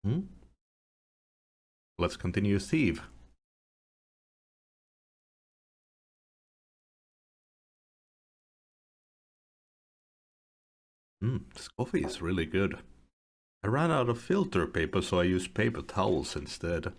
Hmm? Let's continue Steve. This coffee is really good. I ran out of filter paper, so I used paper towels instead.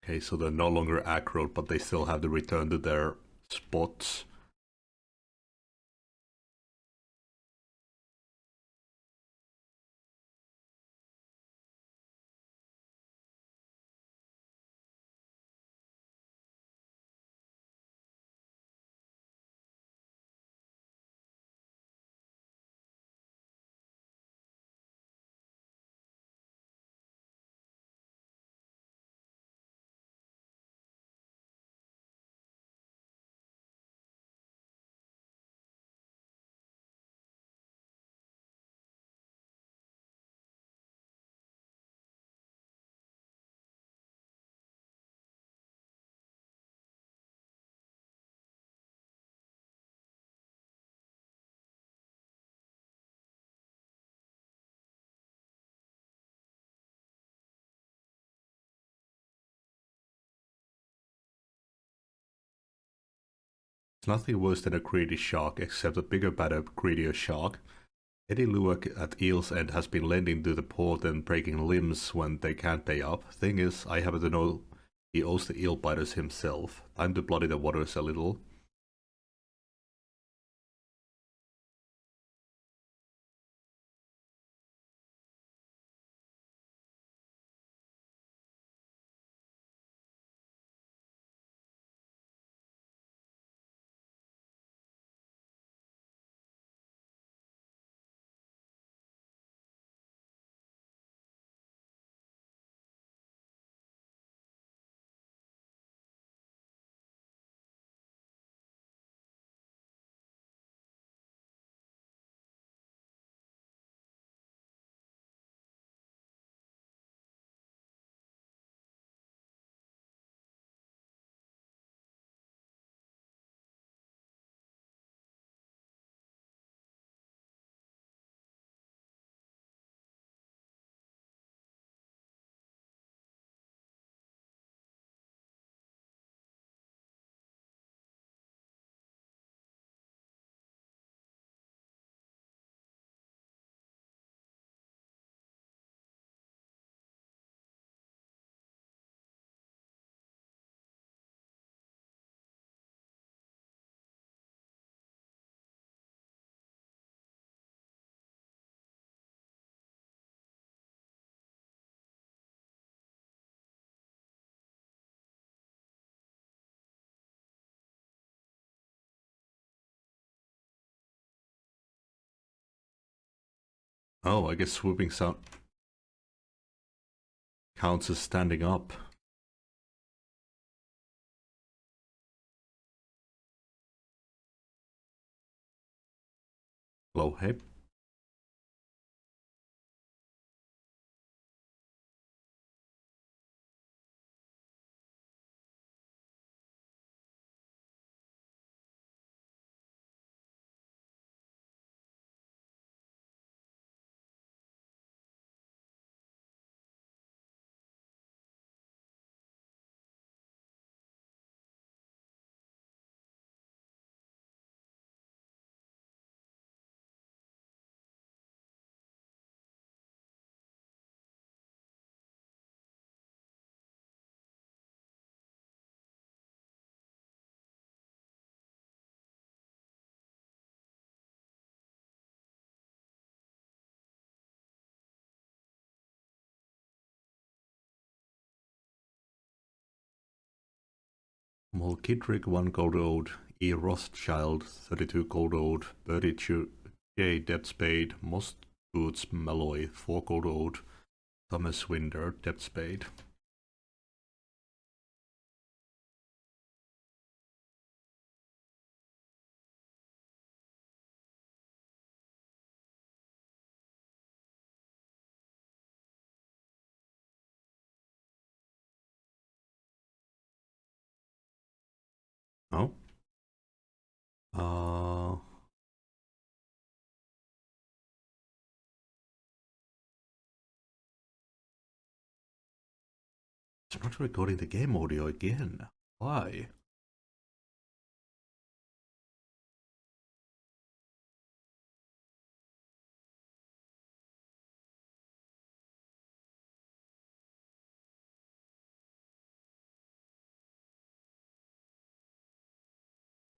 Okay, so they're no longer accurate, but they still have to return to their spots. It's nothing worse than a greedy shark, except a bigger, better, greedier shark. Eddie Luwak at Eel's End has been lending to the port and breaking limbs when they can't pay up. Thing is, I happen to know he owes the eel biters himself. Time to bloody the waters a little. Oh, I guess swooping sound counts as standing up. Hello, hey. Mulkidrick 1 gold ode, E. Rothschild 32 gold ode, Bertie J. Dead Spade, Most Boots Malloy 4 gold ode, Thomas Winder Dead Spade. It's not recording the game audio again. Why?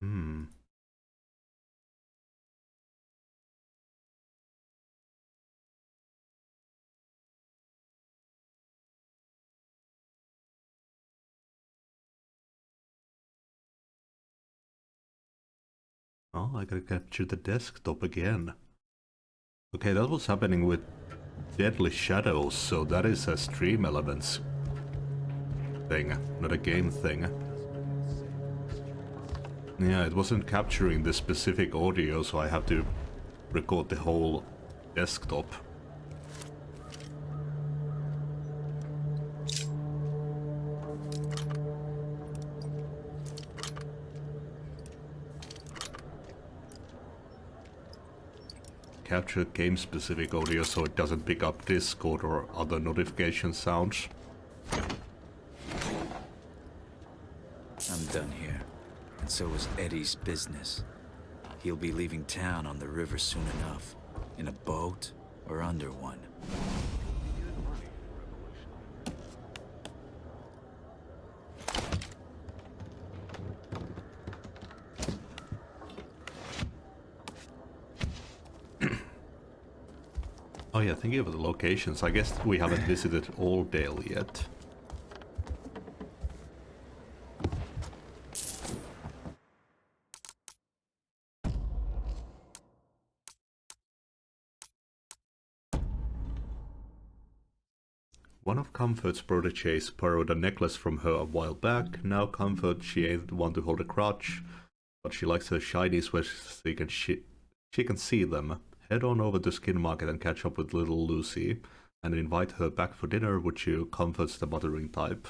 Hmm. Oh, I gotta capture the desktop again. Okay, that was happening with Deadly Shadows, so that is a Stream Elements thing, not a game thing. Yeah, it wasn't capturing the specific audio, so I have to record the whole desktop. Capture game-specific audio so it doesn't pick up Discord or other notification sounds. I'm done here. And so is Eddie's business. He'll be leaving town on the river soon enough. In a boat or under one. Oh yeah, thinking of the locations, I guess we haven't visited Alldale yet. One of Comfort's proteges borrowed a necklace from her a while back. Now Comfort, she ain't one to hold a crutch, but she likes her shinies where she can see them. Head on over to Skin Market and catch up with little Lucy, and invite her back for dinner, which you Comfort's the muttering type.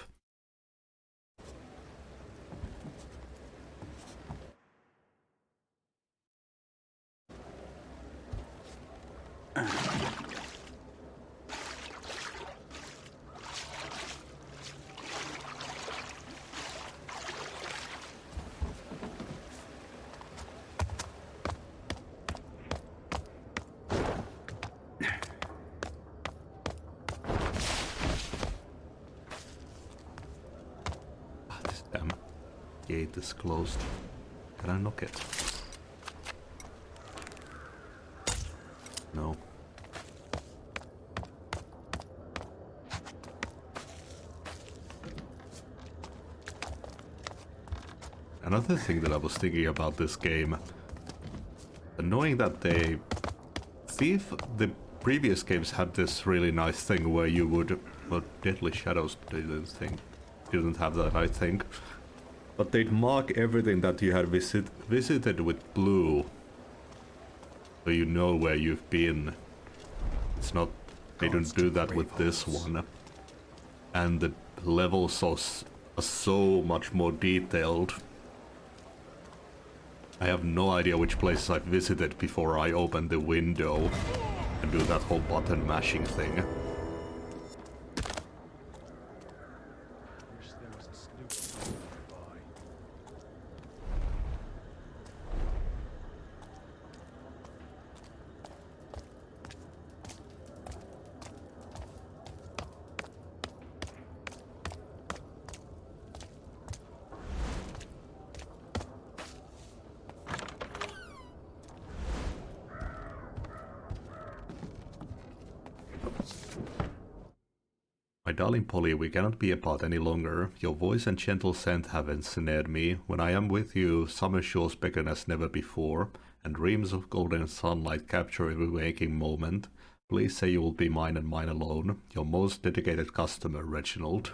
This damn gate is closed. Can I knock it? No. Another thing that I was thinking about this game, knowing that the previous games had this really nice thing where you would, well, Deadly Shadows didn't have that, I think, but they'd mark everything that you had visited with blue, so you know where you've been. It's not, they don't do that with this one, and the levels are so much more detailed. I have no idea which places I've visited before I open the window and do that whole button mashing thing. My darling Polly, we cannot be apart any longer. Your voice and gentle scent have ensnared me. When I am with you, summer shores beckon as never before, and dreams of golden sunlight capture every waking moment. Please say you will be mine and mine alone. Your most dedicated customer, Reginald.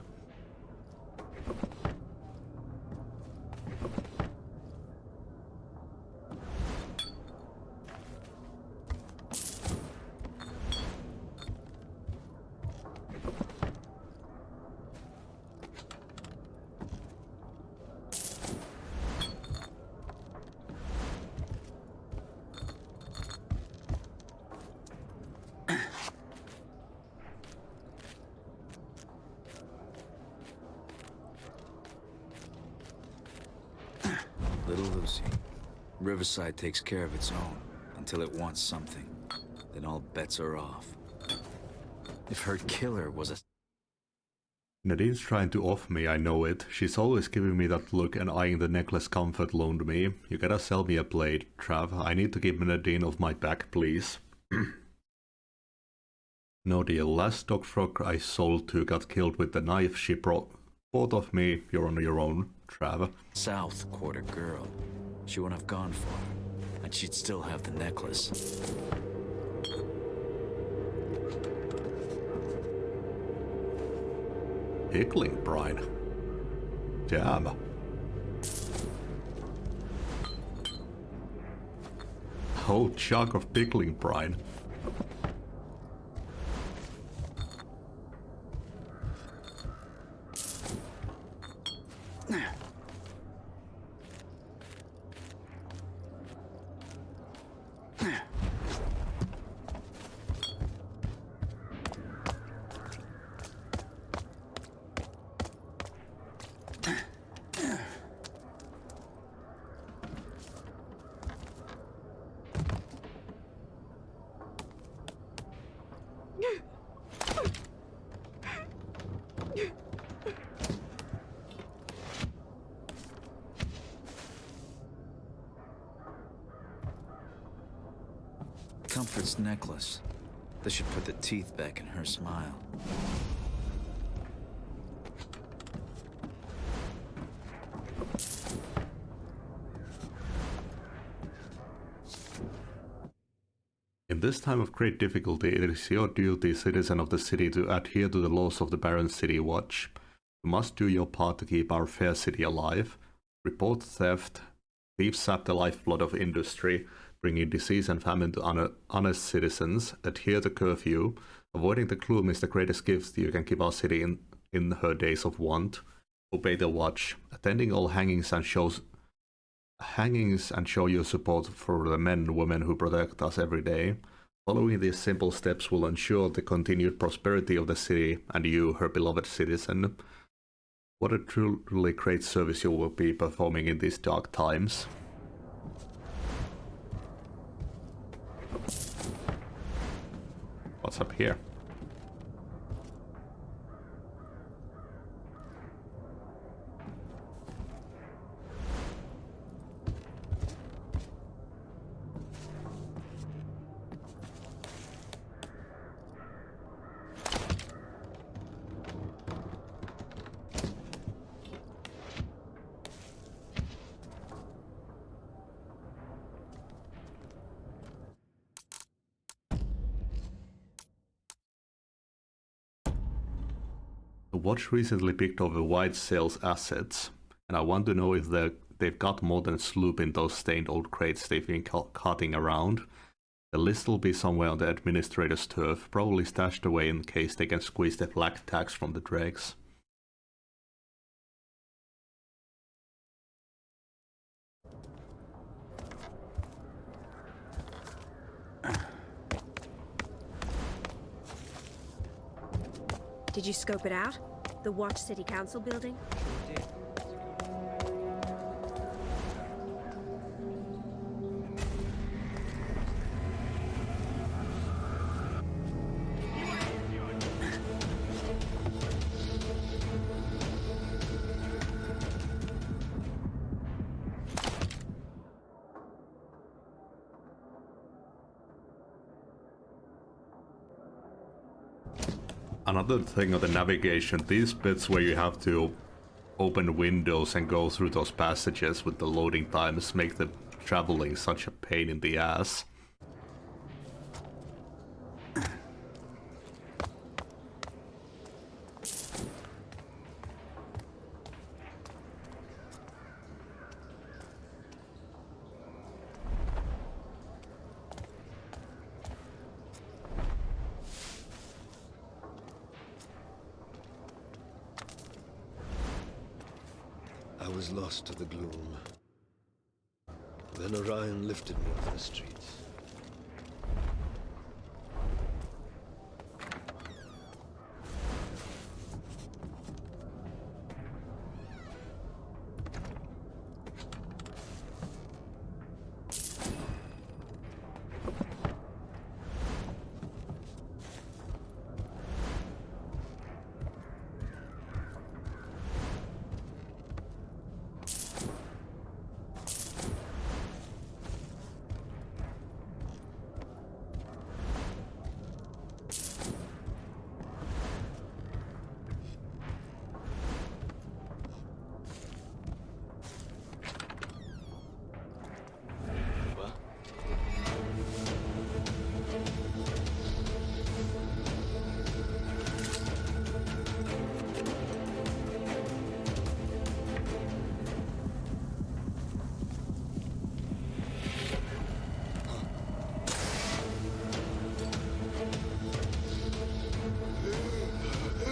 Lucy. Riverside takes care of its own until it wants something. Then all bets are off. If her killer was a... Nadine's trying to off me, I know it. She's always giving me that look and eyeing the necklace Comfort loaned me. You gotta sell me a blade, Trav. I need to keep Nadine off my back, please. No deal. Last dog frog I sold to got killed with the knife she bought of me. You're on your own, Trav. South Quarter girl. She wouldn't have gone far, and she'd still have the necklace. Pickling brine. Damn. Whole chunk of pickling brine. Comfort's necklace. This should put the teeth back in her smile. In this time of great difficulty, it is your duty, citizen of the city, to adhere to the laws of the Baron City Watch. You must do your part to keep our fair city alive. Report theft. Thieves sap the lifeblood of industry, bringing disease and famine to honest citizens. Adhere to curfew. Avoiding the gloom is the greatest gift you can give our city in her days of want. Obey the watch. Attending all hangings and show your support for the men and women who protect us every day. Following these simple steps will ensure the continued prosperity of the city and you, her beloved citizen. What a truly great service you will be performing in these dark times. What's up here? The watch recently picked over White Sail's assets, and I want to know if they've got more than a sloop in those stained old crates they've been carting around. The list will be somewhere on the administrator's turf, probably stashed away in case they can squeeze the black tax from the dregs. Did you scope it out? The Watch City Council building? Another thing on the navigation, these bits where you have to open windows and go through those passages with the loading times make the traveling such a pain in the ass. I was lost to the gloom. Then Orion lifted me off the streets.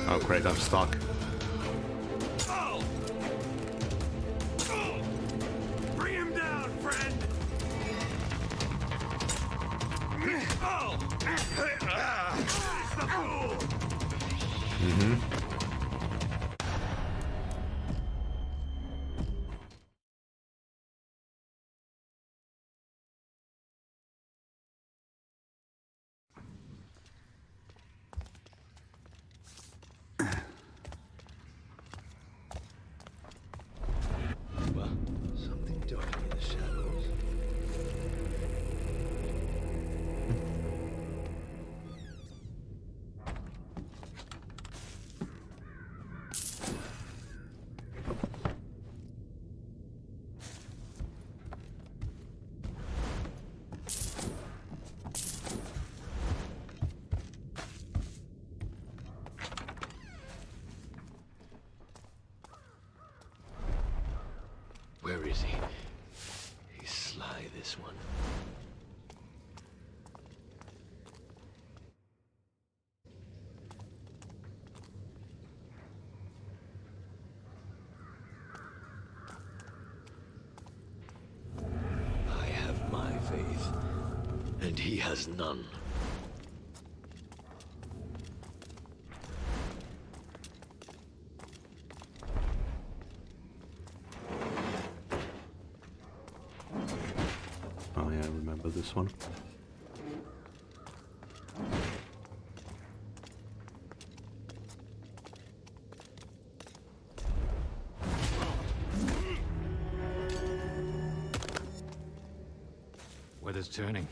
Oh great, I'm stuck. Bring him down, friend! Well, something dark in the shadows. Where is he? He's sly, this one. I have my faith, and he has none. Oh yeah, I remember this one. Weather's turning.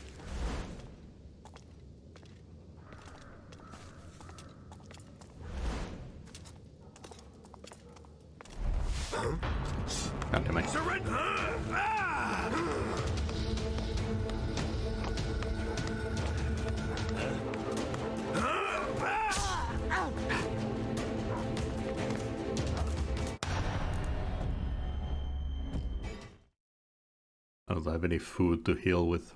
God damn it. I don't have any food to heal with.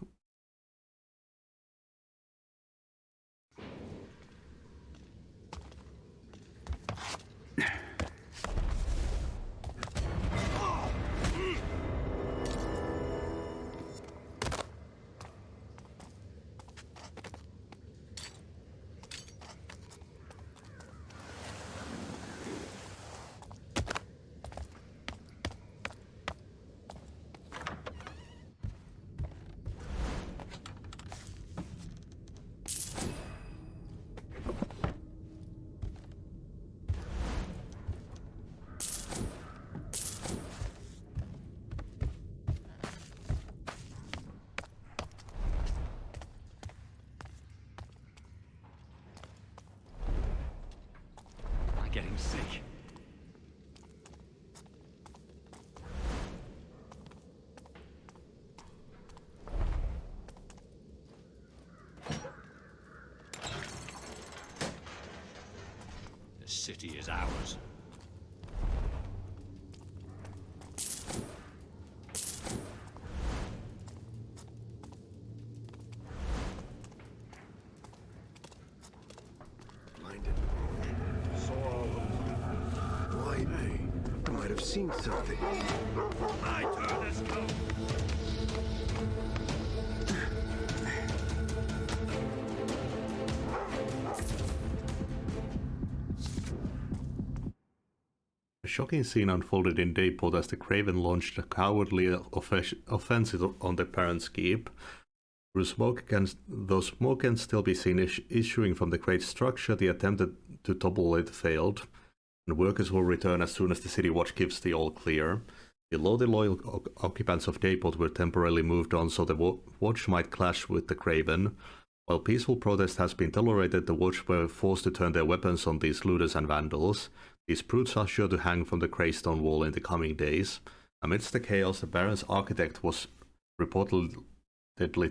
I'm getting sick. The city is ours. Blinded. Saw all of them. Why me? I might have seen something. My turn has come. A shocking scene unfolded in Dayport as the Craven launched a cowardly offensive on the parents' keep. Though smoke can still be seen issuing from the great structure, the attempt to topple it failed, and workers will return as soon as the City Watch gives the all clear. Below, the loyal occupants of Dayport were temporarily moved on so the Watch might clash with the Craven. While peaceful protest has been tolerated, the Watch were forced to turn their weapons on these looters and vandals. These brutes are sure to hang from the Greystone Wall in the coming days. Amidst the chaos, the Baron's architect was reportedly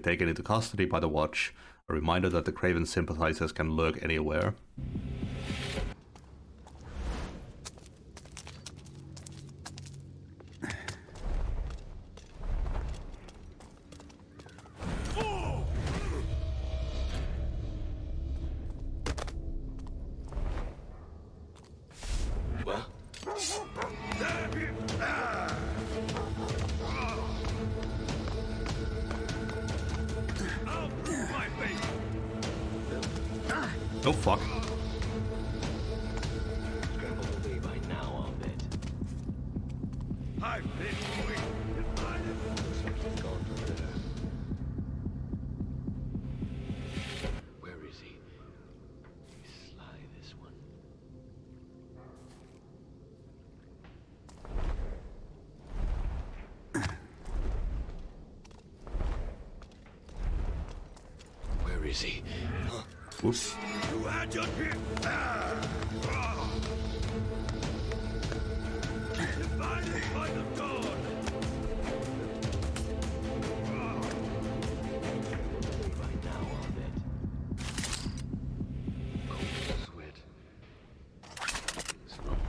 taken into custody by the Watch, a reminder that the Craven sympathizers can lurk anywhere. Oh fuck. Scrambled away by now, I'll bet. I've been waiting to find it. Looks like he's gone from there. Where is he? He's sly, this one. Where is he? Oops. You had your hit. Divided by the dawn. By now, I'll bet. Cold sweat. Something's wrong.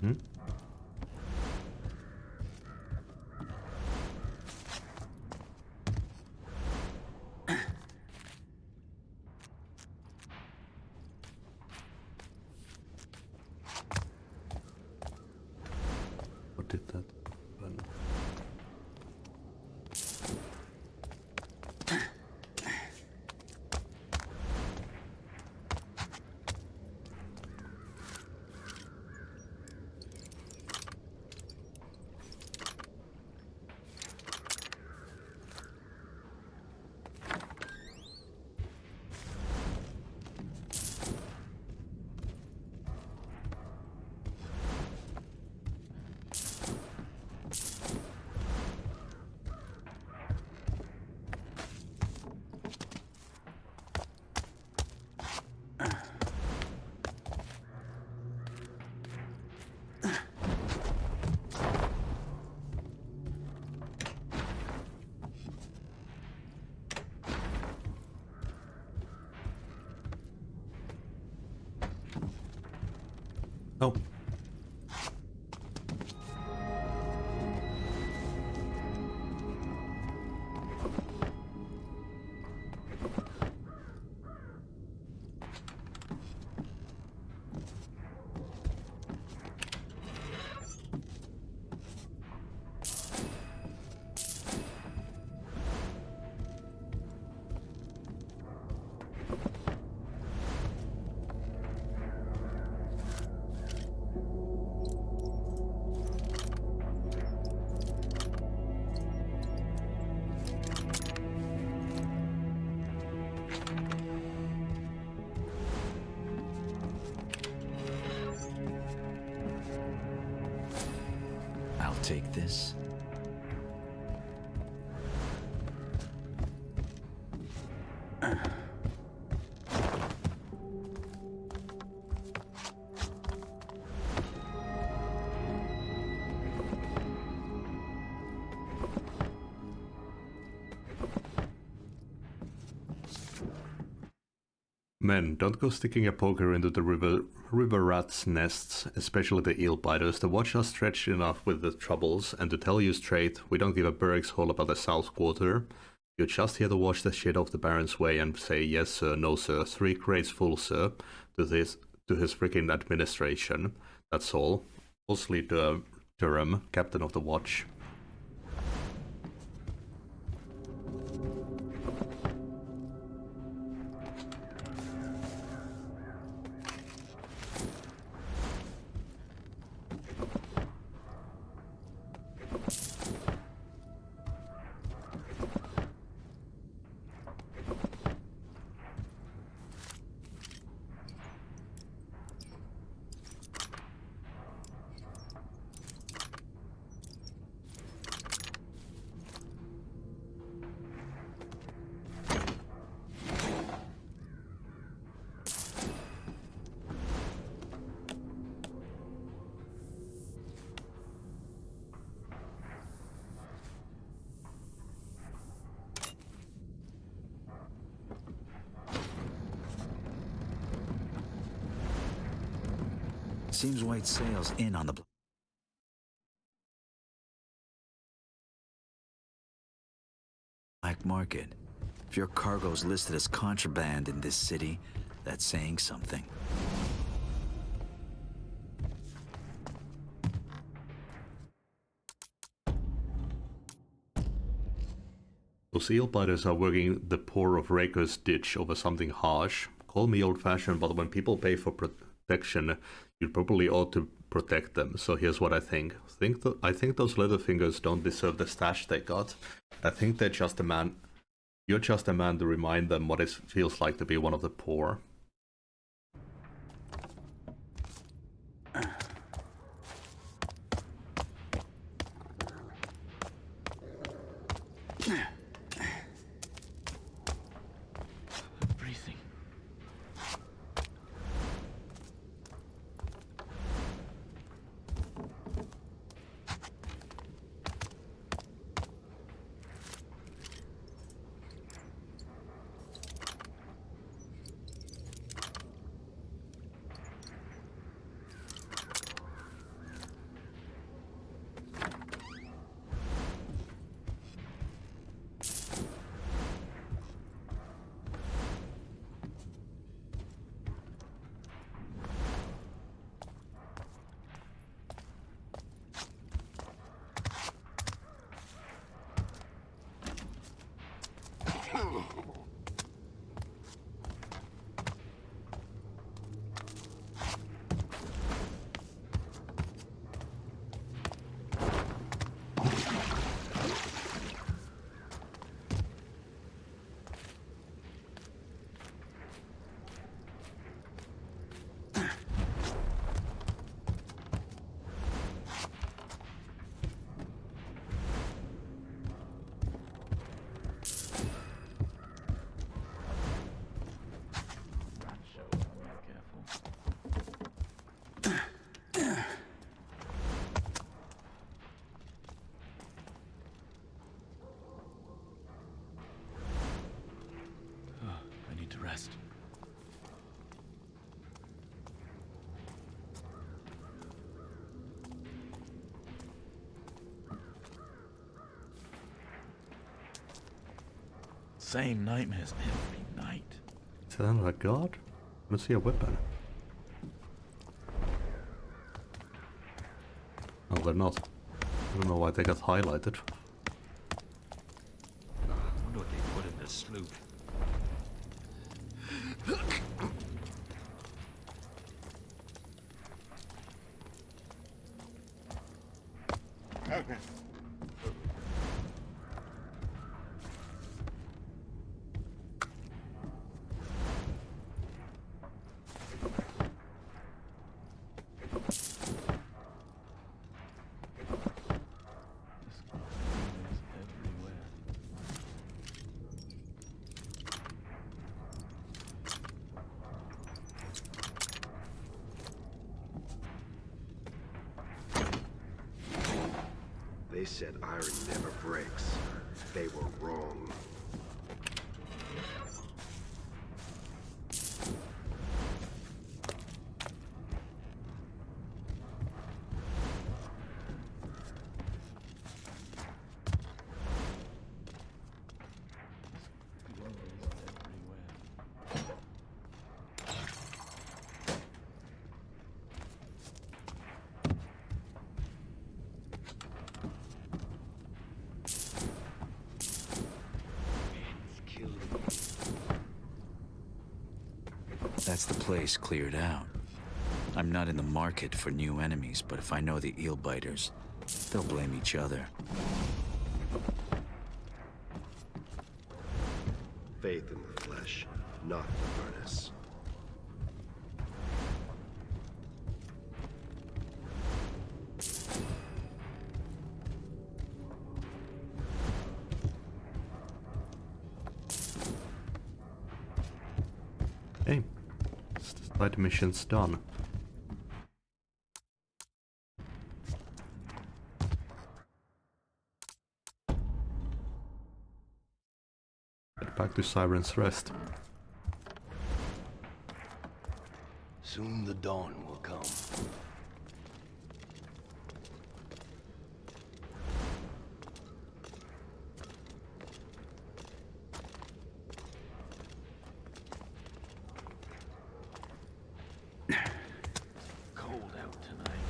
Hmm? What did that happen? Oh. I'll take this. Men, don't go sticking a poker into the river rats' nests, especially the eel biters. The watch are stretched enough with the troubles, and to tell you straight, we don't give a Berg's hole about the South Quarter. You're just here to watch the shit off the Baron's way and say yes sir, no sir, 3 crates full sir, to his freaking administration. That's all. Mostly Durham, captain of the watch. Seems White Sail's in on the black market. If your cargo's listed as contraband in this city, that's saying something. Those eel biters are working the poor of Raker's ditch over something harsh. Call me old-fashioned, but when people pay for protection, you probably ought to protect them. So here's what I think. I think those Leatherfingers don't deserve the stash they got. I think they're just a man. You're just a man to remind them what it feels like to be one of the poor. Rest. Same nightmares every night. Is that another guard? I don't see a weapon. No, they're not. I don't know why they got highlighted. I wonder what they put in the sloop. They said iron never breaks. They were wrong. That's the place cleared out. I'm not in the market for new enemies, but if I know the eel biters, they'll blame each other. Faith in the flesh, not the furnace. Okay. Side mission's done. Head back to Siren's Rest. Soon the dawn will come. Cold out tonight.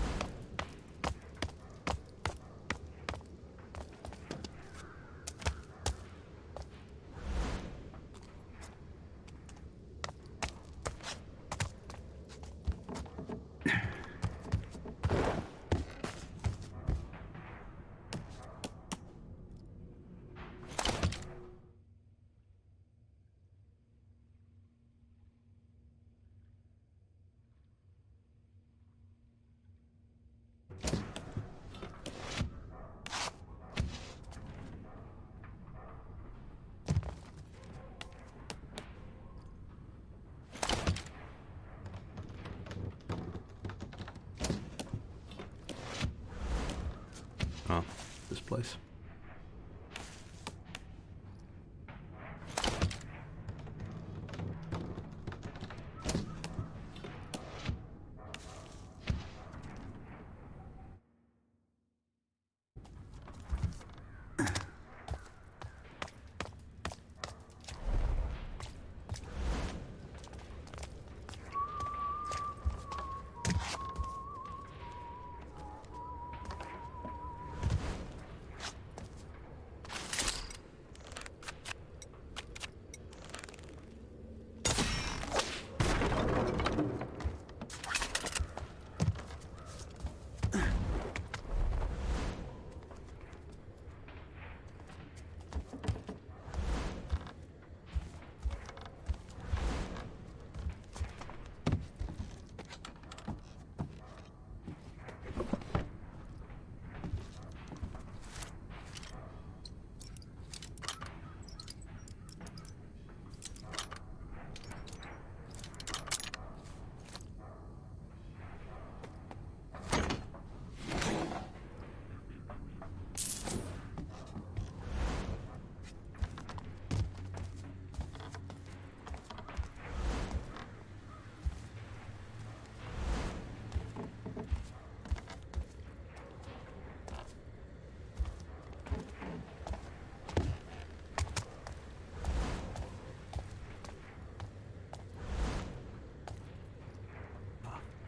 Ah, this place.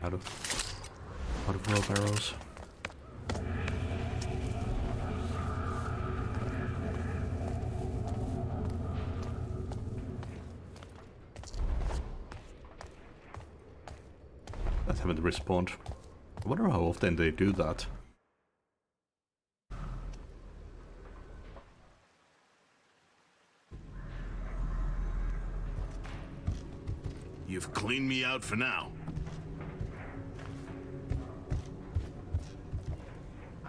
Out of rope arrows. That haven't respawned. I wonder how often they do that. You've cleaned me out for now.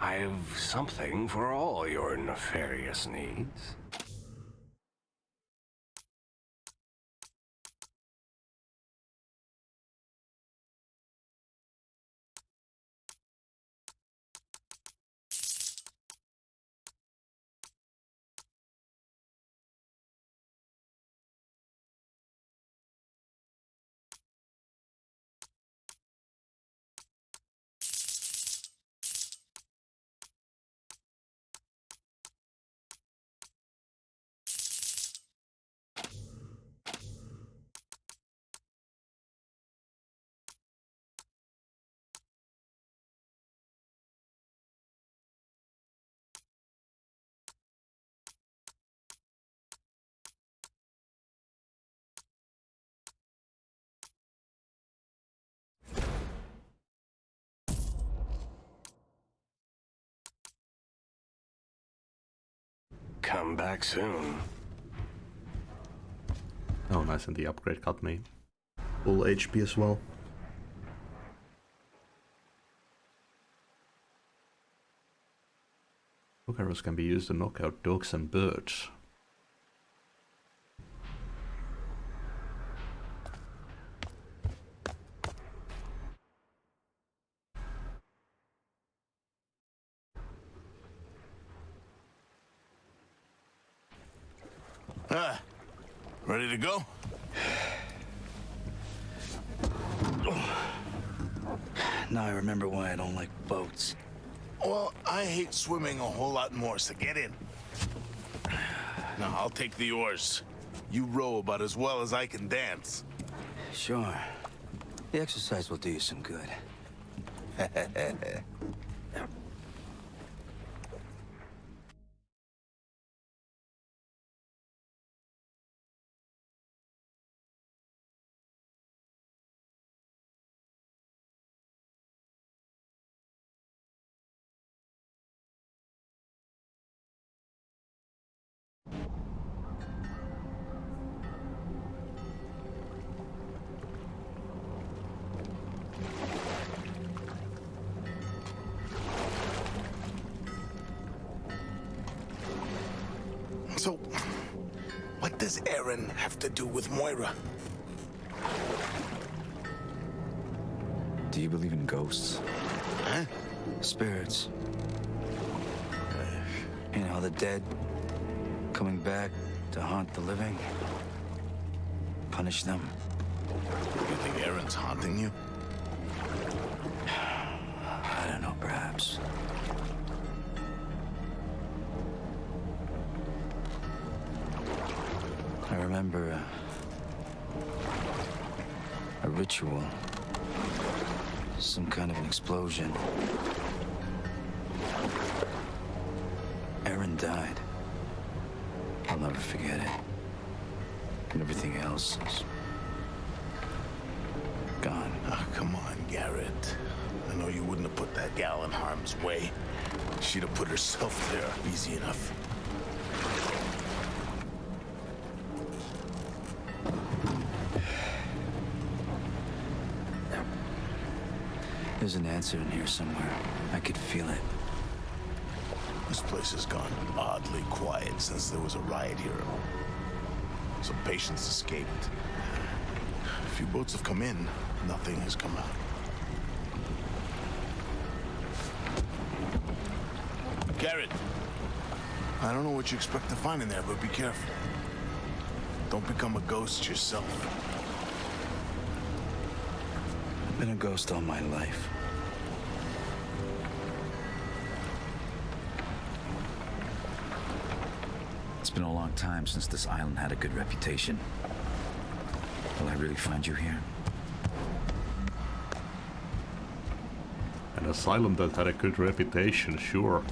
I've something for all your nefarious needs. Come back soon. Oh, nice, and the upgrade got me full HP as well. Book arrows can be used to knock out dogs and birds. Ready to go? Now I remember why I don't like boats. Well, I hate swimming a whole lot more, so get in. Now, I'll take the oars. You row about as well as I can dance. Sure. The exercise will do you some good. So, what does Aaron have to do with Moira? Do you believe in ghosts? Huh? Spirits? You know, the dead coming back to haunt the living? Punish them? You think Aaron's haunting you? I don't know, perhaps. I remember a ritual. Some kind of an explosion. Aaron died. I'll never forget it. And everything else is gone. Oh, come on, Garrett. I know you wouldn't have put that gal in harm's way. She'd have put herself there easy enough. There's an answer in here somewhere. I could feel it. This place has gone oddly quiet since there was a riot here. Some patients escaped. A few boats have come in. Nothing has come out. Garrett, I don't know what you expect to find in there, but be careful. Don't become a ghost yourself. I've been a ghost all my life. It's been a long time since this island had a good reputation. Will I really find you here? An asylum that had a good reputation, sure.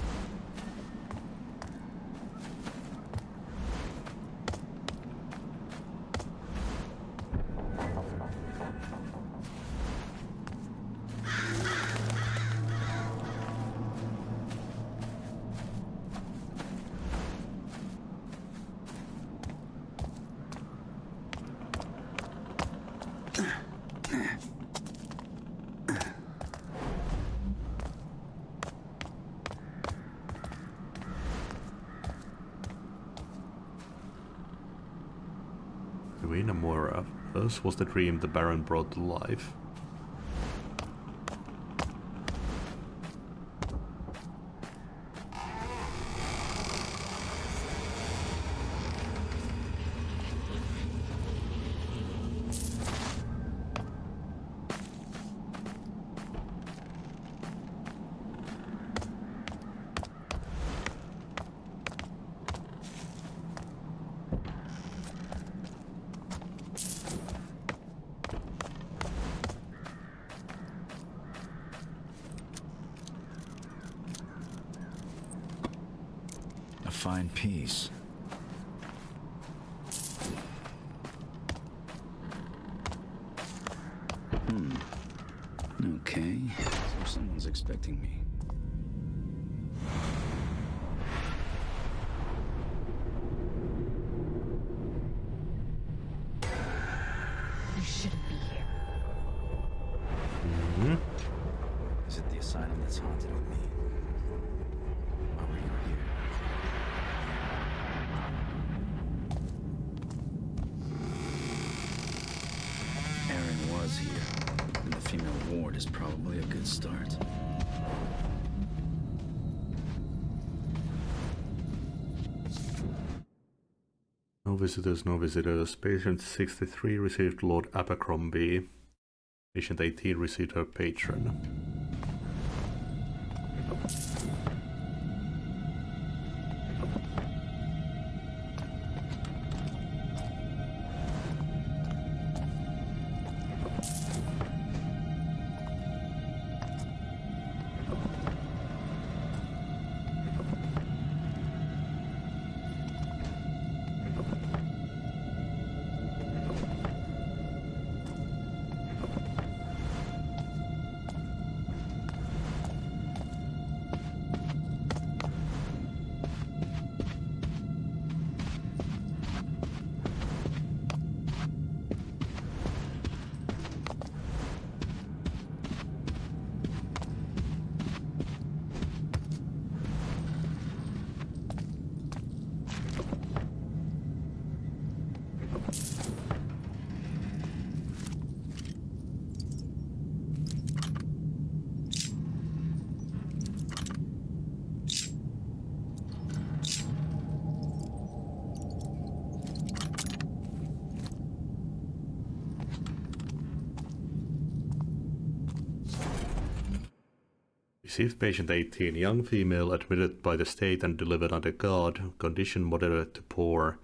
Irina Moira. This was the dream the Baron brought to life. A fine piece. Okay. So someone's expecting me. ward is probably a good start. No visitors, no visitors. Patient 63 received Lord Abercrombie. Patient 18 received her patron. Received patient 18, young female admitted by the state and delivered under guard, condition moderate to poor,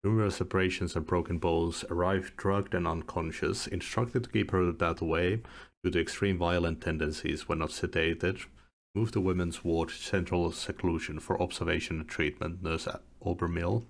numerous separations and broken bones, arrived drugged and unconscious, instructed to keep her that way due to extreme violent tendencies when not sedated, moved to women's ward, central seclusion for observation and treatment, nurse Obermill.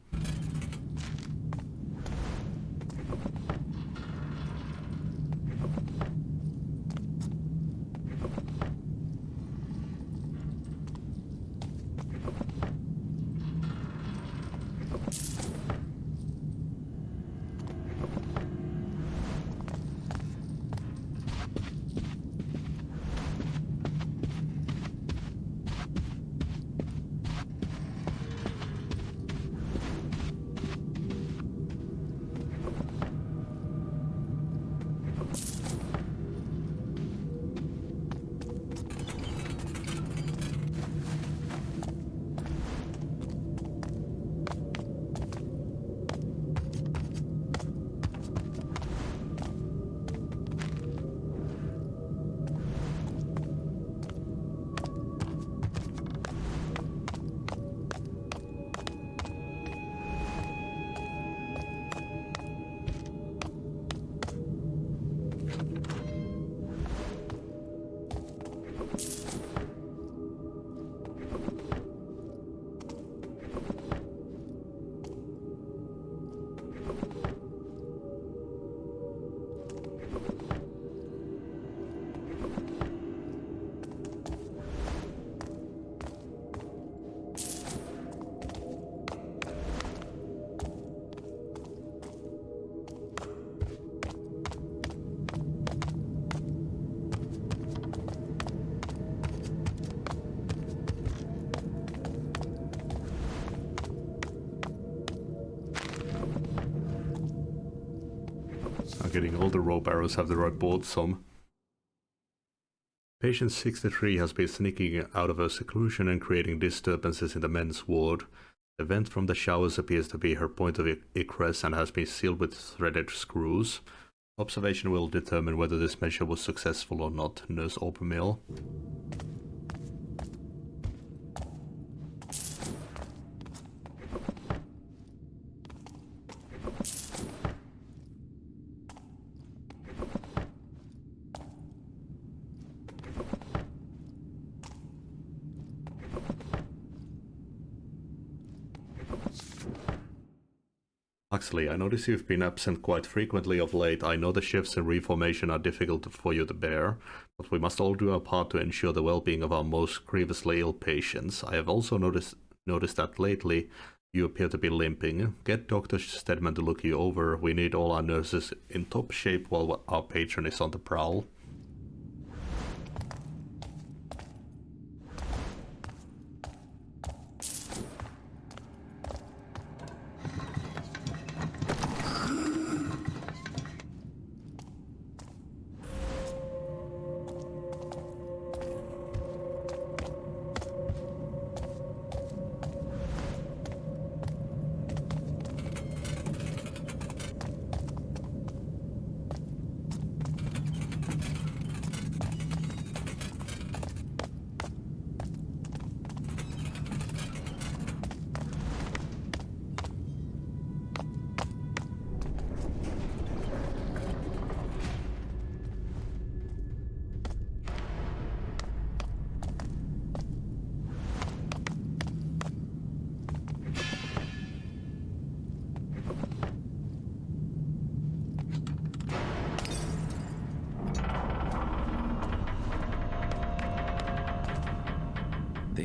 Getting all the rope arrows have the right board some. Patient 63 has been sneaking out of her seclusion and creating disturbances in the men's ward. The vent from the showers appears to be her point of egress and has been sealed with threaded screws. Observation will determine whether this measure was successful or not. Nurse Obermill. Huxley, I notice you've been absent quite frequently of late. I know the shifts and reformation are difficult for you to bear, but we must all do our part to ensure the well-being of our most grievously ill patients. I have also noticed that lately you appear to be limping. Get Dr. Stedman to look you over. We need all our nurses in top shape while our patron is on the prowl.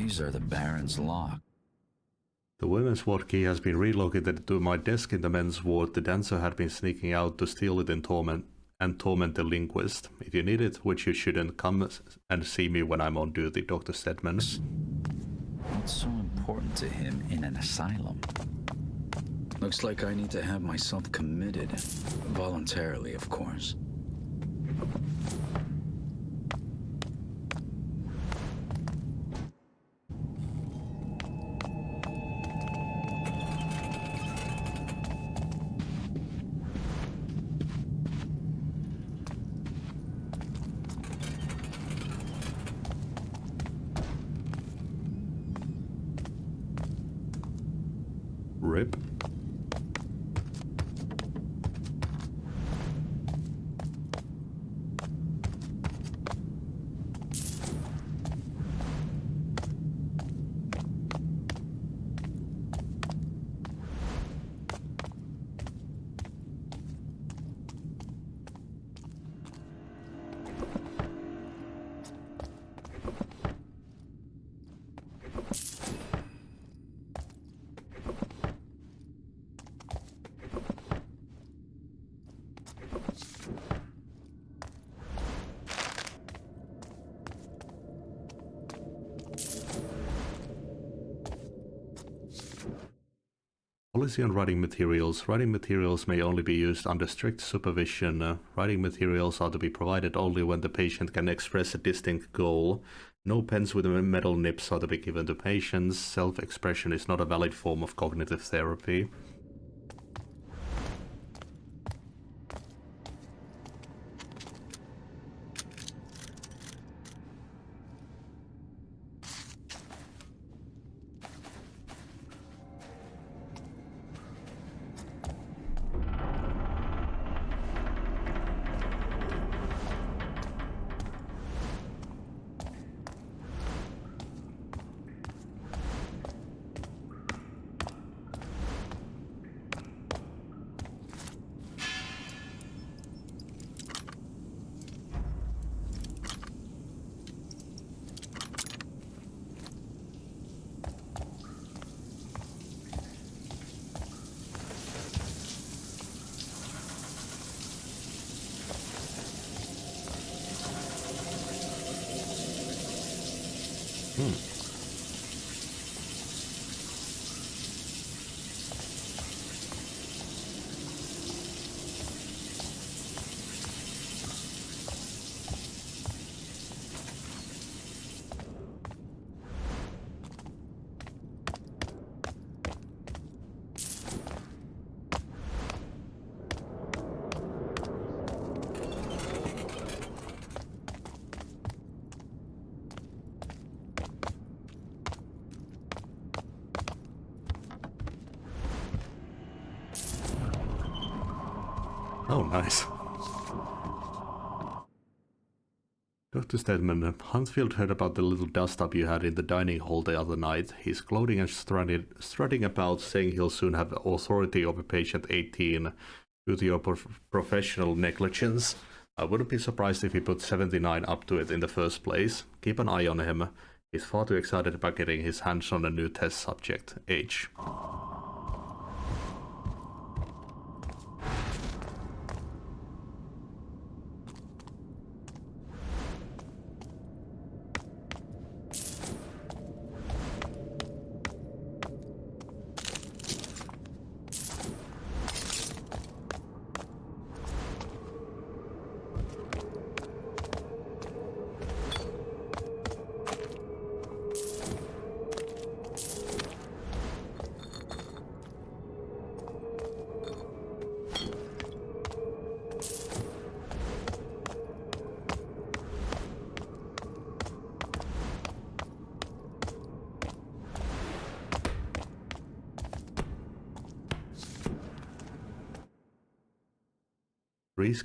These are the Baron's lock. The women's ward key has been relocated to my desk in the men's ward. The dancer had been sneaking out to steal it and torment the linguist. If you need it, which you shouldn't, come and see me when I'm on duty, Dr. Stedman. What's so important to him in an asylum? Looks like I need to have myself committed. Voluntarily, of course. Rip. Policy on writing materials. Writing materials may only be used under strict supervision. Writing materials are to be provided only when the patient can express a distinct goal. No pens with metal nips are to be given to patients. Self-expression is not a valid form of cognitive therapy. Oh, nice. Dr. Stedman, Huntfield heard about the little dust-up you had in the dining hall the other night. He's gloating and strutting about, saying he'll soon have authority over patient 18 due to your professional negligence. I wouldn't be surprised if he put 79 up to it in the first place. Keep an eye on him. He's far too excited about getting his hands on a new test subject. H.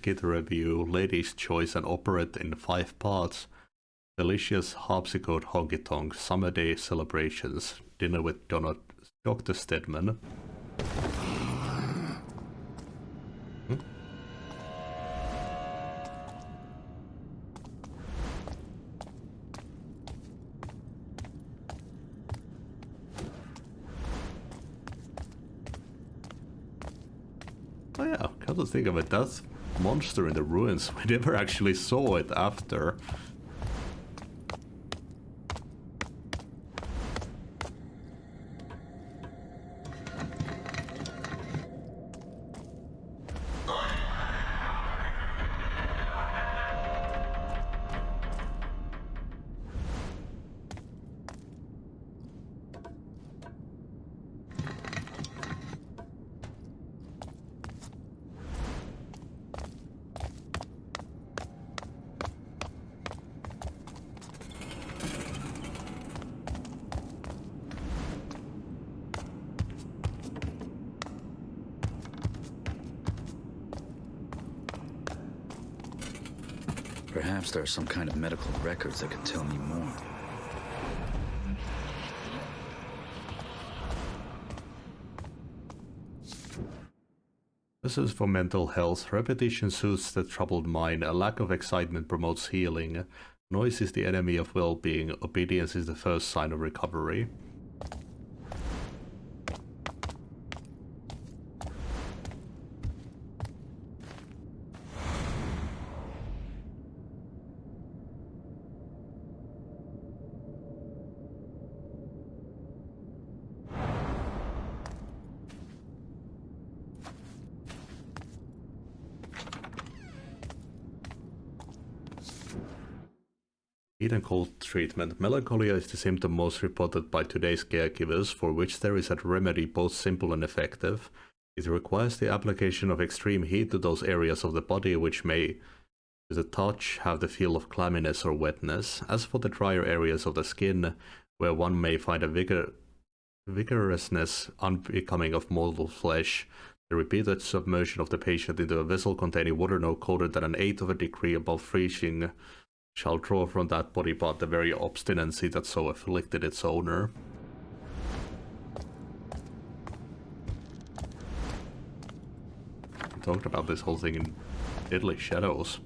Kit review, Lady's Choice, and operette in 5 parts. Delicious harpsichord honky tonk, summer day celebrations, dinner with Dr. Stedman. yeah, come to think of it, that monster in the ruins, we never actually saw it after. Perhaps there are some kind of medical records that can tell me more. This is for mental health. Repetition soothes the troubled mind. A lack of excitement promotes healing. Noise is the enemy of well-being. Obedience is the first sign of recovery. Heat and cold treatment. Melancholia is the symptom most reported by today's caregivers, for which there is a remedy both simple and effective. It requires the application of extreme heat to those areas of the body which may, with a touch, have the feel of clamminess or wetness. As for the drier areas of the skin, where one may find a vigorousness unbecoming of mortal flesh, the repeated submersion of the patient into a vessel containing water no colder than an eighth of a degree above freezing shall draw from that body part the very obstinacy that so afflicted its owner. We talked about this whole thing in Deadly Shadows.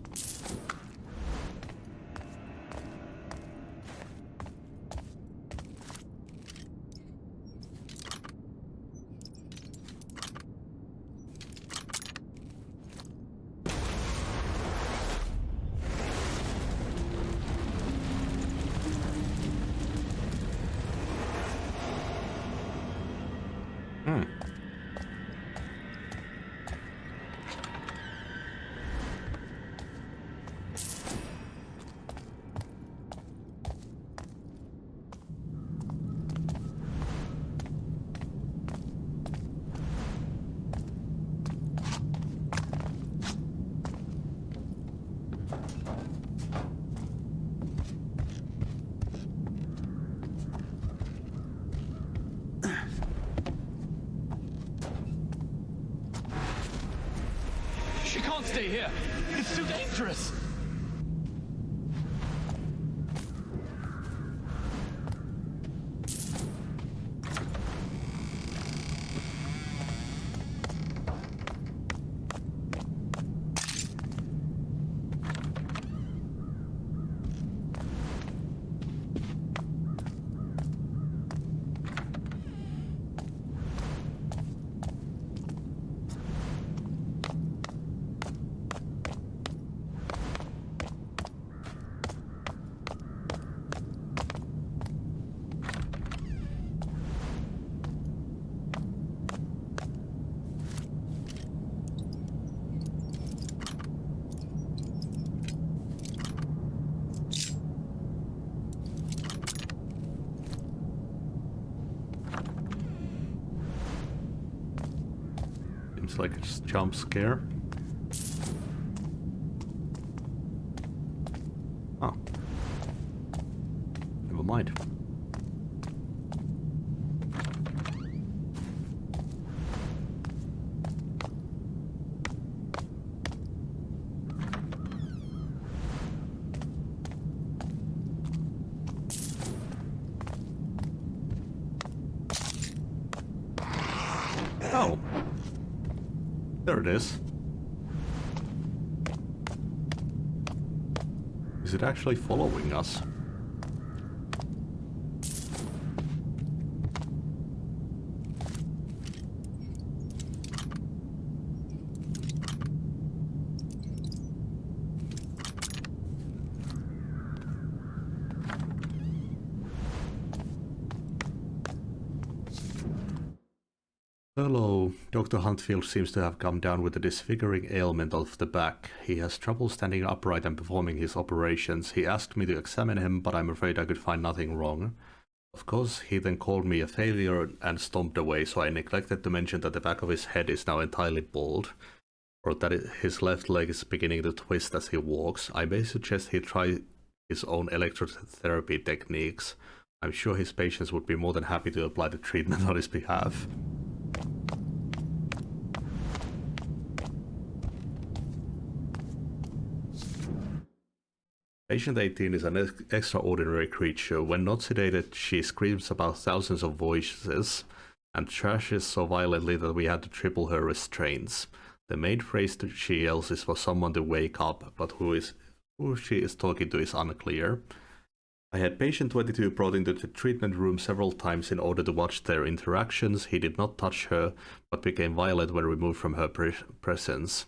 She can't stay here. It's too dangerous. Seems like a jump scare. Oh. Never mind. Oh. There it is. Is it actually following us? Hello, Dr. Huntfield seems to have come down with a disfiguring ailment of the back. He has trouble standing upright and performing his operations. He asked me to examine him, but I'm afraid I could find nothing wrong. Of course, he then called me a failure and stomped away, so I neglected to mention that the back of his head is now entirely bald, or that his left leg is beginning to twist as he walks. I may suggest he try his own electrotherapy techniques. I'm sure his patients would be more than happy to apply the treatment on his behalf. Patient 18 is an extraordinary creature. When not sedated, she screams about thousands of voices and trashes so violently that we had to triple her restraints. The main phrase that she yells is for someone to wake up, but who she is talking to is unclear. I had patient 22 brought into the treatment room several times in order to watch their interactions. He did not touch her, but became violent when removed from her presence.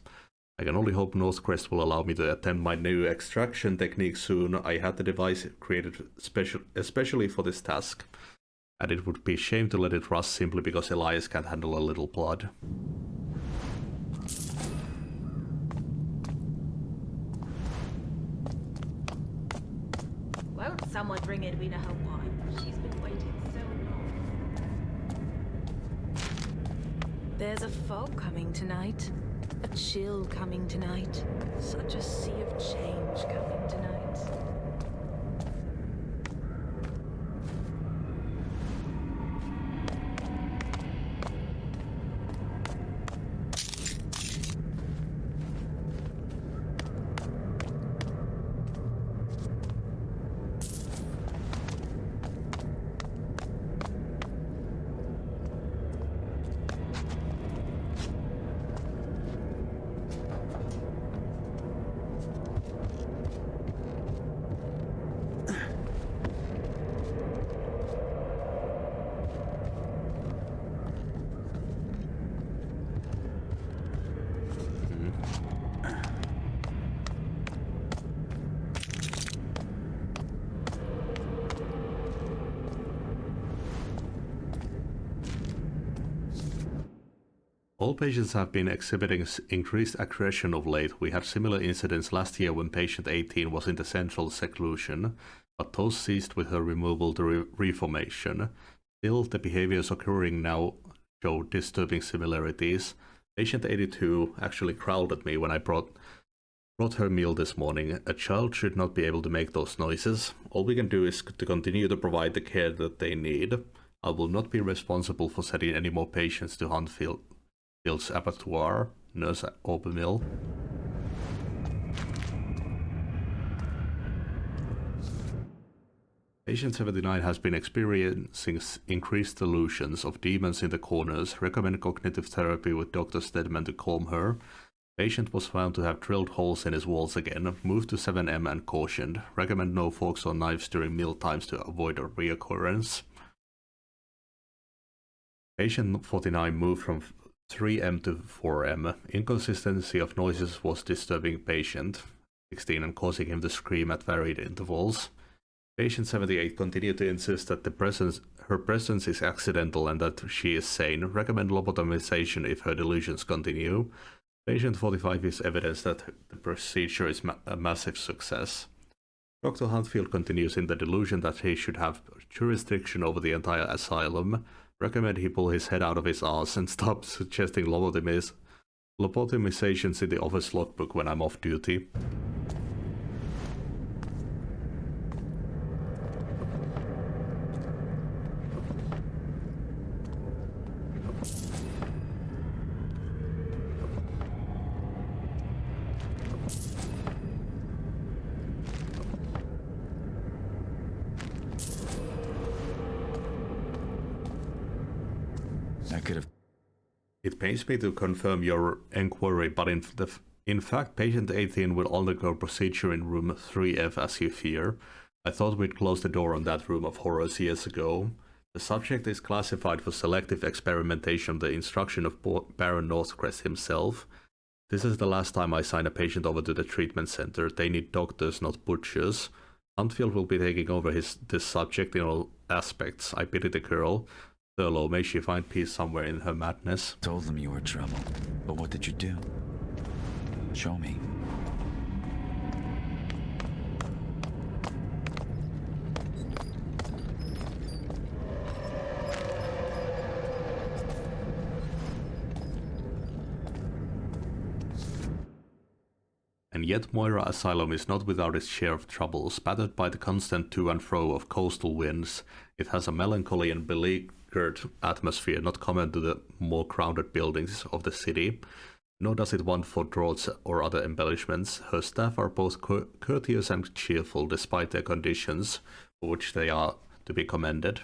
I can only hope Northcrest will allow me to attempt my new extraction technique soon. I had the device created especially for this task, and it would be a shame to let it rust simply because Elias can't handle a little blood. Won't someone bring Edwina her wine? She's been waiting so long. There's a fog coming tonight. A chill coming tonight. Such a sea of change coming tonight. All patients have been exhibiting increased aggression of late. We had similar incidents last year when patient 18 was in the central seclusion, but those ceased with her removal to reformation. Still, the behaviors occurring now show disturbing similarities. Patient 82 actually growled at me when I brought her meal this morning. A child should not be able to make those noises. All we can do is to continue to provide the care that they need. I will not be responsible for sending any more patients to Huntfield's abattoir, Nurse Obermill. Patient 79 has been experiencing increased delusions of demons in the corners. Recommend cognitive therapy with Dr. Stedman to calm her. Patient was found to have drilled holes in his walls again. Moved to 7M and cautioned. Recommend no forks or knives during meal times to avoid a reoccurrence. Patient 49 moved from 3M to 4M. Inconsistency of noises was disturbing patient 16 and causing him to scream at varied intervals. Patient 78 continued to insist that her presence is accidental and that she is sane. Recommend lobotomization if her delusions continue. Patient 45 is evidence that the procedure is a massive success. Dr. Huntfield continues in the delusion that he should have jurisdiction over the entire asylum. Recommend he pull his head out of his arse and stop suggesting lobotomizations in the office logbook when I'm off duty. It pains me to confirm your inquiry, but in fact, patient 18 will undergo procedure in room 3F as you fear. I thought we'd closed the door on that room of horrors years ago. The subject is classified for selective experimentation on the instruction of Baron Northcrest himself. This is the last time I sign a patient over to the treatment center. They need doctors, not butchers. Huntfield will be taking over this subject in all aspects. I pity the girl. Thurlow, may she find peace somewhere in her madness. Told them you were trouble, but what did you do? Show me. And yet Moira Asylum is not without its share of troubles. Battered by the constant to and fro of coastal winds, it has a melancholy and beleaguered atmosphere not common to the more crowded buildings of the city, nor does it want for draughts or other embellishments. Her staff are both courteous and cheerful despite their conditions, for which they are to be commended.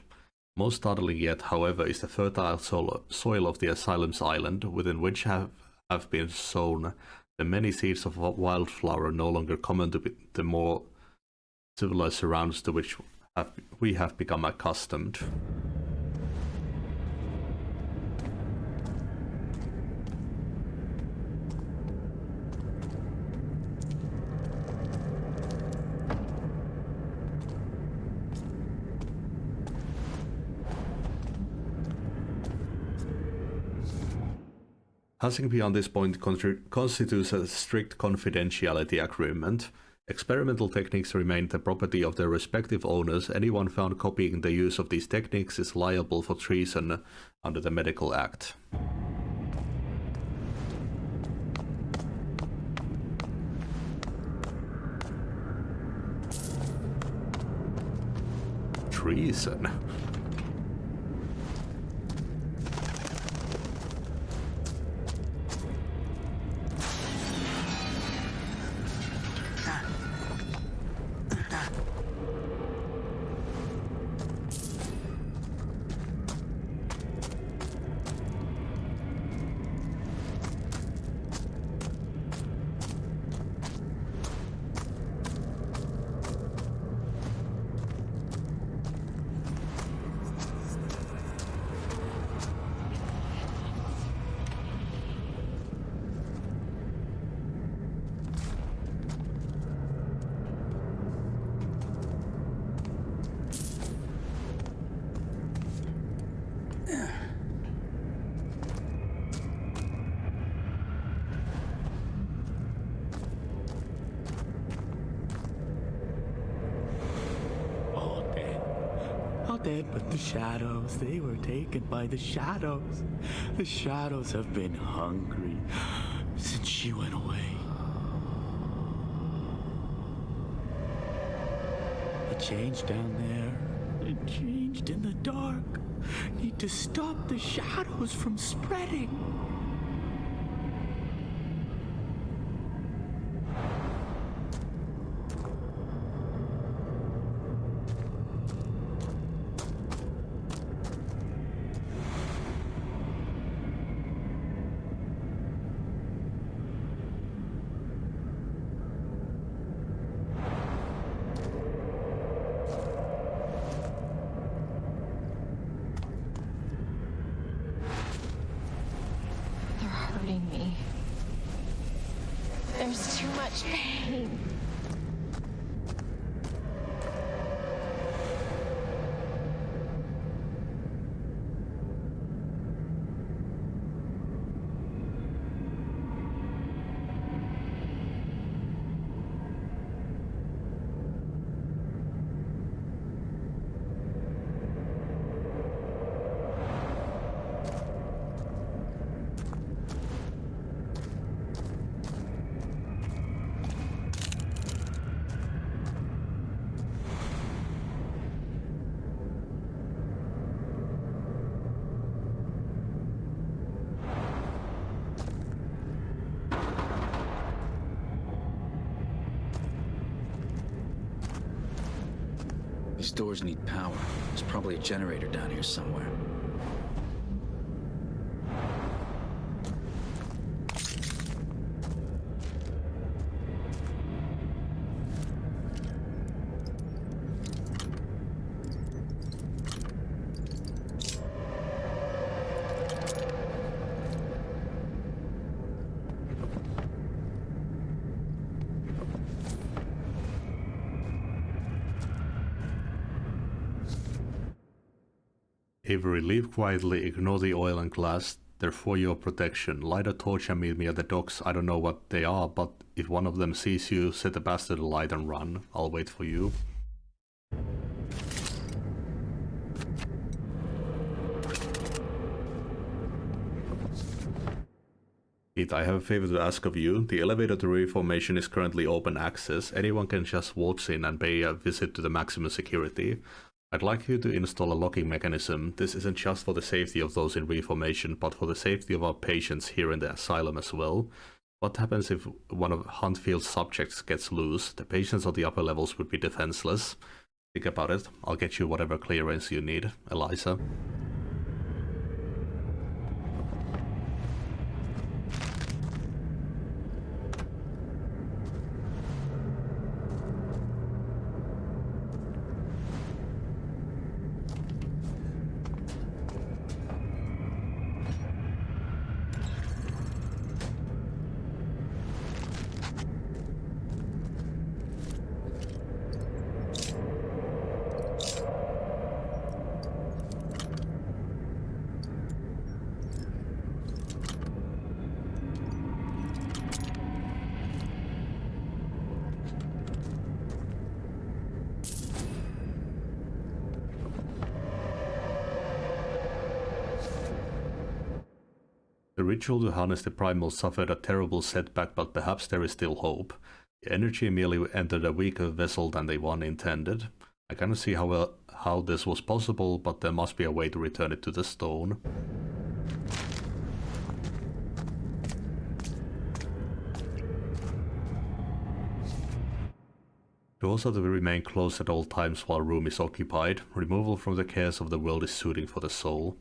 Most startling yet, however, is the fertile soil of the Asylum's island, within which have been sown the many seeds of wildflower no longer common to the more civilized surroundings to which we have become accustomed. Passing beyond this point constitutes a strict confidentiality agreement. Experimental techniques remain the property of their respective owners. Anyone found copying the use of these techniques is liable for treason under the Medical Act. Treason? Dead, but the shadows, they were taken by the shadows. The shadows have been hungry since she went away. It changed down there. It changed in the dark. Need to stop the shadows from spreading. Me. There's too much pain. These doors need power. There's probably a generator down here somewhere. Avery, leave quietly, ignore the oil and glass. They're for your protection. Light a torch and meet me at the docks. I don't know what they are, but if one of them sees you, set the bastard alight and run. I'll wait for you. Heath, I have a favor to ask of you. The elevator to Reformation is currently open access. Anyone can just walk in and pay a visit to the maximum security. I'd like you to install a locking mechanism. This isn't just for the safety of those in Reformation, but for the safety of our patients here in the asylum as well. What happens if one of Huntfield's subjects gets loose? The patients on the upper levels would be defenseless. Think about it. I'll get you whatever clearance you need, Eliza. The ritual to harness the primal suffered a terrible setback, but perhaps there is still hope. The energy merely entered a weaker vessel than the one intended. I cannot see how this was possible, but there must be a way to return it to the stone. Doors are to remain closed at all times while room is occupied. Removal from the cares of the world is soothing for the soul.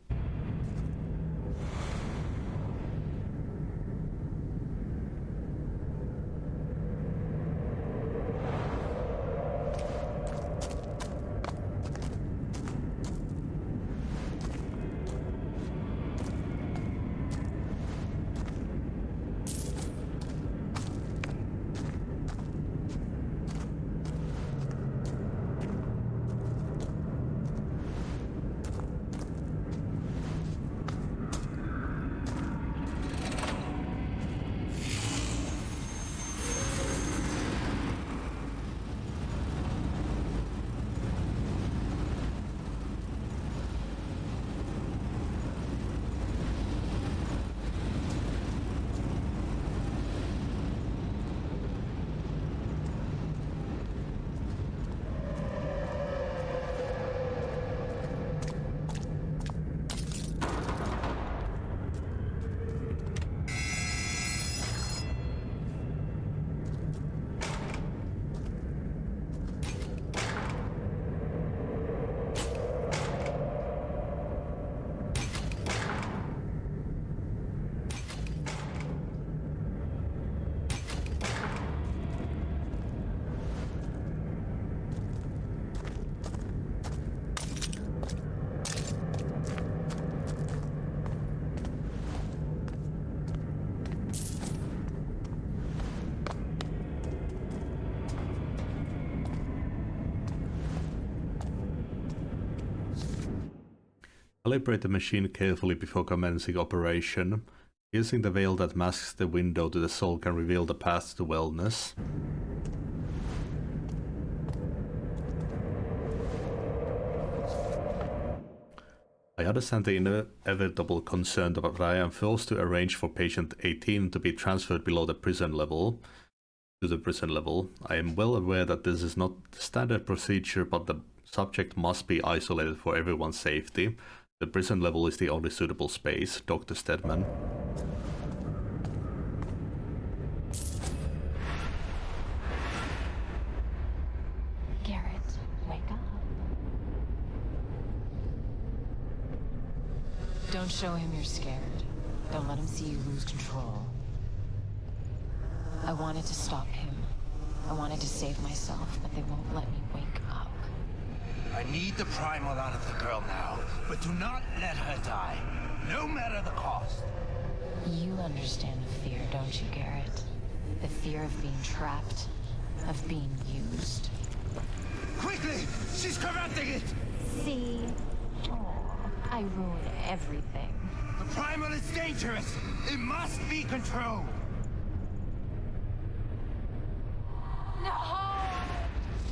Calibrate the machine carefully before commencing operation. Piercing the veil that masks the window to the soul can reveal the path to wellness. I understand the inevitable concern, but I am forced to arrange for patient 18 to be transferred below the prison level. I am well aware that this is not standard procedure, but the subject must be isolated for everyone's safety. The prison level is the only suitable space. Dr. Stedman. Garrett, wake up. Don't show him you're scared. Don't let him see you lose control. I wanted to stop him. I wanted to save myself, but they won't let me wake up. I need the primal out of the girl now, but do not let her die, no matter the cost. You understand the fear, don't you, Garrett? The fear of being trapped, of being used. Quickly! She's corrupting it! See? Aw. I ruin everything. The primal is dangerous. It must be controlled. No!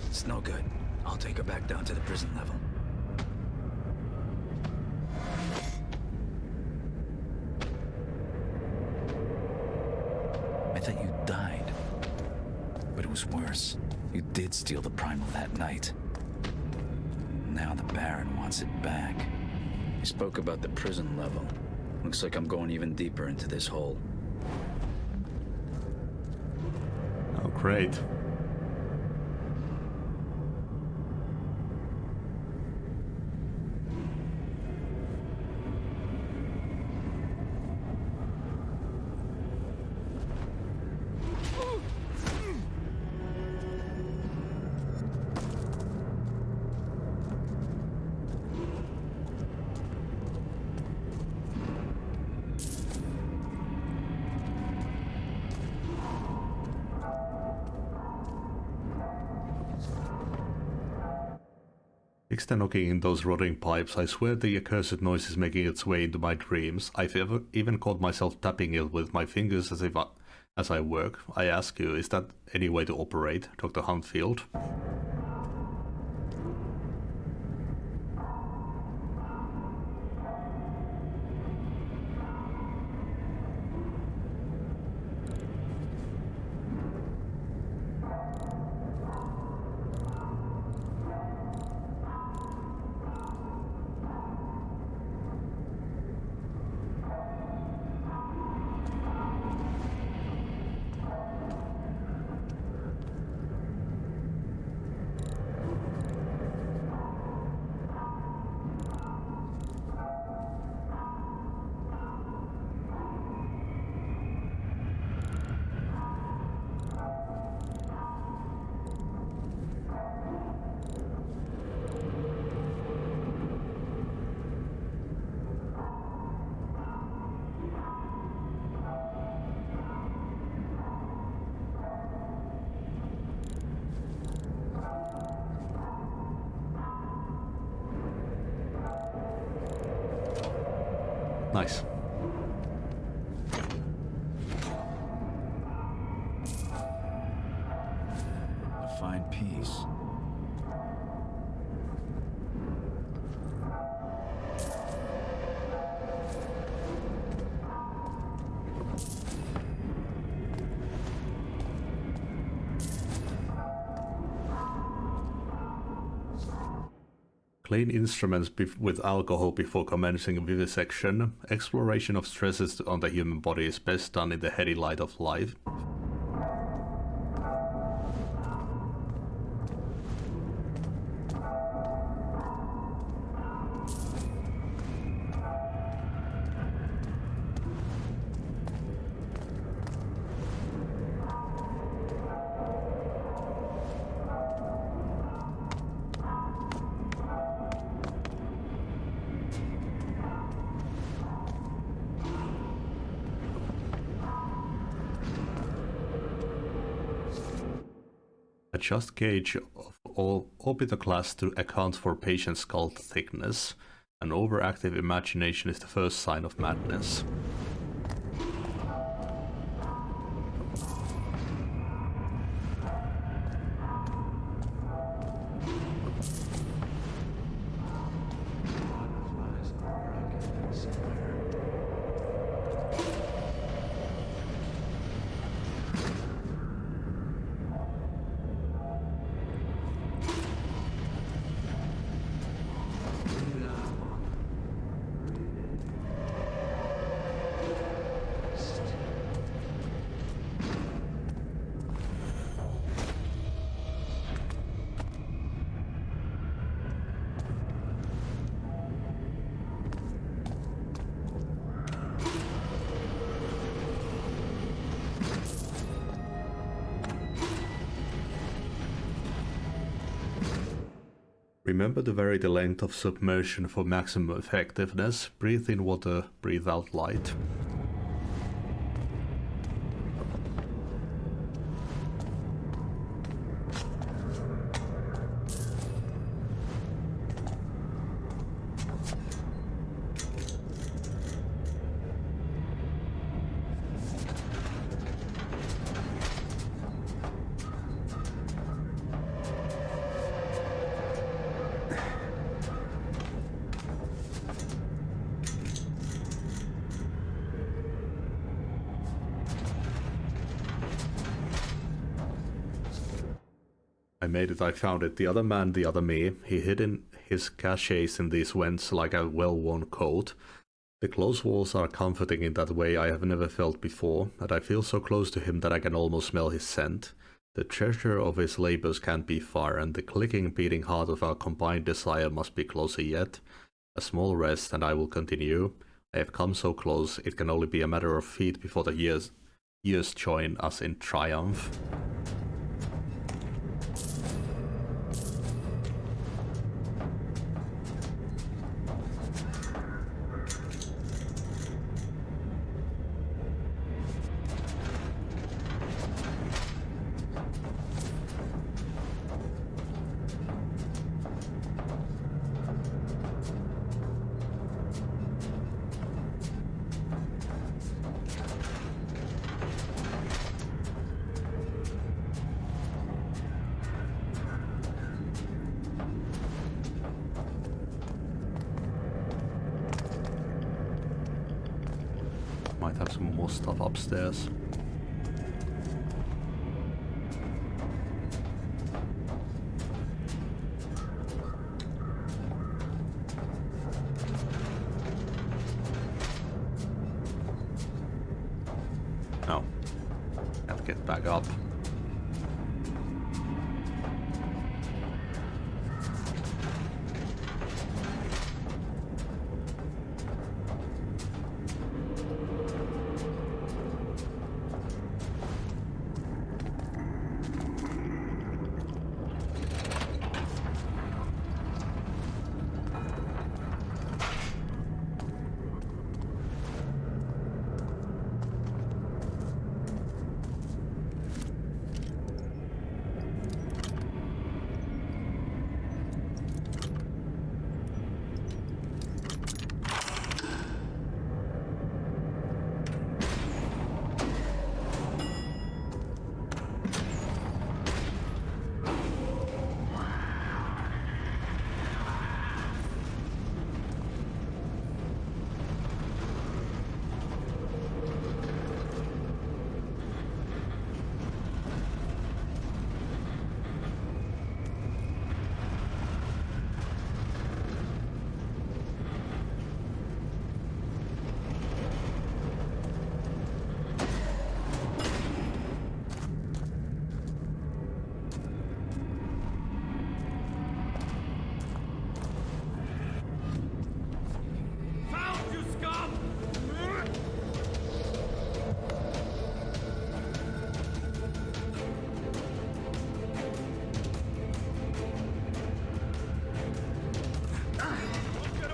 It's no good. I'll take her back down to the prison level. I thought you died. But it was worse. You did steal the primal that night. Now the Baron wants it back. He spoke about the prison level. Looks like I'm going even deeper into this hole. Oh, great. Extend knocking in those rotting pipes. I swear the accursed noise is making its way into my dreams. I've even caught myself tapping it with my fingers as I work. I ask you, is that any way to operate, Dr. Huntfield? Nice. A fine piece. Clean instruments with alcohol before commencing vivisection. Exploration of stresses on the human body is best done in the heady light of life. Adjust gauge of orbital class to account for patient's skull thickness. An overactive imagination is the first sign of madness. Remember to vary the length of submersion for maximum effectiveness. Breathe in water, breathe out light. I made it, I found it. The other man, the other me. He hid in his caches in these vents like a well-worn coat. The close walls are comforting in that way I have never felt before, and I feel so close to him that I can almost smell his scent. The treasure of his labors can't be far, and the clicking, beating heart of our combined desire must be closer yet. A small rest, and I will continue. I have come so close, it can only be a matter of feet before the years join us in triumph. Might have some more stuff upstairs. No. Can't get back up.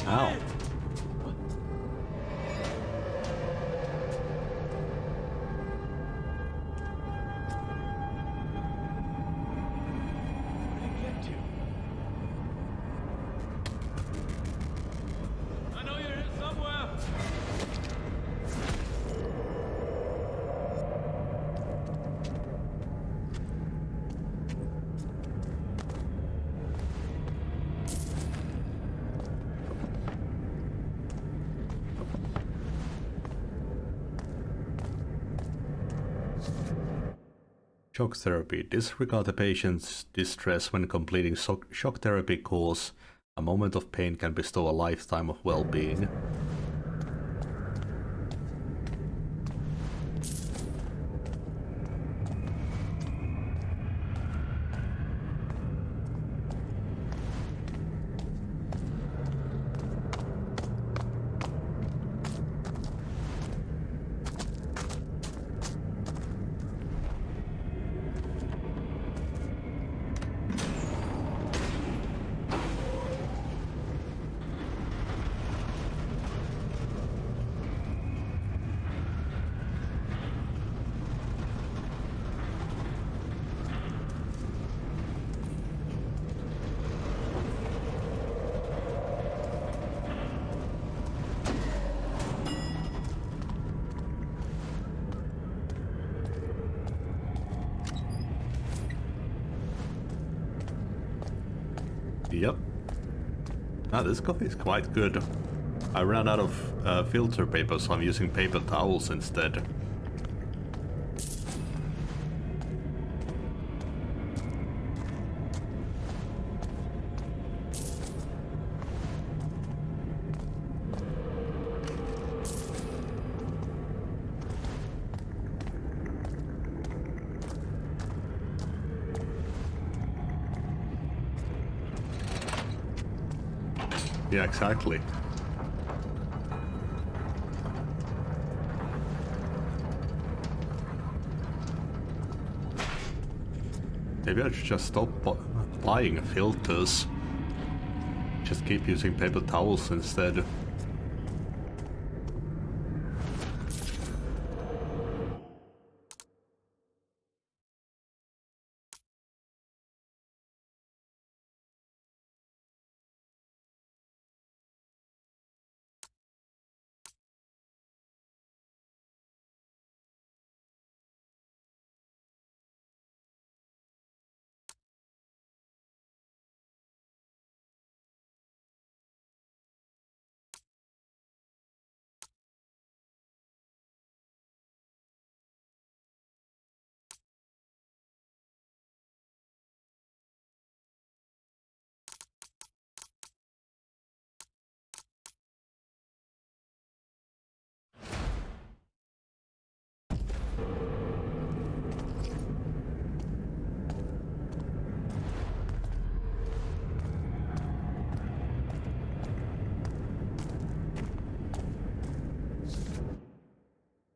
Ow. I know you're here somewhere. Shock therapy. Disregard the patient's distress when completing shock therapy course. A moment of pain can bestow a lifetime of well-being. Yep. Ah, this coffee is quite good. I ran out of filter paper, so I'm using paper towels instead. Yeah, exactly. Maybe I should just stop buying filters. Just keep using paper towels instead.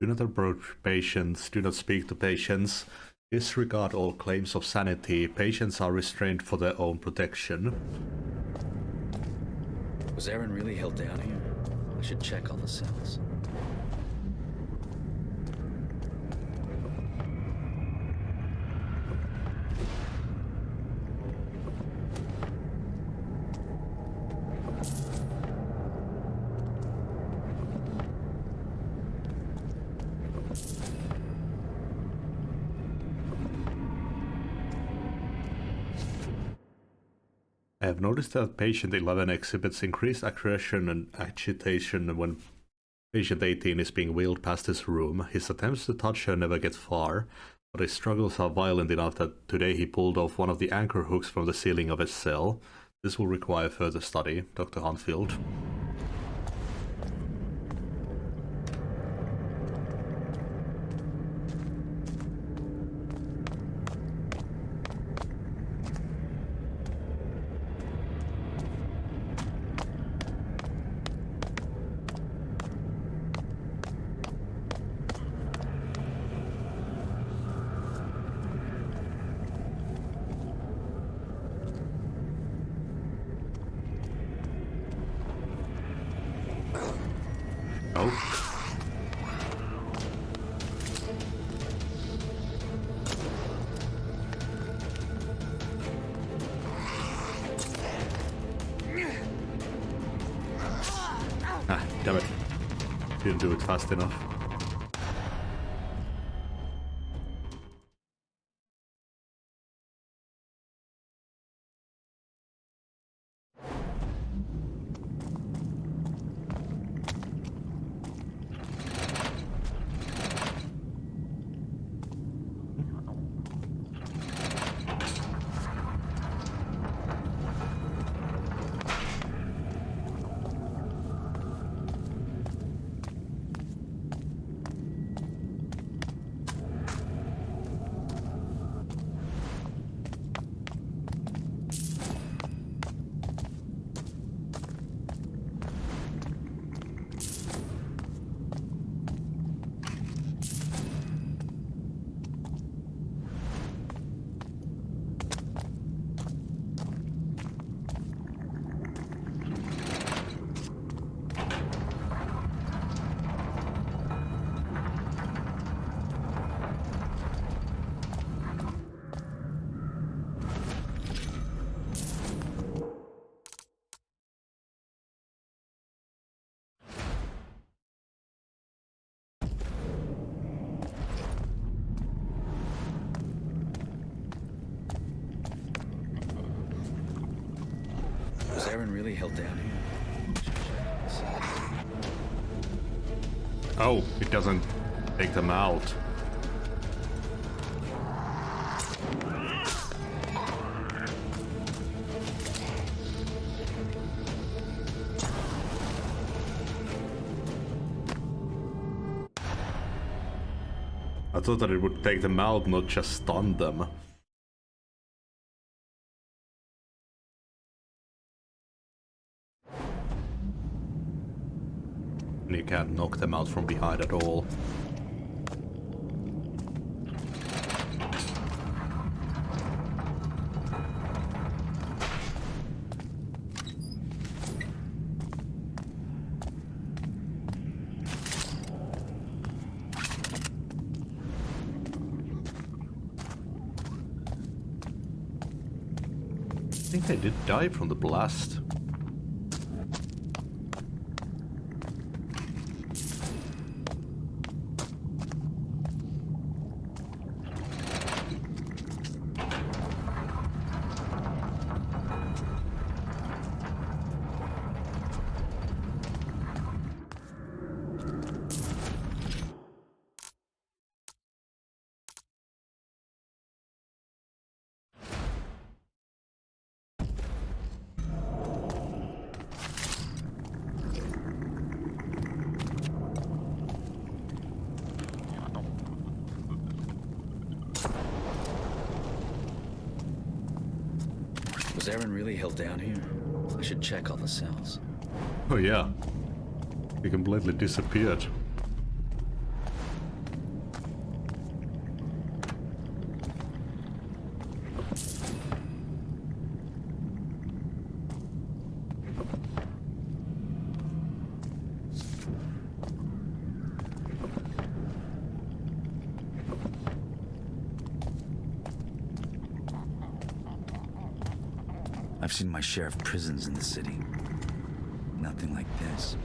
Do not approach patients, do not speak to patients, disregard all claims of sanity, patients are restrained for their own protection. Was Aaron really held down here? I should check all the cells. I have noticed that patient 11 exhibits increased aggression and agitation when patient 18 is being wheeled past his room. His attempts to touch her never get far, but his struggles are violent enough that today he pulled off one of the anchor hooks from the ceiling of his cell. This will require further study, Dr. Huntfield. Damn it. Didn't do it fast enough. Was Aaron really held down here? Oh, it doesn't take them out. I thought that it would take them out, not just stun them. And you can't knock them out from behind at all. I think they did die from the blast. Was Aaron really held down here? I should check all the cells. Oh yeah. He completely disappeared. I've seen my share of prisons in the city. Nothing like this.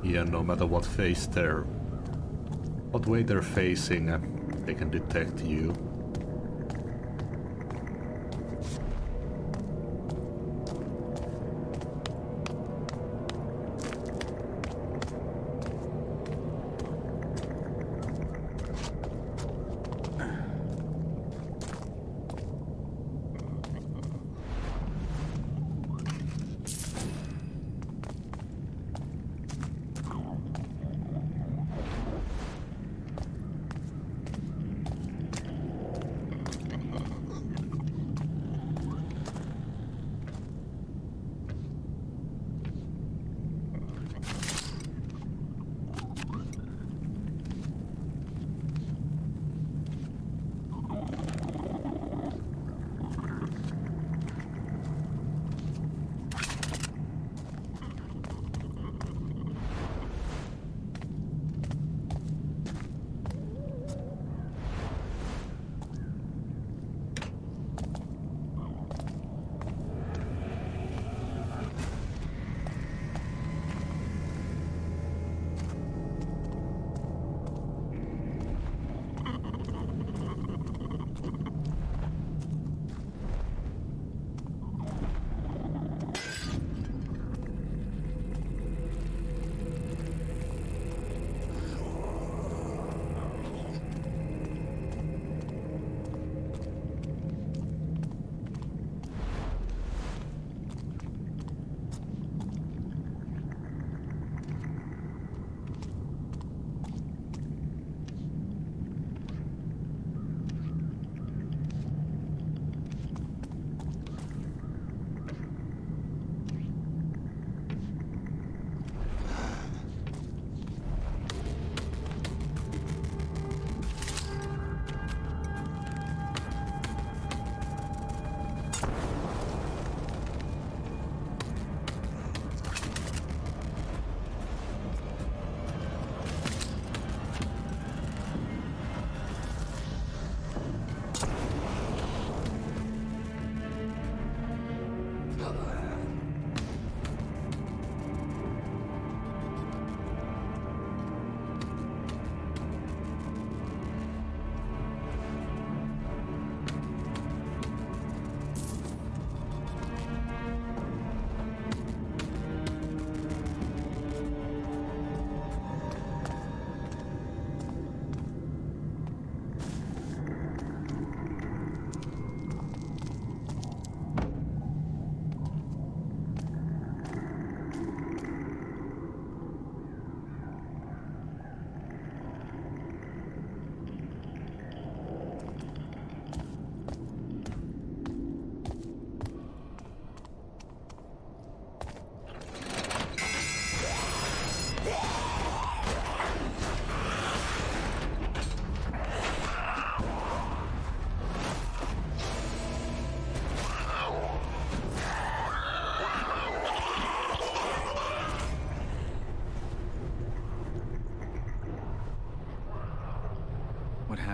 Yeah, no matter what face they're... what way they're facing, they can detect you.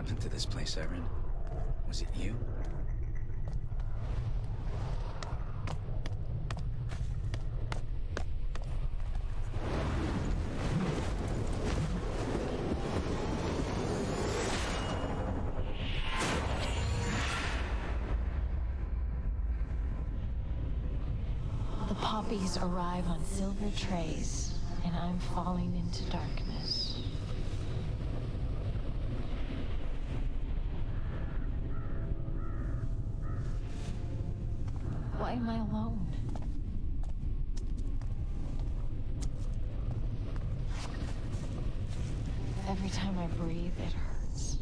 happened to this place, Erin? Was it you? The poppies arrive on silver trays, and I'm falling into darkness. Why am I alone? Every time I breathe, it hurts.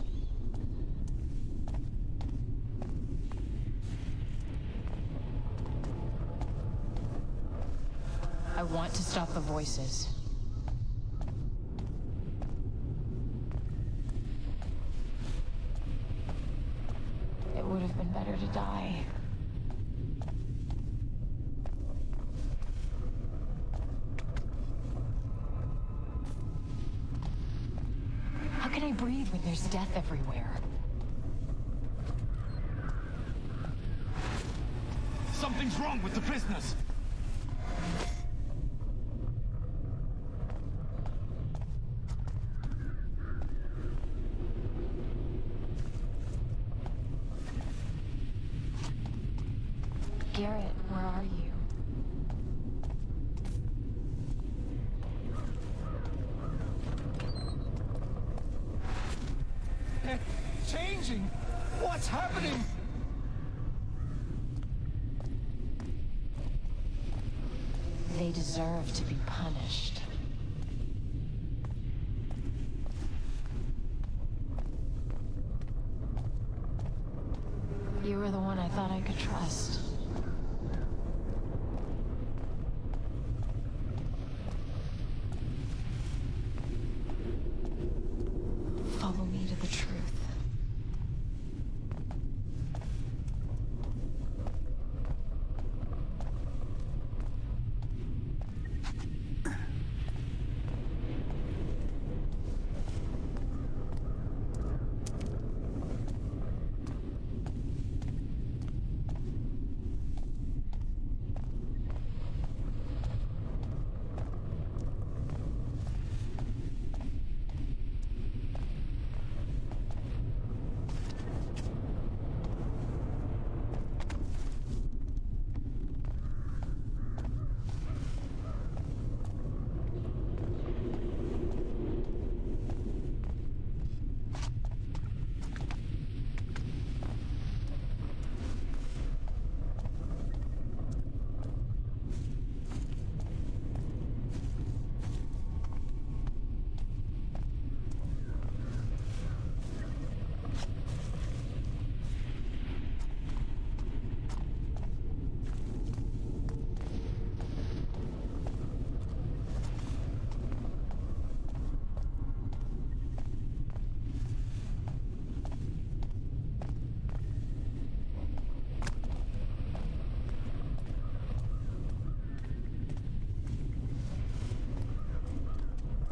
I want to stop the voices. It would have been better to die. How can I breathe when there's death everywhere? Something's wrong with the prisoners! Garrett, where are you? They're changing! What's happening? They deserve to be punished. You were the one I thought I could trust. Follow me to the truth.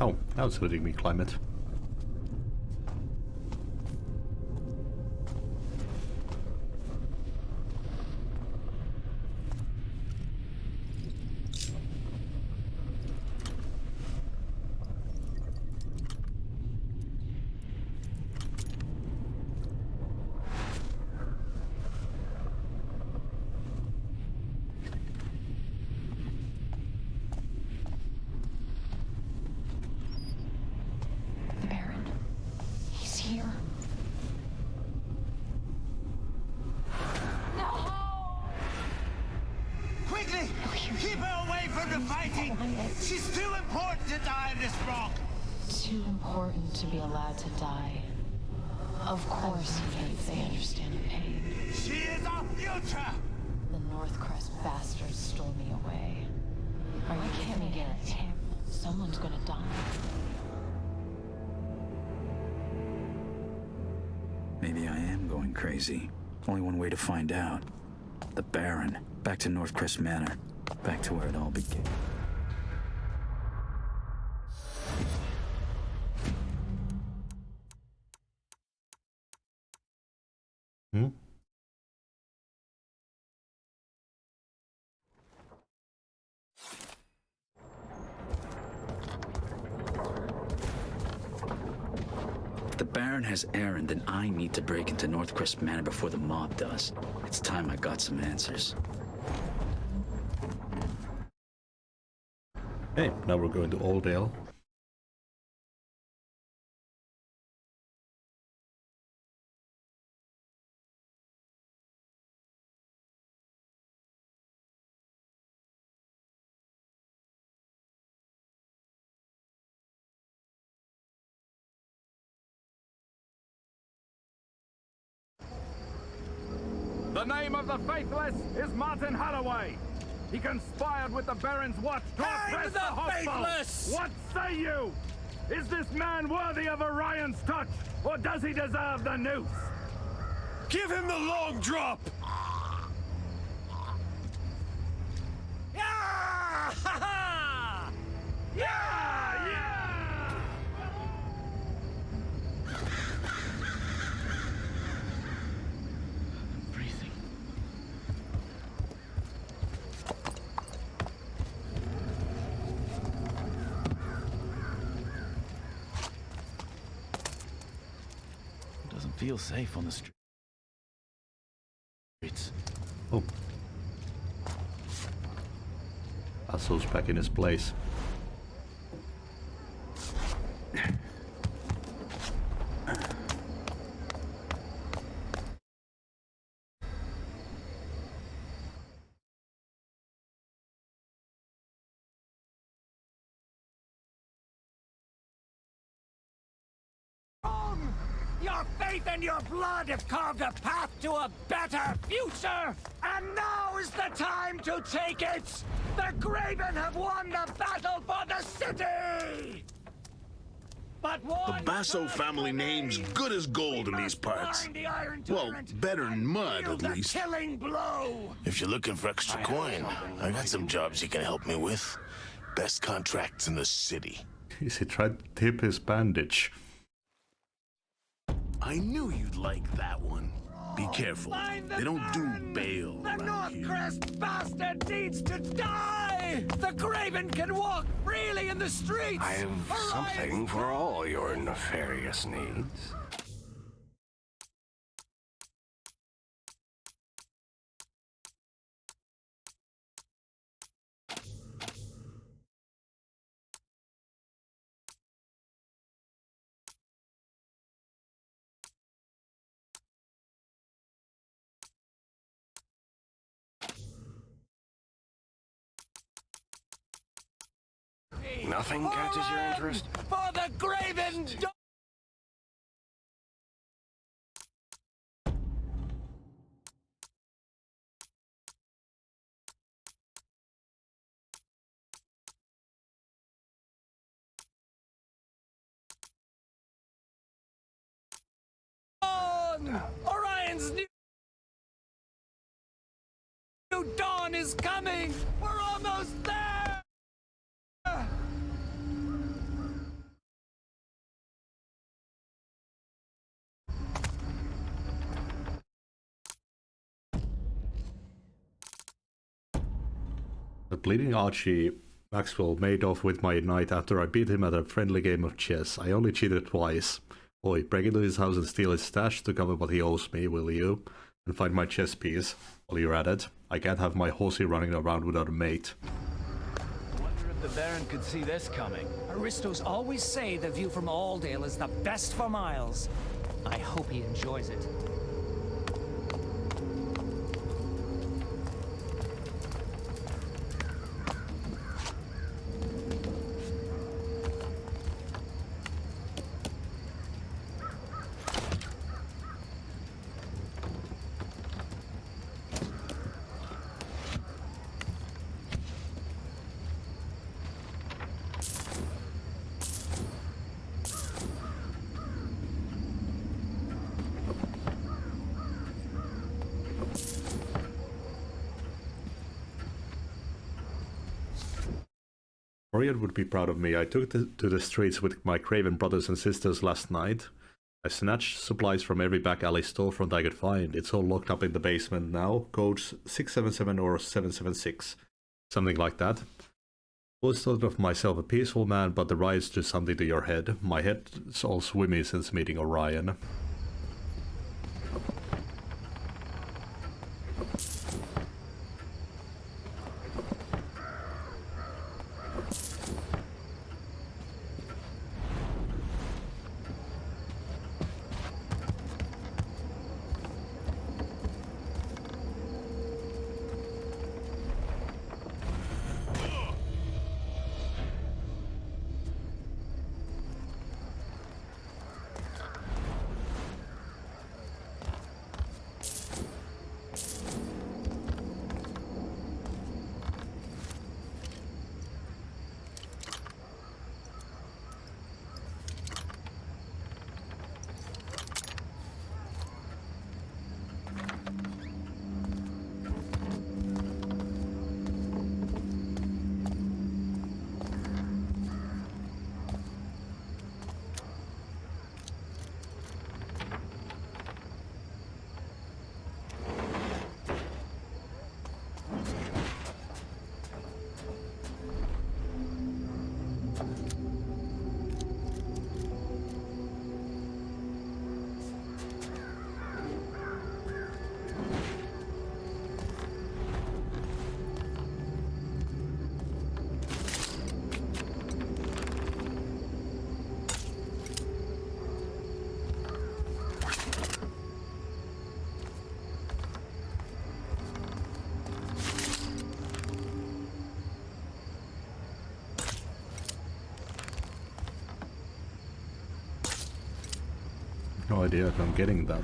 Oh, now it's letting me climb it. The Baron. He's here. Quickly! Keep her away from the fighting! She's too important to die in this rock! Too important to be allowed to die. Of course he hates they understand the pain. She is our future! The Northcrest bastards stole me away. Are you kidding me, Garrett? Someone's gonna die. Maybe I am going crazy. Only one way to find out. The Baron. Back to Northcrest Manor. Back to where it all began. Hmm? If the Baron has Aaron, then I need to break into Northcrest Manor before the mob does. It's time I got some answers. Hey, now we're going to Oldale. The name of the Faithless is Martin Holloway. He conspired with the Baron's watch to oppress the hostile. Faithless! What say you? Is this man worthy of Orion's touch, or does he deserve the noose? Give him the long drop! Yeah! Ha ha! Yeah! Yeah! Freezing. It doesn't feel safe on the streets. Oh. Asso's back in his place. Your faith and your blood have carved a path to a better future! And now is the time to take it! The Graven have won the battle for the city! But The Basso family name's good as gold in these parts. Well, better than mud, at least. Killing blow! If you're looking for extra coin, I got some jobs you can help me with. Best contracts in the city. Is he trying to tip his bandage? I knew you'd like that one. Be careful. They don't do bail The around here. Northcrest bastard needs to die! The Graven can walk freely in the streets! I have something for all your nefarious needs. Nothing catches your interest? For the Graven Dawn! Orion's new dawn is coming! We're almost there! The bleeding Archie Maxwell made off with my knight after I beat him at a friendly game of chess. I only cheated twice. Oi, break into his house and steal his stash to cover what he owes me, will you? And find my chess piece. While you're at it, I can't have my horsey running around without a mate. Wonder if the Baron could see this coming. Aristos always say the view from Aldale is the best for miles. I hope he enjoys it. Orion would be proud of me. I took to the streets with my Craven brothers and sisters last night. I snatched supplies from every back alley storefront I could find. It's all locked up in the basement now. Codes 677 or 776. Something like that. Was thought of myself a peaceful man, but the riots do something to your head. My head's all swimmy since meeting Orion. No idea if I'm getting that.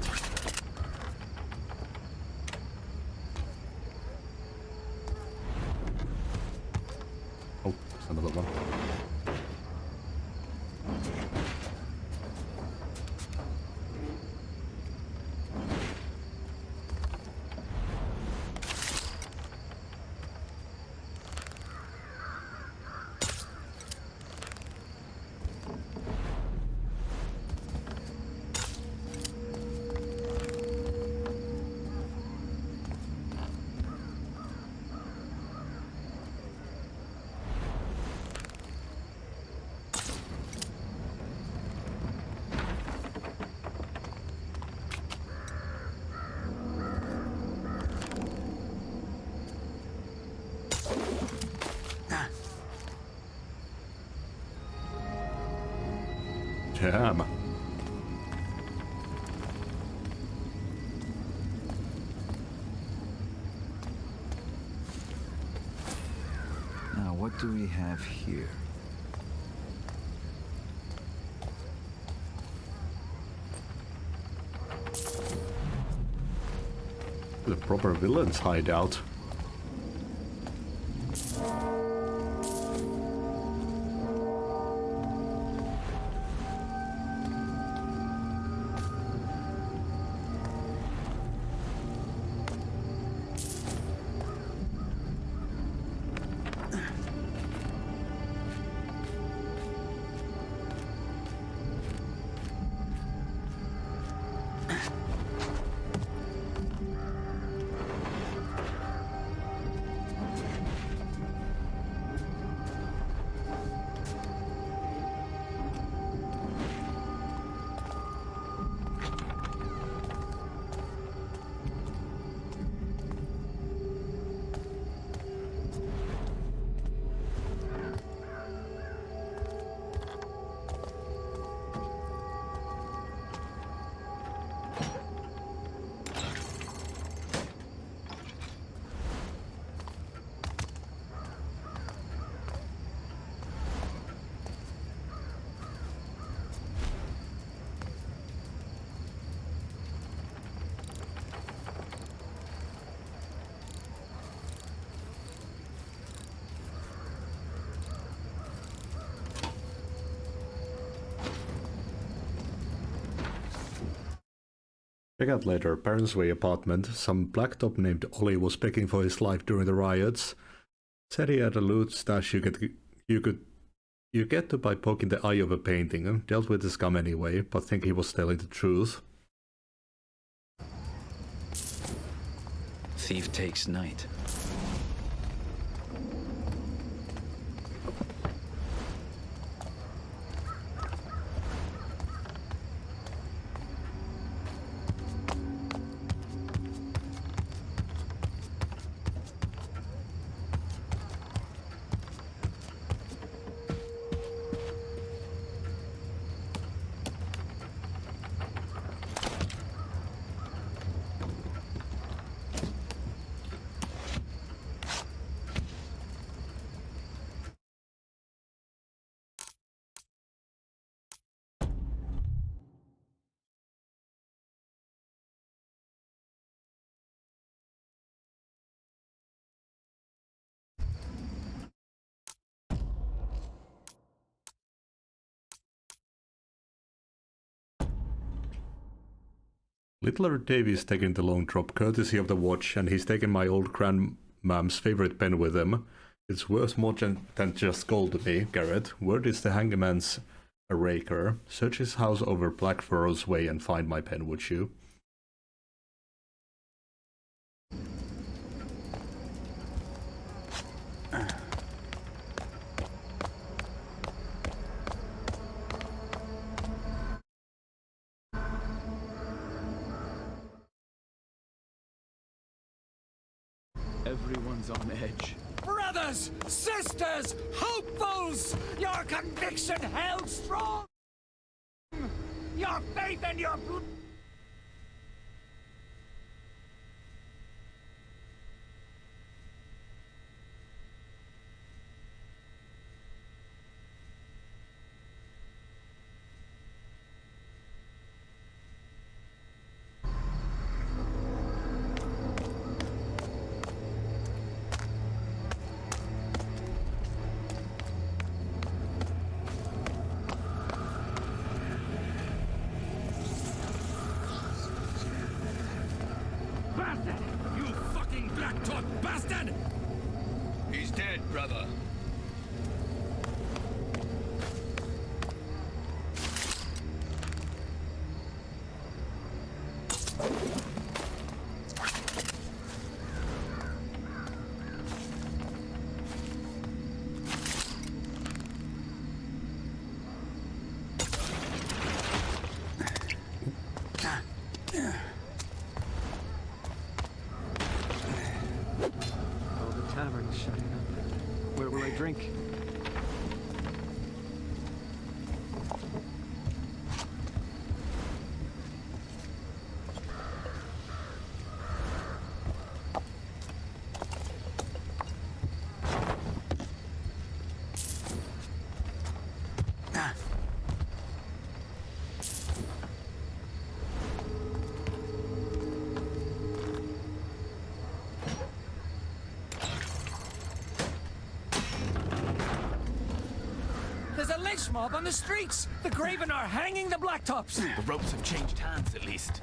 Oh, there's another one. Damn. Now, what do we have here? The proper villain's hideout. Check out later, Parents Way apartment. Some blacktop named Ollie was begging for his life during the riots. Said he had a loot stash you could You get to by poking the eye of a painting, dealt with the scum anyway, but think he was telling the truth. Thief takes night. Little Davy is taking the long drop courtesy of the watch, and he's taken my old grandmam's favorite pen with him. It's worth more than just gold to me, Garrett. Word is the hangman's a raker. Search his house over Black Furrows Way and find my pen, would you? Everyone's on edge. Brothers, sisters, hopefuls! Your conviction held strong! Your faith and your blood! He's dead, brother. Where will I drink? There's a lynch mob on the streets! The Graven are hanging the Blacktops! The ropes have changed hands, at least.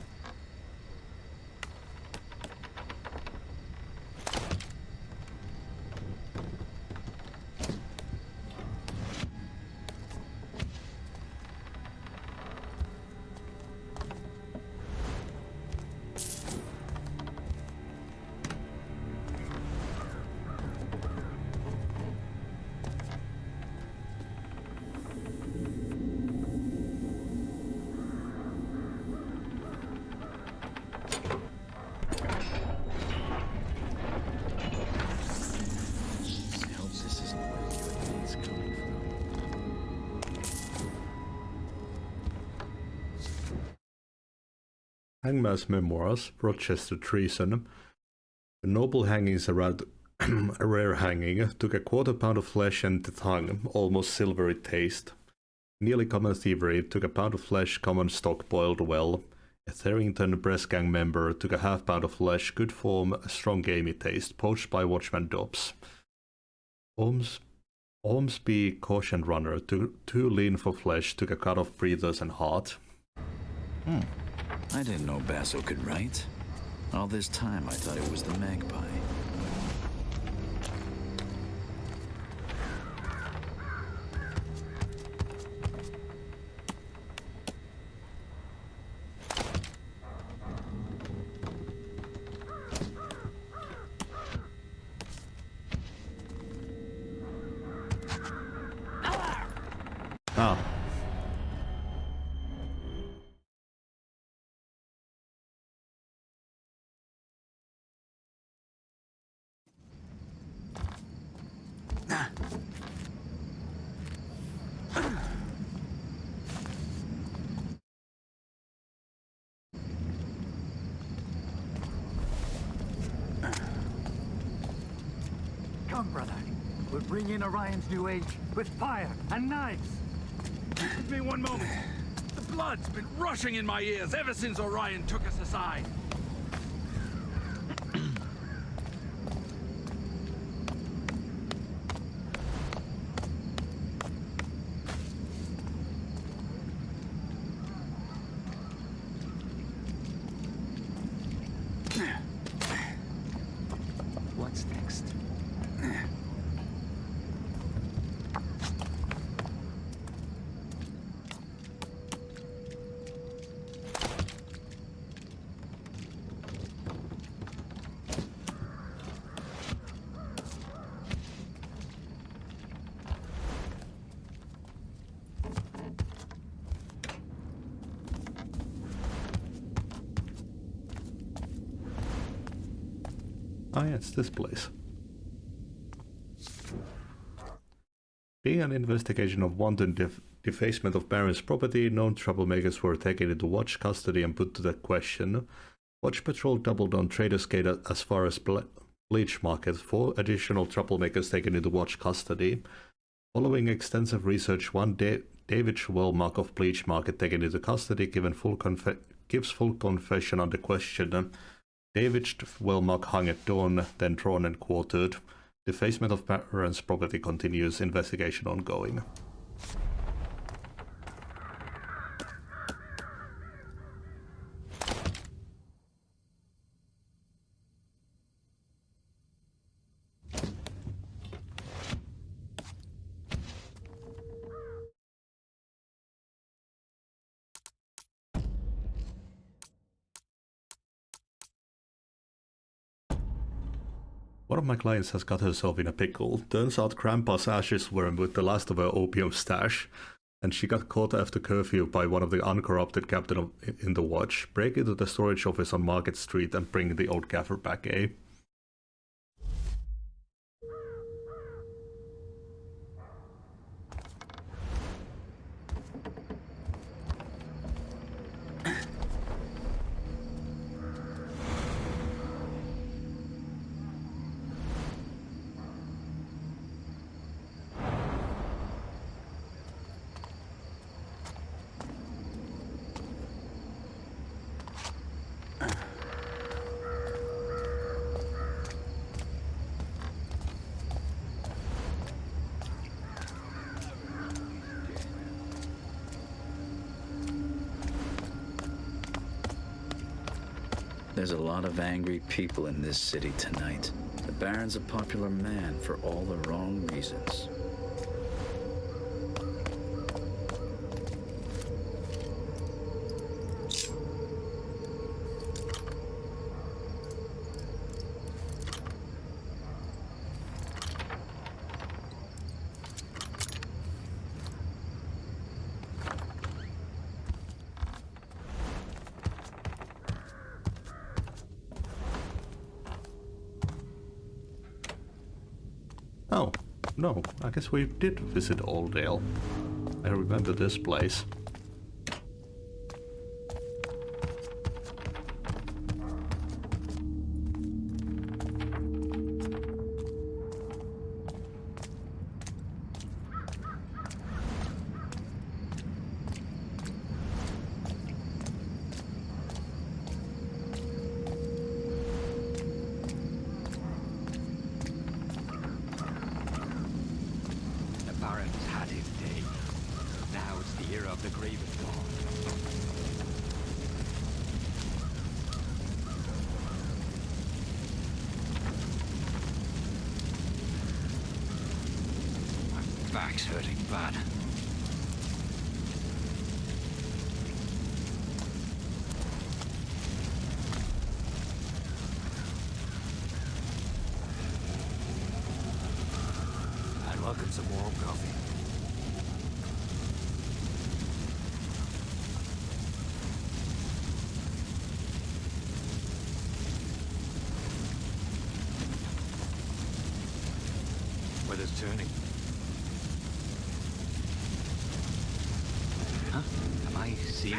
Hangman's Memoirs, Rochester Treason. The noble hanging is a rare hanging, took a quarter pound of flesh and the tongue, almost silvery taste. Nearly common thievery, took a pound of flesh, common stock boiled well. A Therington press gang member, took a half pound of flesh, good form, a strong gamey taste, poached by Watchman Dobbs. Ormsby Caution Runner, too lean for flesh, took a cut of breathers and heart. I didn't know Basso could write. All this time I thought it was the Magpie. Ah. Come, brother. We'll bring in Orion's new age with fire and knives. Give me one moment. The blood's been rushing in my ears ever since Orion took us aside. What's next? Ah, yeah, it's this place. Being an investigation of wanton defacement of Baron's property, known troublemakers were taken into Watch custody and put to the question. Watch Patrol doubled on Trader's Gate as far as Bleach Market, 4 additional troublemakers taken into Watch custody. Following extensive research, one David Schwellmark of Bleach Market taken into custody gives full confession on the question. David Schwellmark hung at dawn, then drawn and quartered. Defacement of Baron's property continues, investigation ongoing. One of my clients has got herself in a pickle. Turns out Grandpa's ashes were with the last of her opium stash, and she got caught after curfew by one of the uncorrupted captain in the Watch. Break into the storage office on Market Street and bring the old gaffer back, eh? There's a lot of angry people in this city tonight. The Baron's a popular man for all the wrong reasons. Oh, no, I guess we did visit Oldale. I remember this place. Back's hurting bad. I'd welcome some warm coffee. turning. Huh? Am I seeing?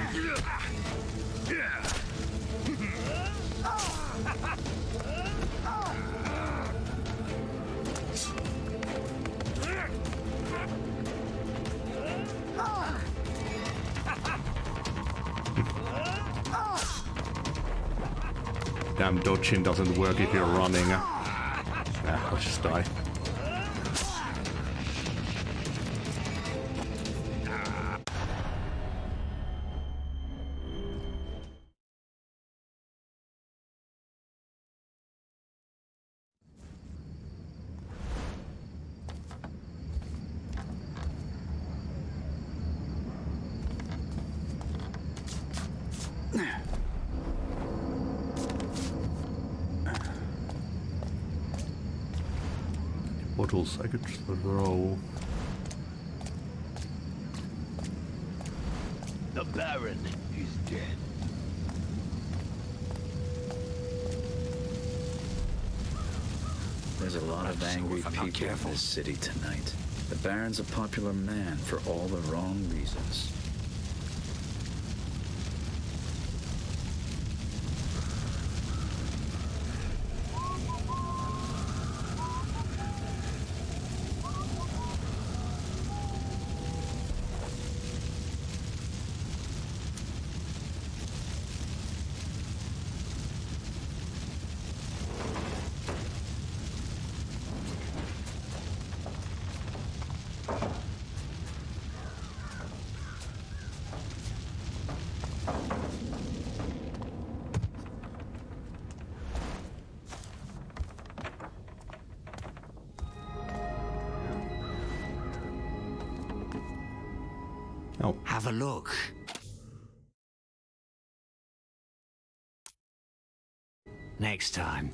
Damn, dodging doesn't work if you're running. I'll just die. Bottles I could throw. The Baron is dead. There's a lot of angry people in this city tonight. The Baron's a popular man for all the wrong reasons. Have a look. Next time.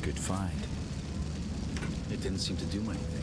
Good find. It didn't seem to do anything.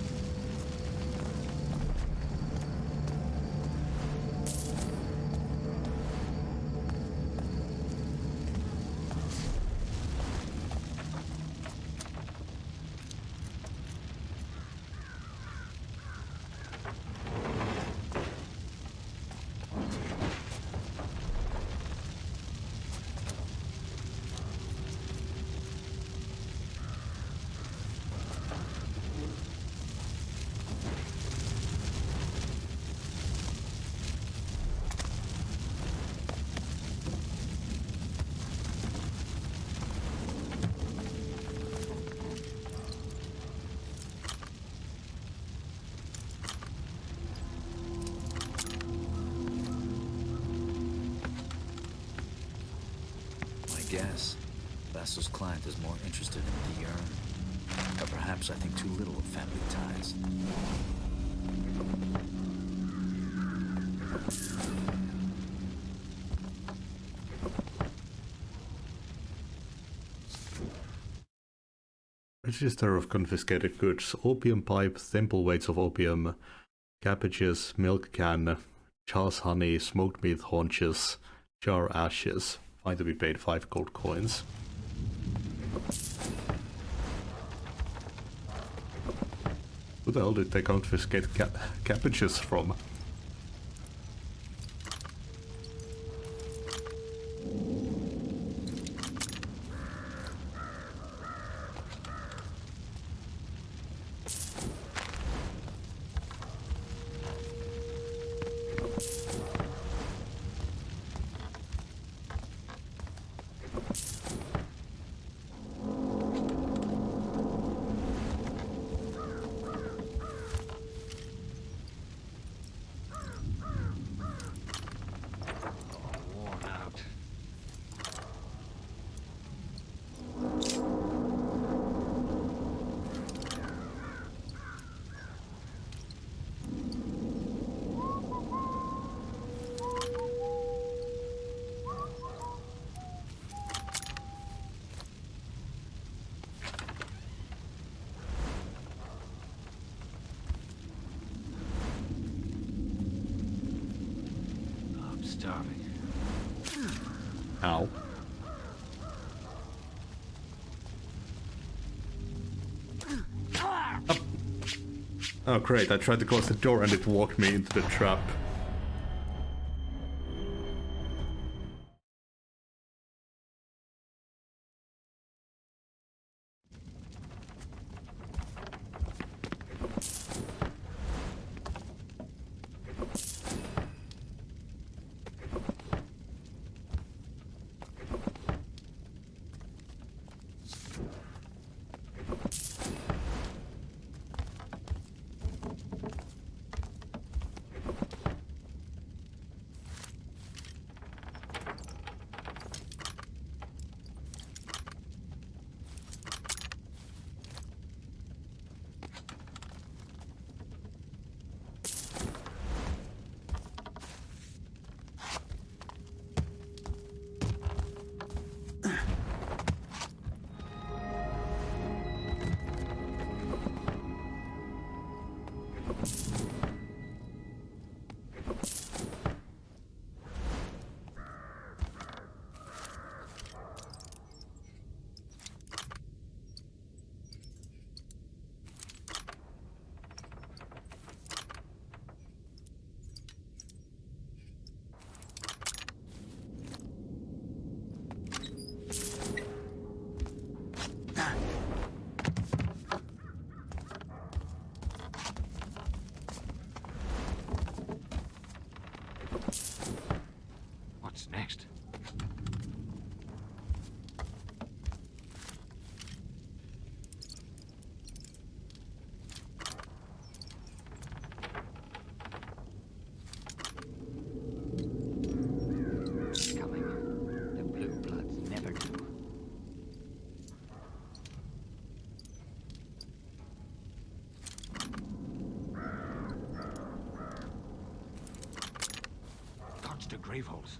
Guess Vassal's client is more interested in the urn. Or perhaps I think too little of family ties. Register of confiscated goods: opium pipe, thimble weights of opium, cabbages, milk can, Char's honey, smoked meat haunches, jar ashes. Fine to be paid 5 gold coins. Who the hell did they confiscate cabbages from? starving. Ow. Oh great, I tried to close the door and it walked me into the trap. What's next? Coming. The blue bloods never do. Dodge the grave holes.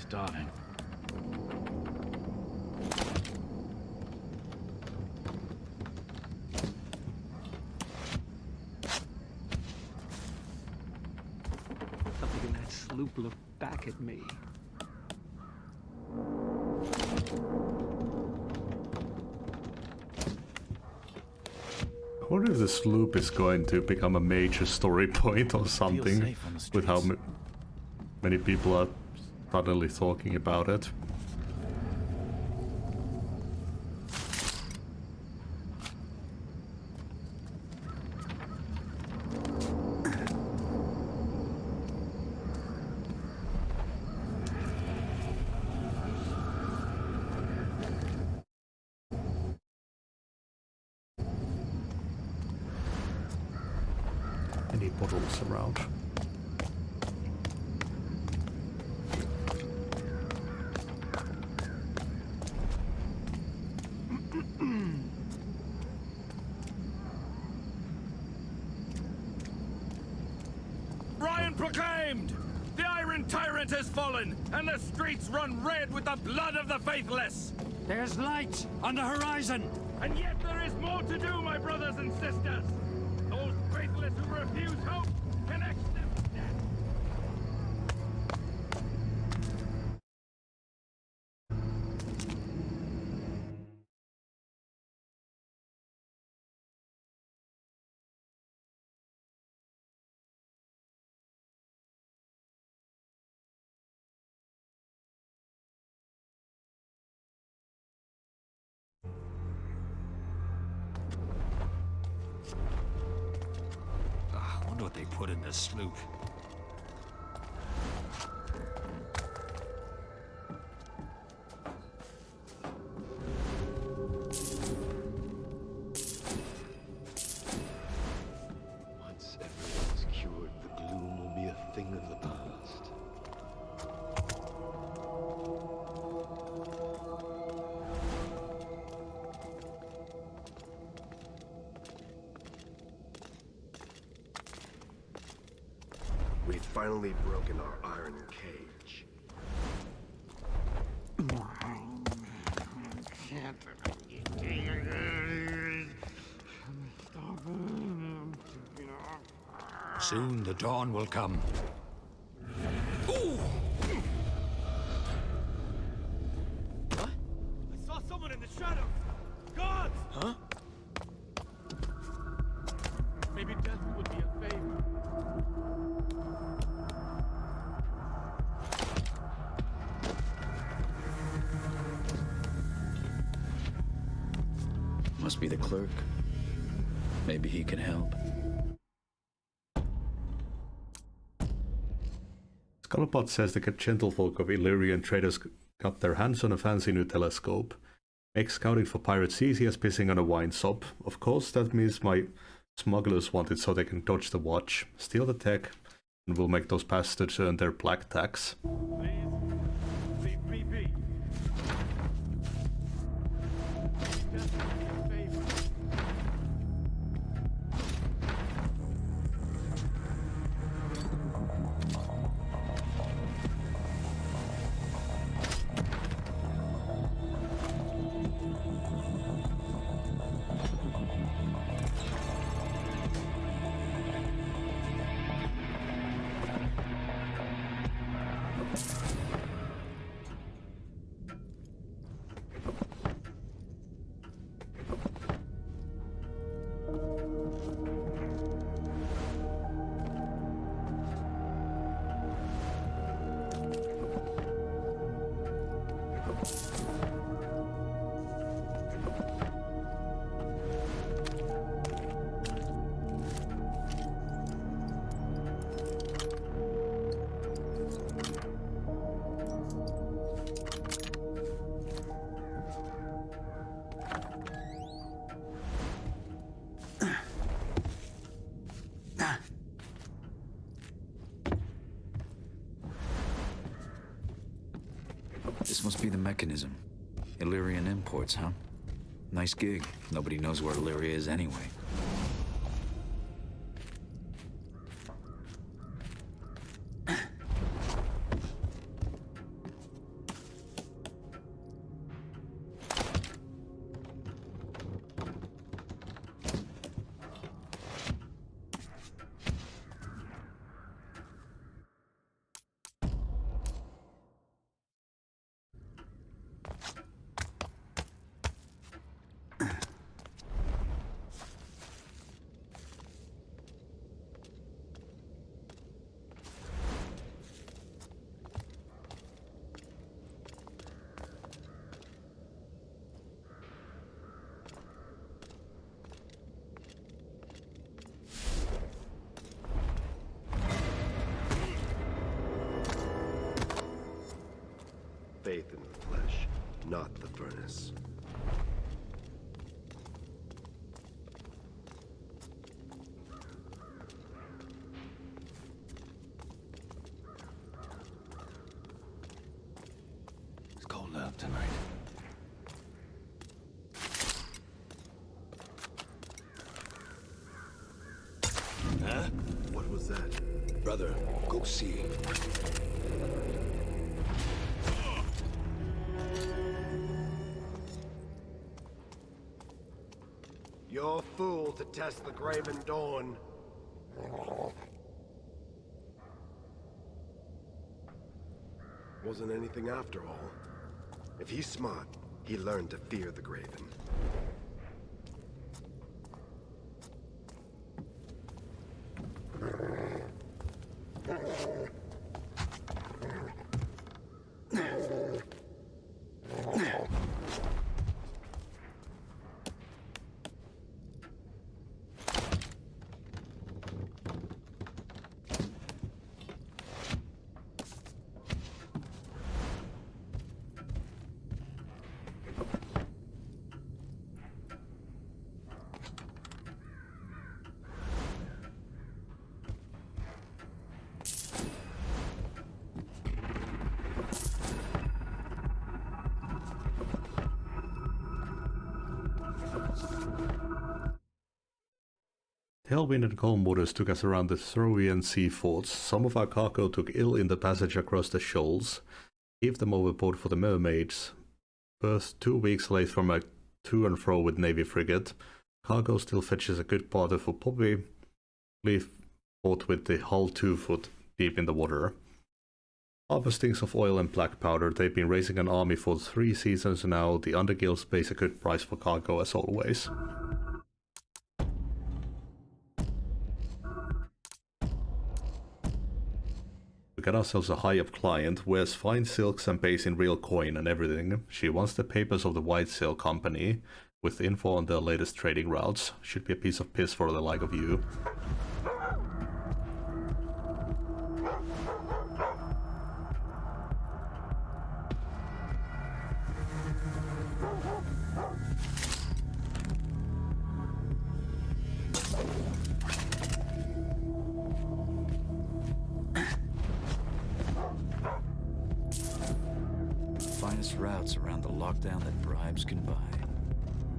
Starving. Something in that sloop looked back at me. I wonder if the sloop is going to become a major story point or something, with how many people are suddenly talking about it. Any bottles around? Ryan proclaimed! The Iron Tyrant has fallen, and the streets run red with the blood of the faithless! There's light on the horizon! And yet there is more to do, my brothers and sisters! Those faithless who refuse hope can accept death! Wonder what they put in the sloop. Once everyone's cured, the gloom will be a thing of the past. We've finally broken our iron cage. Soon the dawn will come. Ooh! What? I saw someone in the shadows. Gods! Huh? Maybe death would be a favor. Must be the clerk. Maybe he can help. Scuttlebutt says the gentlefolk of Illyrian traders got their hands on a fancy new telescope. Makes scouting for pirates easy as pissing on a wine sop. Of course, that means my smugglers want it so they can dodge the watch, steal the tech, and will make those bastards earn their black tax. Leave me be. Death would be a favor. This must be the mechanism. Illyrian imports, huh? Nice gig. Nobody knows where Illyria is anyway. Faith in the flesh, not the furnace. It's cold out tonight. Huh? What was that? Brother, go see. You're a fool to test the Graven Dawn. Wasn't anything after all. If he's smart, he learned to fear the Graven. Tailwind and cold waters took us around the Throwian sea forts. Some of our cargo took ill in the passage across the shoals. Gave them overboard for the mermaids. Birth 2 weeks late from a to and fro with Navy frigate. Cargo still fetches a good part for Poppy. Leave fought with the hull 2 foot deep in the water. Harvestings of oil and black powder. They've been raising an army for 3 seasons now. The Underguilds pays a good price for cargo as always. We got ourselves a high-up client, wears fine silks and pays in real coin and everything. She wants the papers of the White Sail Company, with info on their latest trading routes. Should be a piece of piss for the like of you. Finest routes around the lockdown that bribes can buy.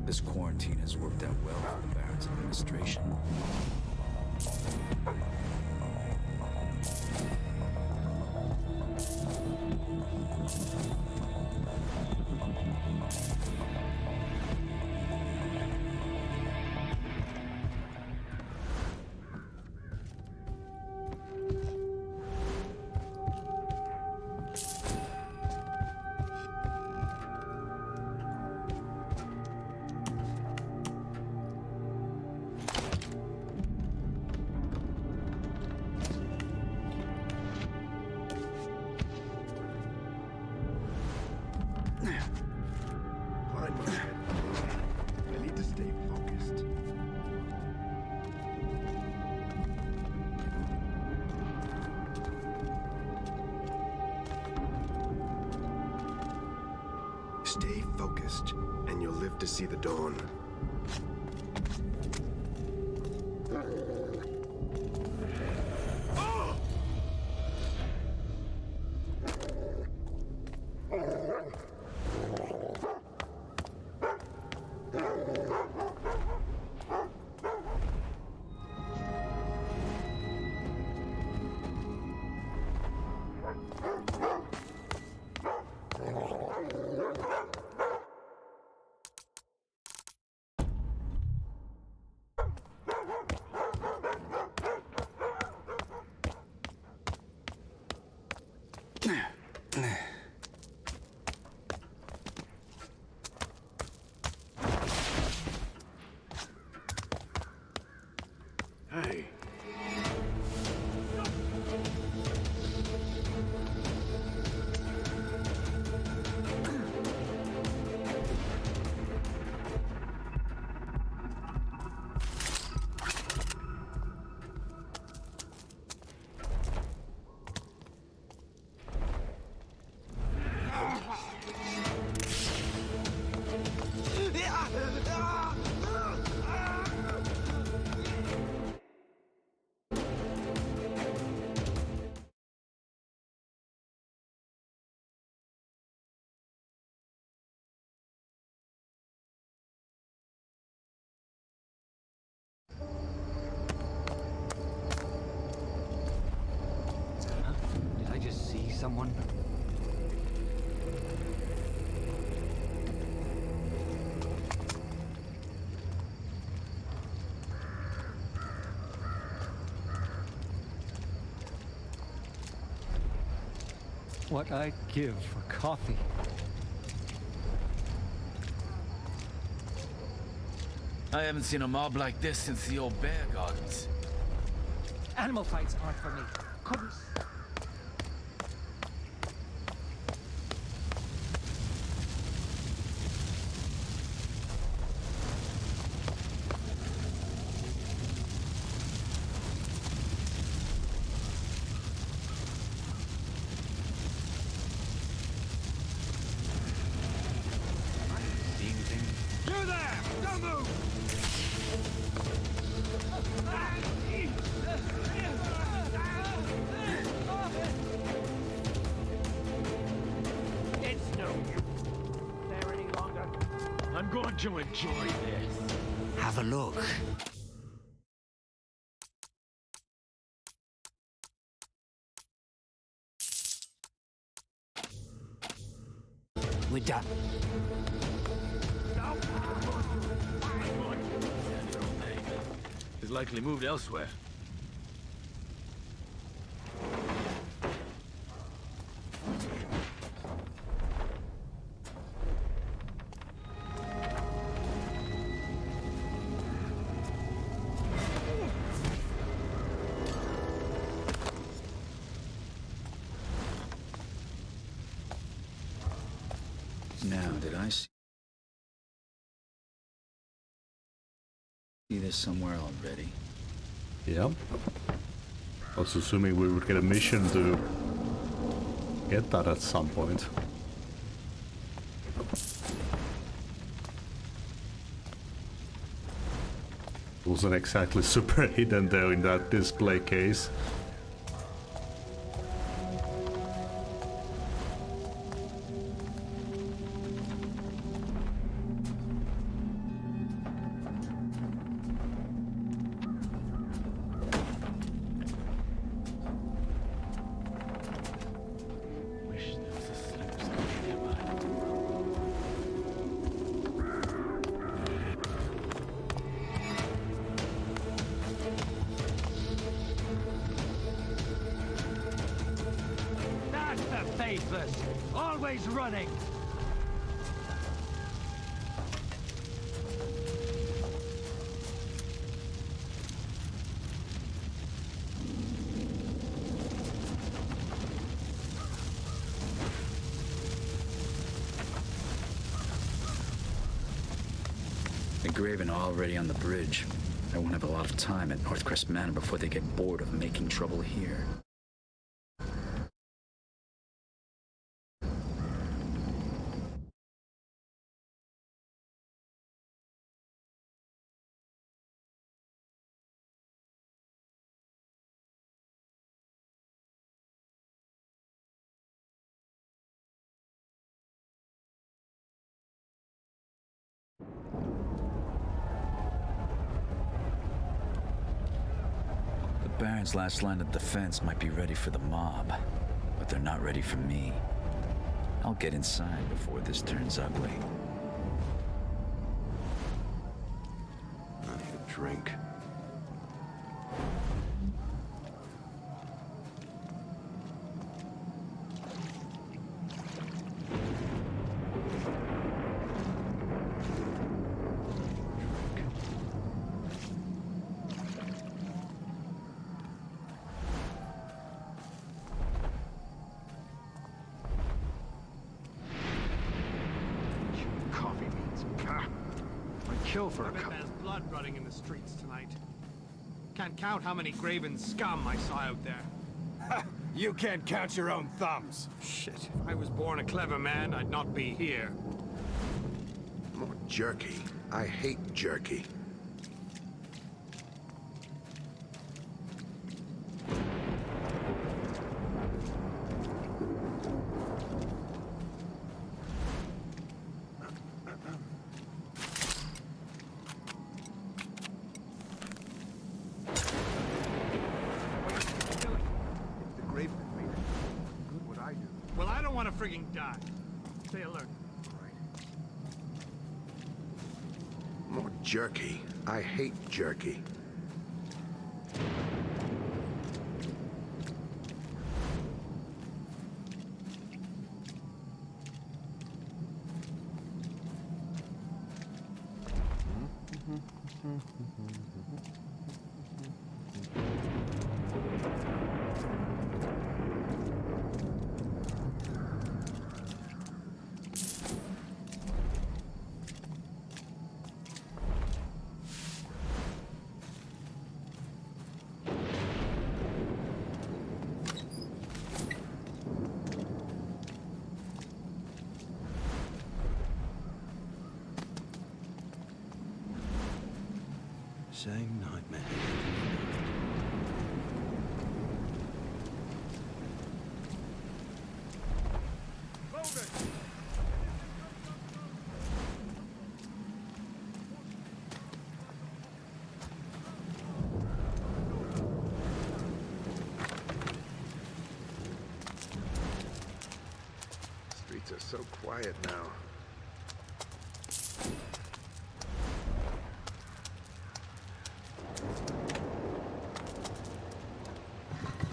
This quarantine has worked out well for the Baron's administration. I need to stay focused. Stay focused, and you'll live to see the dawn. Hey. Did I just see someone? What I'd give for coffee. I haven't seen a mob like this since the old bear gardens. Animal fights aren't for me. Couldn't. You there! Don't move! you enjoy this? Have a look. We're done. He's likely moved elsewhere. Now, did I see this somewhere already? Yeah. I was assuming we would get a mission to get that at some point. It wasn't exactly super hidden though in that display case. That's the faithless! Always running! The Graven already on the bridge. I won't have a lot of time at Northcrest Manor before they get bored of making trouble here. The Baron's last line of defense might be ready for the mob, but they're not ready for me. I'll get inside before this turns ugly. I need a drink. Coffee means pah. I'd kill for a cup. There's blood running in the streets tonight. Can't count how many Graven scum I saw out there. You can't count your own thumbs. Shit, if I was born a clever man, I'd not be here. More jerky. I hate jerky. Well, I don't want to frigging die. Stay alert. More jerky. I hate jerky. Same nightmare. quiet now.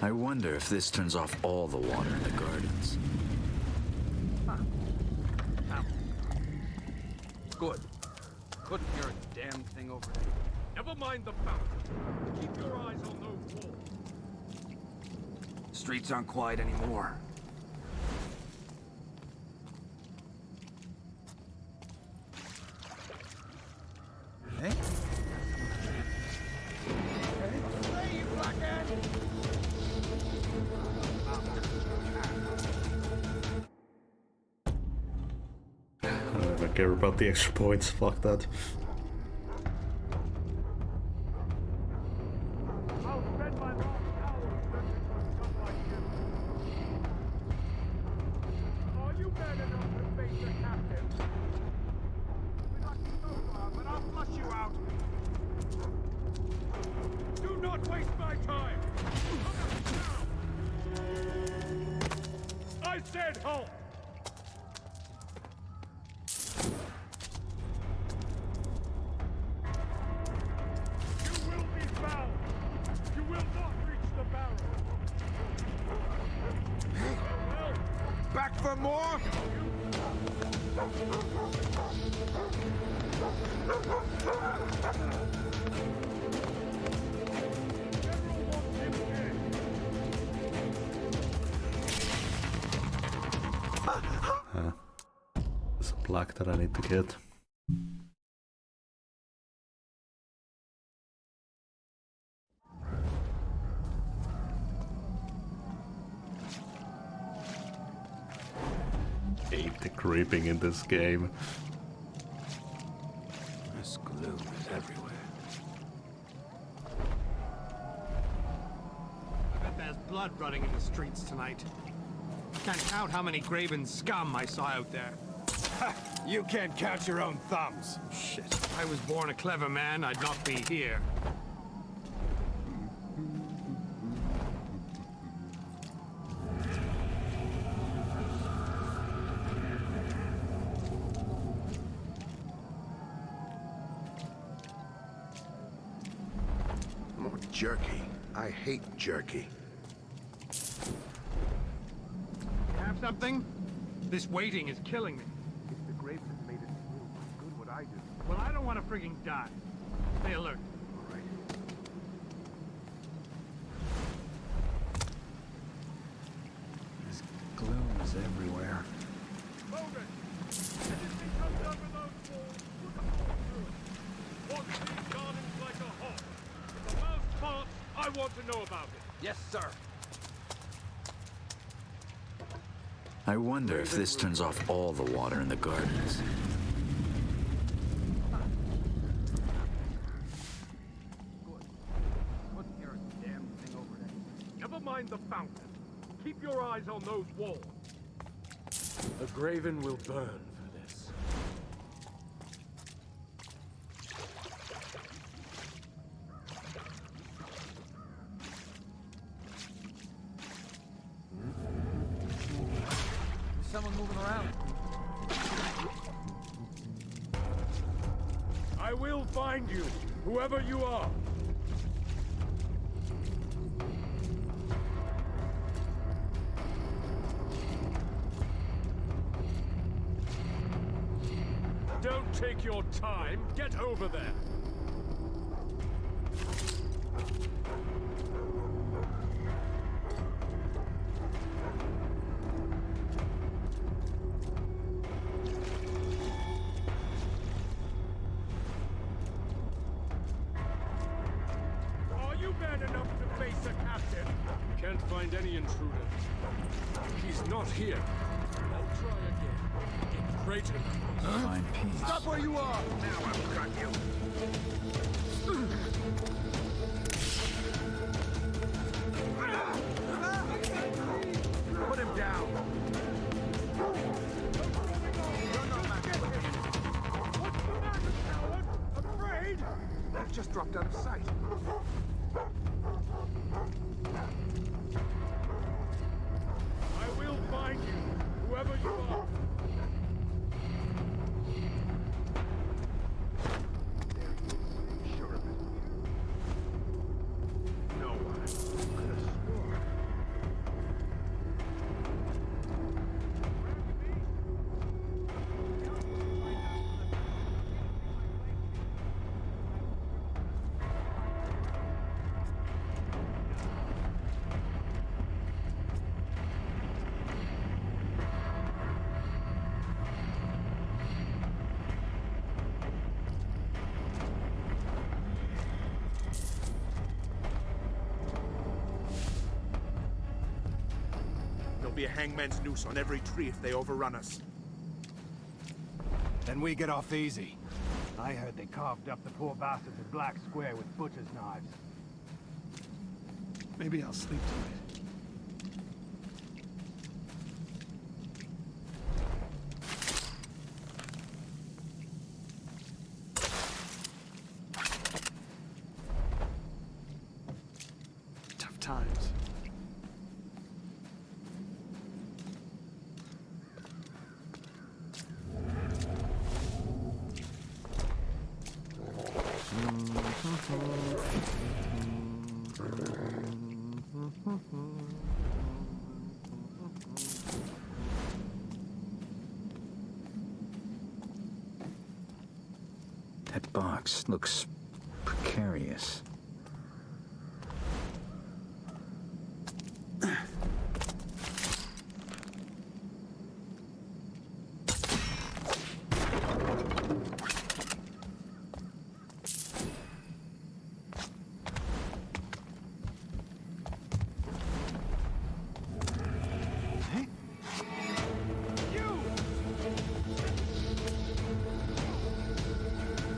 I wonder if this turns off all the water in the gardens. Good. Couldn't hear a damn thing over there. Never mind the fountain. Keep your eyes on those walls. Streets aren't quiet anymore. Hey? Hey, you blockhead! I don't care about the extra points, fuck that. Back for more? There's a plaque that I need to get. Hate the creeping in this game. This gloom is everywhere. I bet there's blood running in the streets tonight. Can't count how many graven scum I saw out there. You can't count your own thumbs. Shit. If I was born a clever man, I'd not be here. More jerky. I hate jerky. Have something? This waiting is killing me. If the Graves had made it through, what good would I do? Well, I don't want to frigging die. Stay alert. All right. This gloom is everywhere. Logan! Anything comes over those walls, put them all through it. Watch these gardens like a hawk. For the most part, I want to know about it. Yes, sir. I wonder if this turns off all the water in the gardens. Couldn't hear a damn thing over there. Never mind the fountain. Keep your eyes on those walls. The Graven will burn for this. Someone moving around. I will find you, whoever you are. Don't take your time. Get over there. Are you man enough to face a captain? Can't find any intruder. He's not here. I'll try again. Get Creighton. Find peace. Stop where you are! Now I've got you. Put him down. What's the matter, coward? Afraid? I've just dropped out of sight. I will find you, whoever you are. be a hangman's noose on every tree if they overrun us. Then we get off easy. I heard they carved up the poor bastards at Black Square with butcher's knives. Maybe I'll sleep tonight. Tough times. That box looks precarious.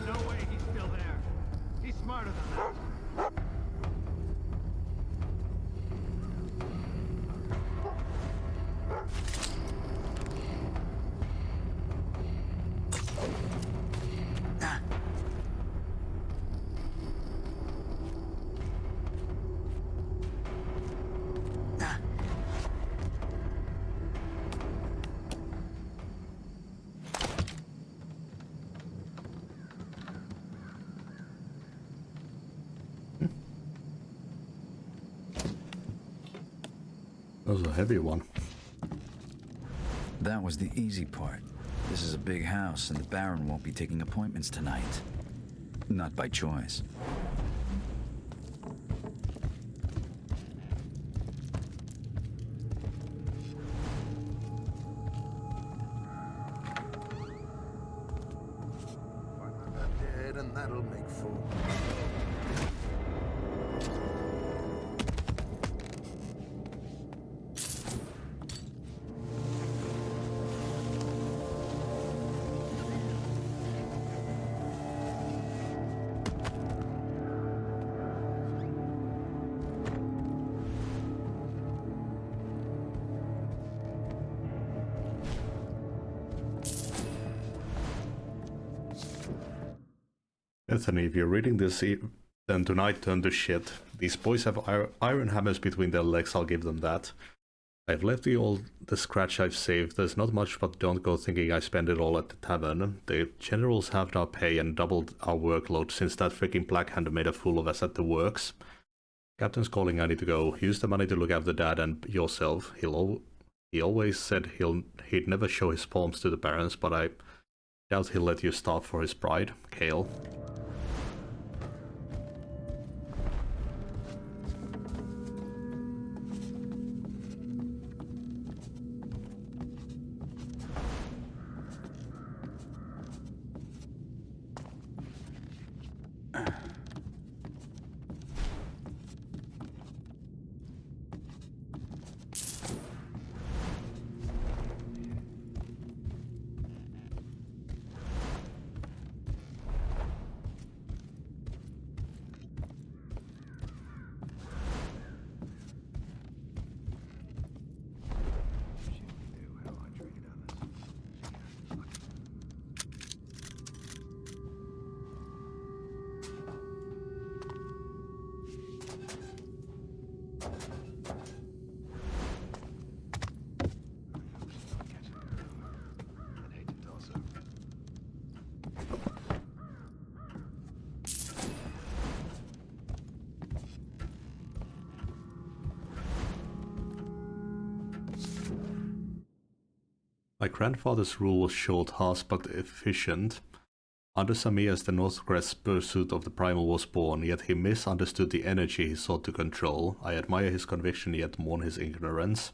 No way he's still there. He's smarter than that. That was a heavy one. That was the easy part. This is a big house, and the Baron won't be taking appointments tonight. Not by choice. Dead, and that'll make four. Anthony, if you're reading this, then tonight turn to shit. These boys have iron hammers between their legs, I'll give them that. I've left the scratch I've saved. There's not much, but don't go thinking I spend it all at the tavern. The generals halved our pay and doubled our workload since that freaking Blackhand made a fool of us at the works. Captain's calling, I need to go. Use the money to look after Dad and yourself. He always said he'd never show his palms to the barons, but I doubt he'll let you starve for his pride. Kale. My grandfather's rule was short, harsh, but efficient. Under Samias, the Northcrest's pursuit of the Primal was born, yet he misunderstood the energy he sought to control. I admire his conviction, yet mourn his ignorance.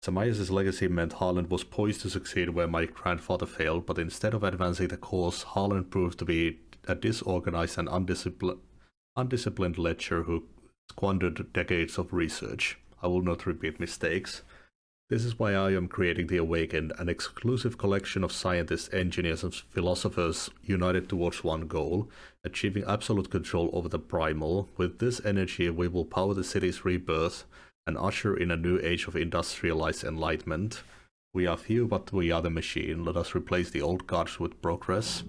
Samias' legacy meant Harlan was poised to succeed where my grandfather failed, but instead of advancing the cause, Harlan proved to be a disorganized and undisciplined lecher who squandered decades of research. I will not repeat mistakes. This is why I am creating the Awakened, an exclusive collection of scientists, engineers, and philosophers united towards one goal, achieving absolute control over the primal. With this energy, we will power the city's rebirth and usher in a new age of industrialized enlightenment. We are few, but we are the machine. Let us replace the old gods with progress.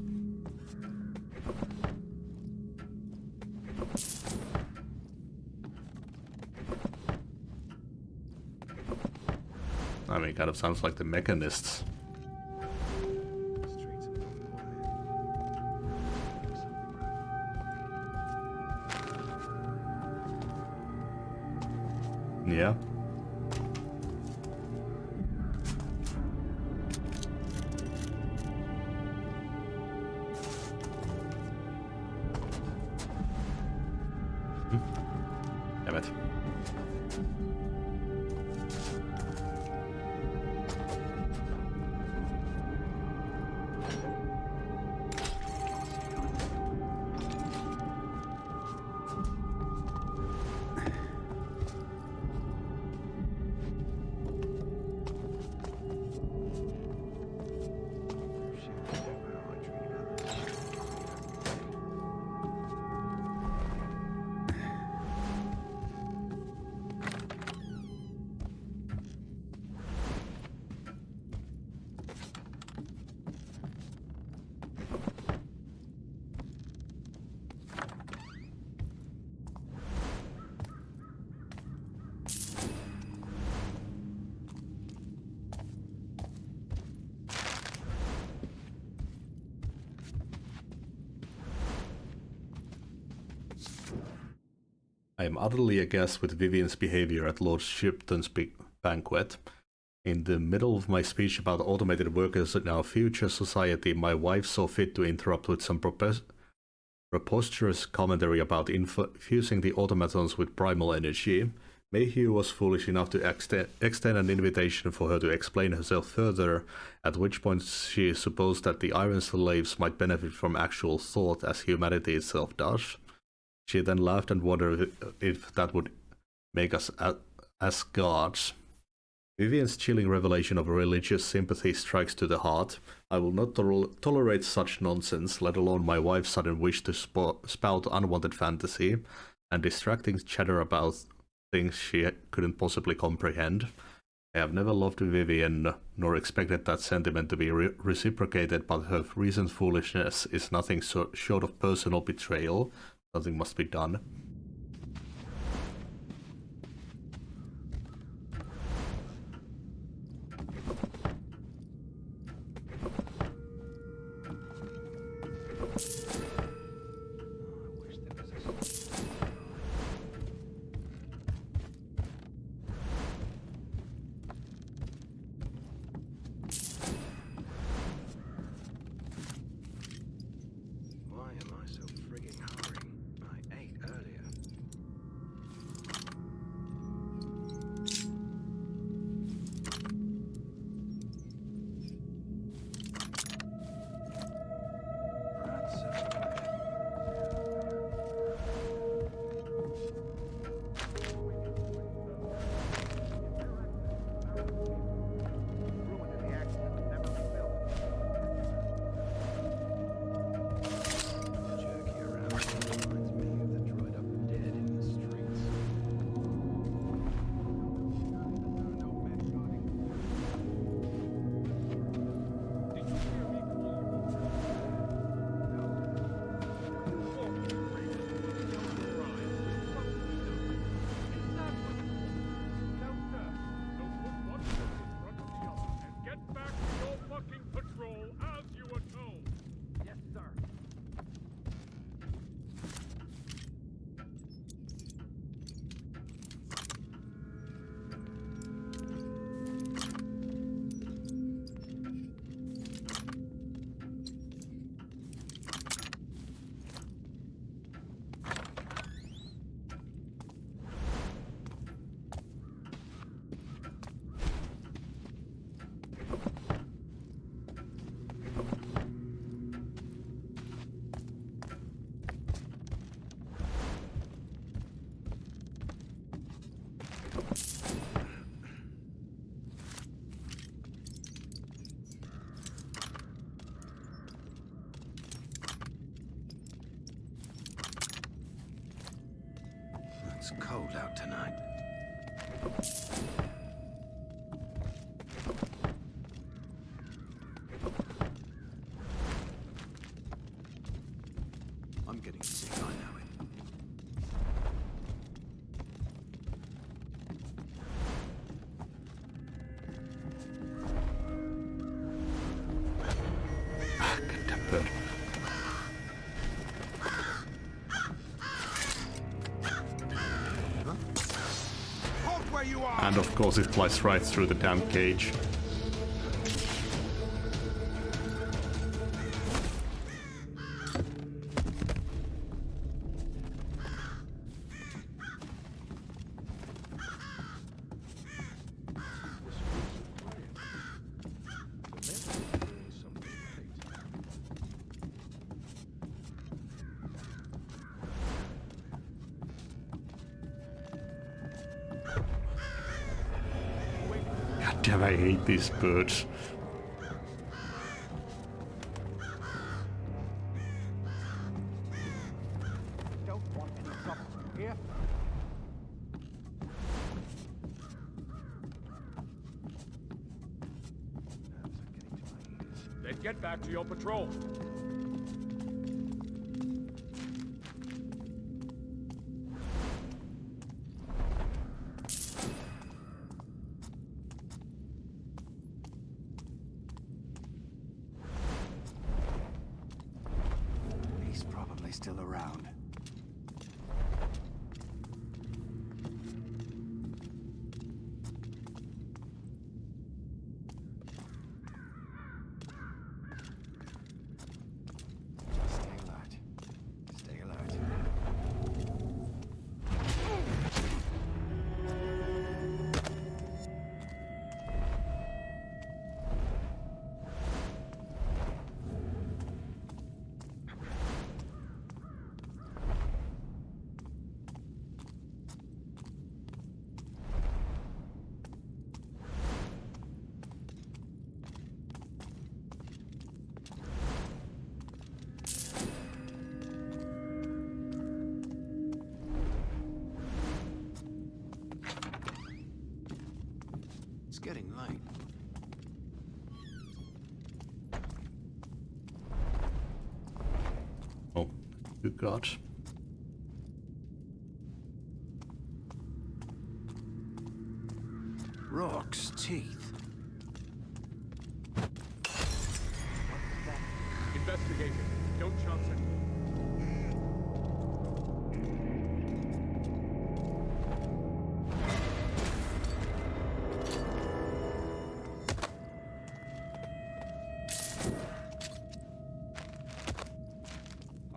I mean, it kind of sounds like the Mechanists. Yeah. Damn it. I am utterly aghast with Vivian's behavior at Lord Shipton's banquet. In the middle of my speech about automated workers in our future society, my wife saw fit to interrupt with some preposterous commentary about infusing the automatons with primal energy. Mayhew was foolish enough to extend an invitation for her to explain herself further, at which point she supposed that the Iron Slaves might benefit from actual thought as humanity itself does. She then laughed and wondered if that would make us as gods. Vivian's chilling revelation of religious sympathy strikes to the heart. I will not tolerate such nonsense, let alone my wife's sudden wish to spout unwanted fantasy and distracting chatter about things she couldn't possibly comprehend. I have never loved Vivian, nor expected that sentiment to be reciprocated, but her recent foolishness is nothing short of personal betrayal. Something must be done. Why am I so frigging hurry? I ate earlier. It's cold out tonight. I'm getting sick, I know it. Goddamn bird. And of course it flies right through the damn cage. God damn, I hate these birds. Don't want any trouble here. Then get back to your patrol. He's probably still around. Stay alert. Stay alert. It's getting late. Oh, good God. Rock's teeth. Investigate it. Don't chance it.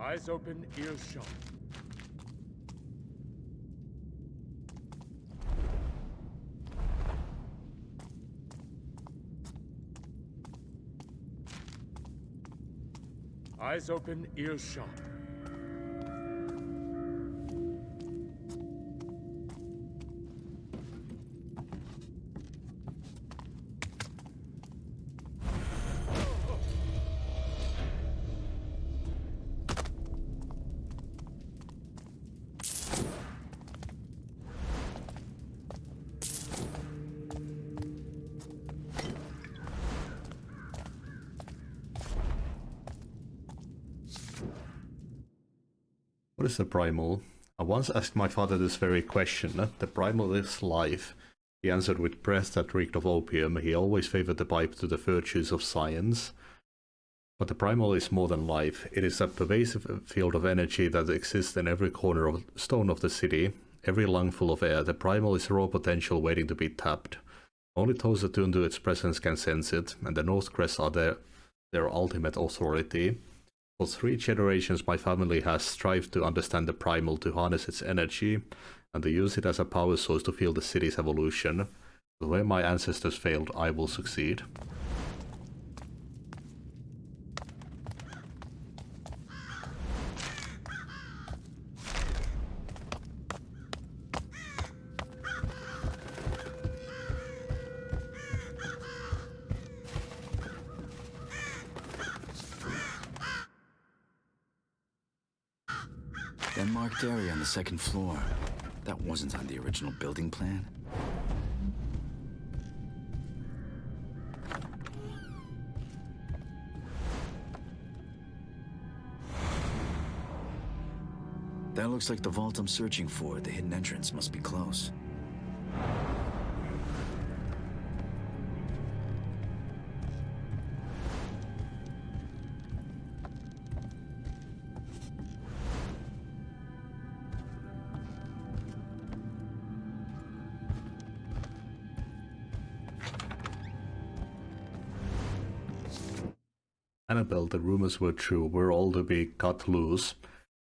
Eyes open, ears shut. Eyes open, ears shut. What is the primal? I once asked my father this very question. The primal is life. He answered with breath that reeked of opium. He always favored the pipe to the virtues of science. But the primal is more than life. It is a pervasive field of energy that exists in every corner of stone of the city, every lungful of air. The primal is raw potential waiting to be tapped. Only those attuned to its presence can sense it, and the Northcrest are their ultimate authority. For 3 generations my family has strived to understand the primal, to harness its energy, and to use it as a power source to fuel the city's evolution. But where my ancestors failed, I will succeed. That marked area on the second floor. That wasn't on the original building plan. That looks like the vault I'm searching for. The hidden entrance must be close. Annabelle, the rumors were true. We're all to be cut loose.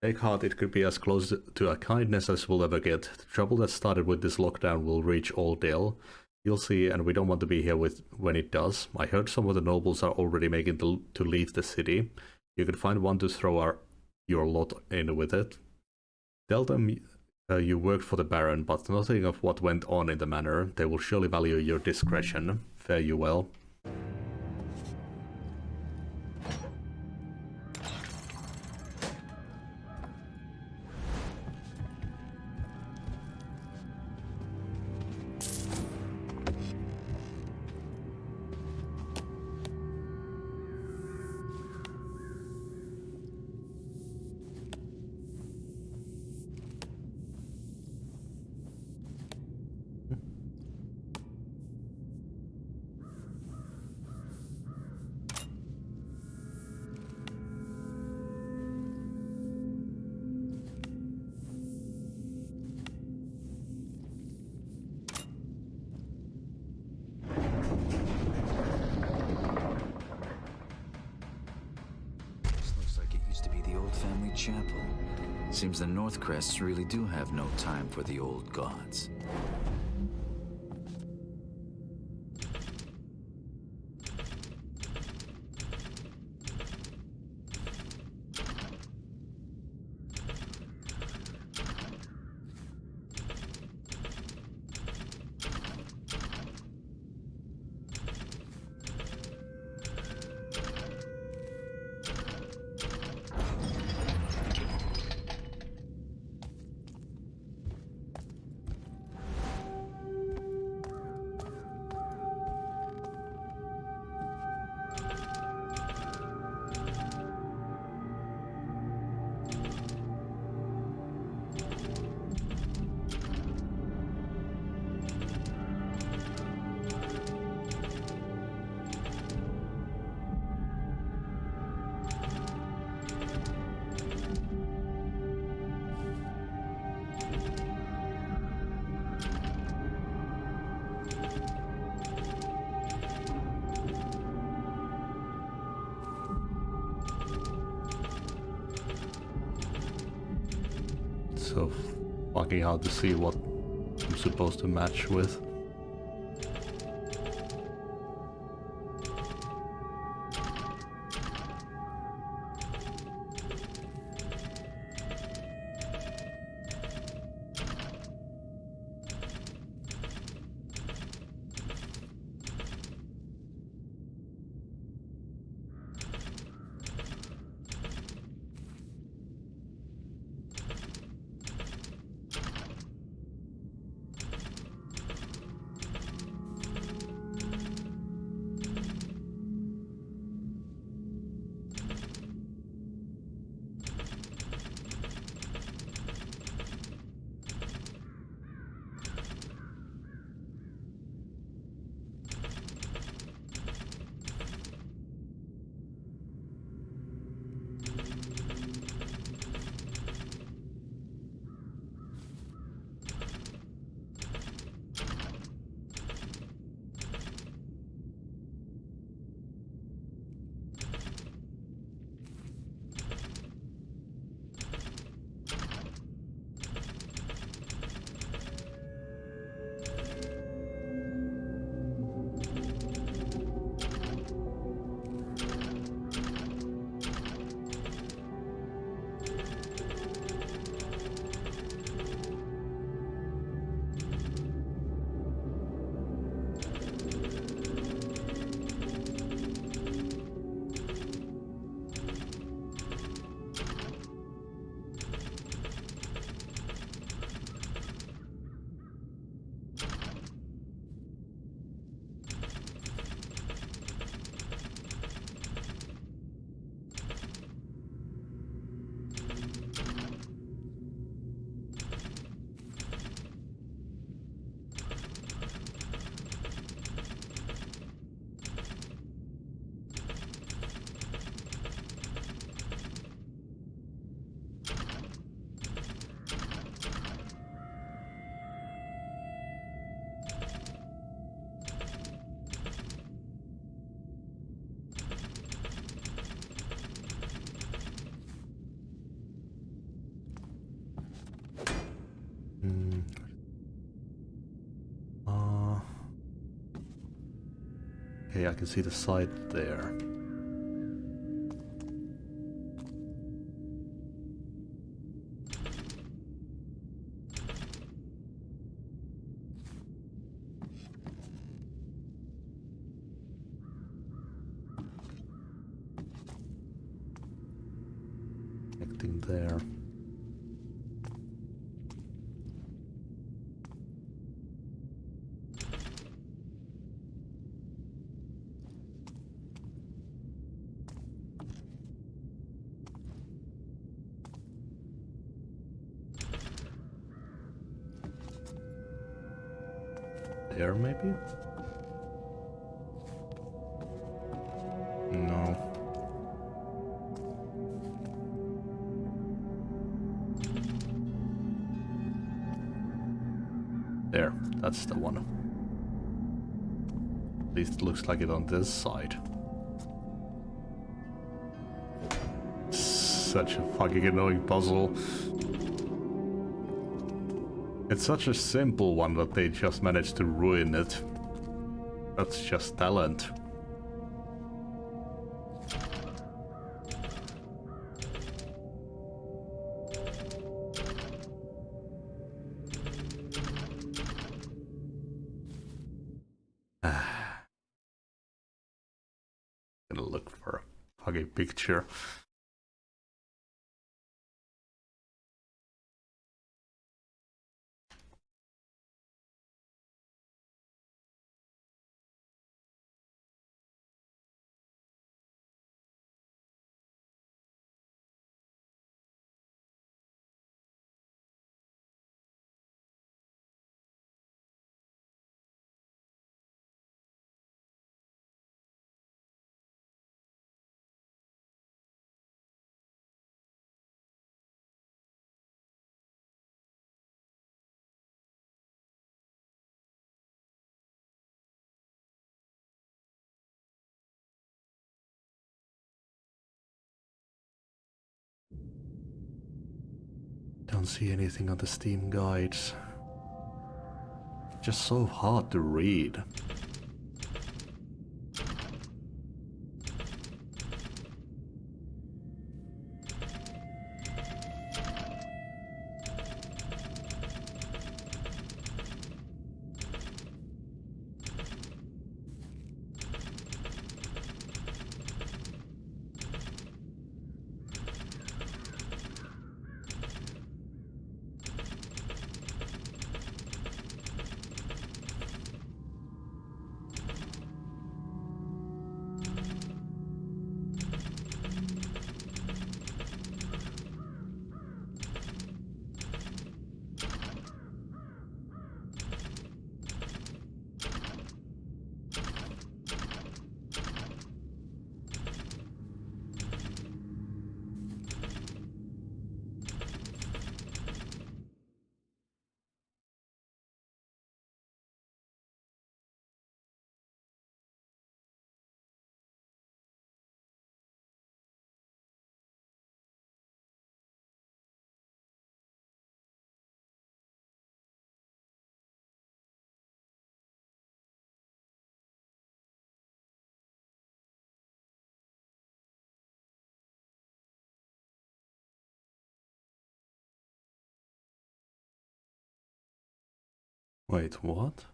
Take heart, it could be as close to a kindness as we'll ever get. The trouble that started with this lockdown will reach Oldale. You'll see, and we don't want to be here when it does. I heard some of the nobles are already making to leave the city. You could find one to throw your lot in with it. Tell them you worked for the Baron, but nothing of what went on in the manor. They will surely value your discretion. Fare you well. Chapel. Seems the Northcrests really do have no time for the old gods. So fucking hard to see what I'm supposed to match with. Okay, I can see the side there. Connecting there. There, maybe? No. There, that's the one. At least it looks like it on this side. Such a fucking annoying puzzle. It's such a simple one that they just managed to ruin it. That's just talent. Gonna look for a fucking picture. Don't see anything on the Steam guides. Just so hard to read. Wait, what?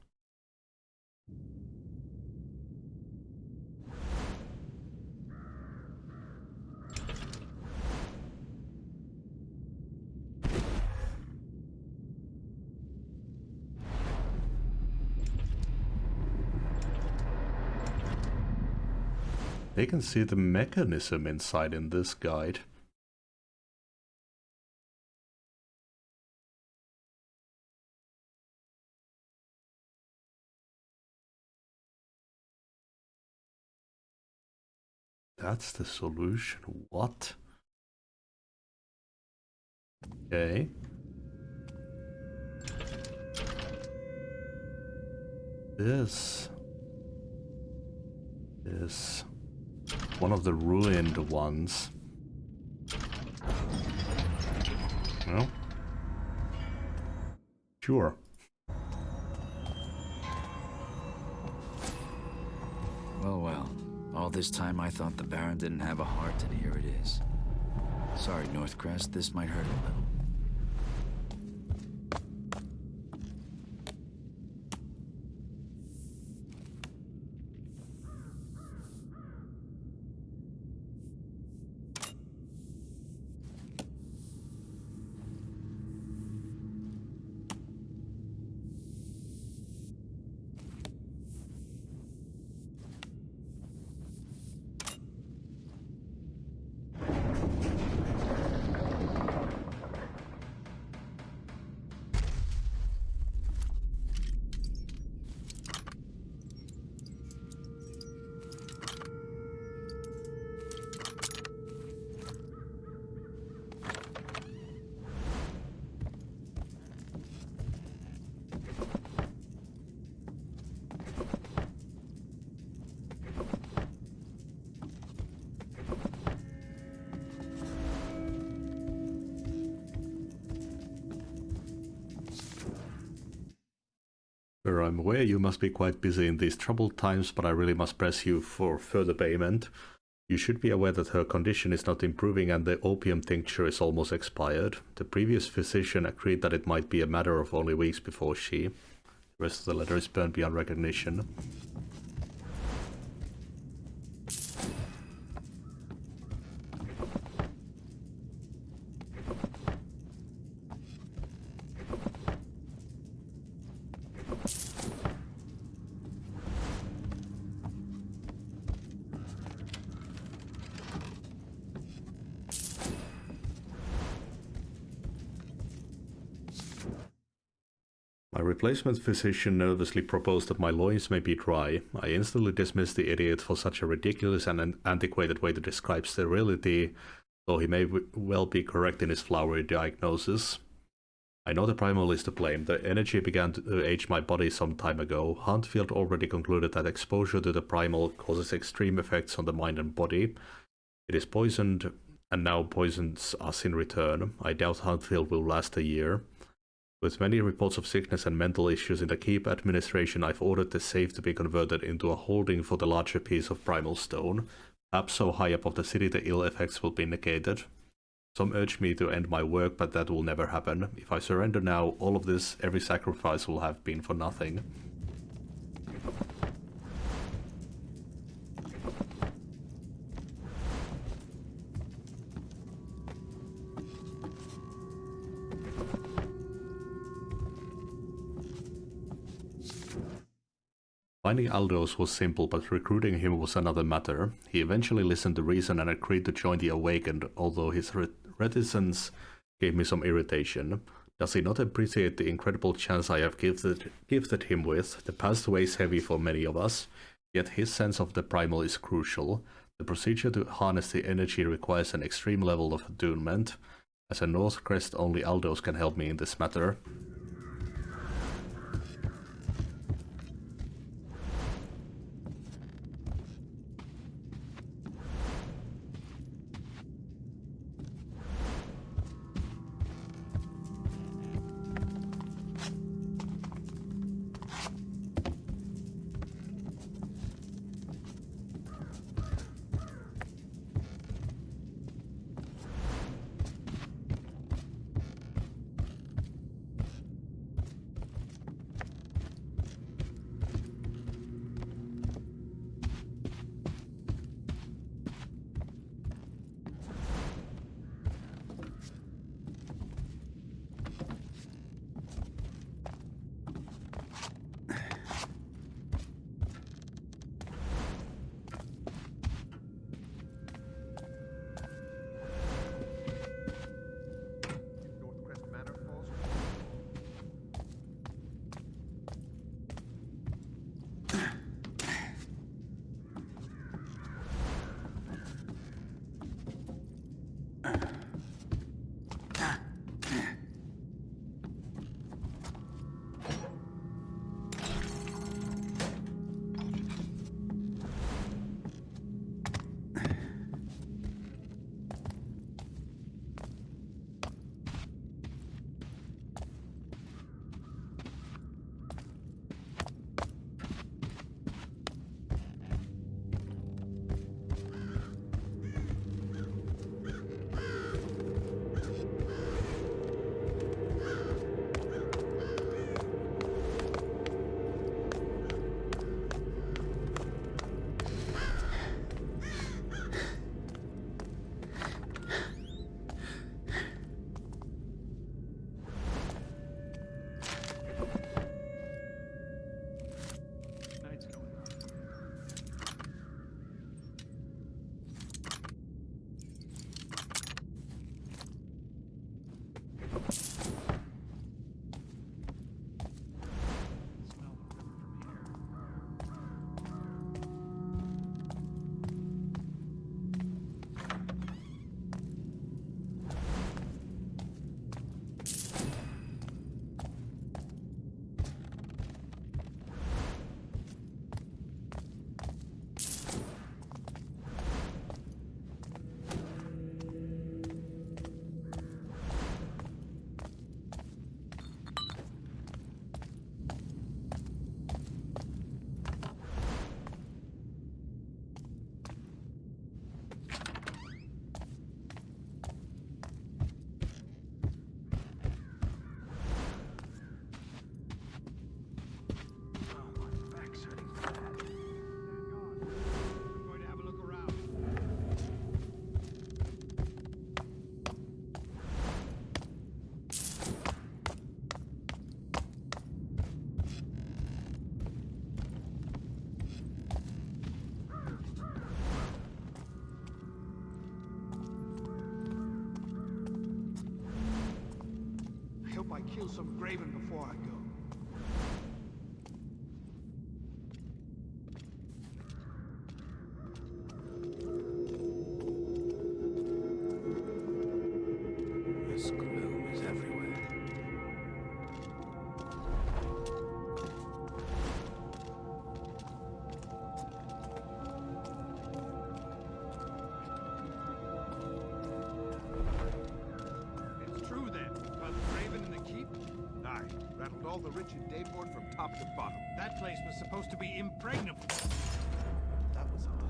They can see the mechanism inside in this guide. That's the solution. What? Okay. This is one of the ruined ones. Well, sure. Well, this time I thought the Baron didn't have a heart, and here it is. Sorry, Northcrest, this might hurt a little. Sir, I'm aware you must be quite busy in these troubled times, but I really must press you for further payment. You should be aware that her condition is not improving and the opium tincture is almost expired. The previous physician agreed that it might be a matter of only weeks before she... The rest of the letter is burned beyond recognition. My replacement physician nervously proposed that my loins may be dry. I instantly dismissed the idiot for such a ridiculous and antiquated way to describe sterility, though he may well be correct in his flowery diagnosis. I know the primal is to blame. The energy began to age my body some time ago. Huntfield already concluded that exposure to the primal causes extreme effects on the mind and body. It is poisoned, and now poisons us in return. I doubt Huntfield will last a year. With many reports of sickness and mental issues in the Keep administration, I've ordered the safe to be converted into a holding for the larger piece of primal stone. Perhaps so high up of the city the ill effects will be negated. Some urge me to end my work, but that will never happen. If I surrender now, all of this, every sacrifice will have been for nothing. Finding Aldous was simple, but recruiting him was another matter. He eventually listened to reason and agreed to join the Awakened, although his reticence gave me some irritation. Does he not appreciate the incredible chance I have gifted him with? The past weighs heavy for many of us, yet his sense of the primal is crucial. The procedure to harness the energy requires an extreme level of attunement. As a Northcrest, only Aldous can help me in this matter. kill some Graven before I go. This gloom is everywhere. It's true then. Found Graven in the keep? Aye. Rattled all the rich in Dayport from top to bottom. That place was supposed to be impregnable. That was odd.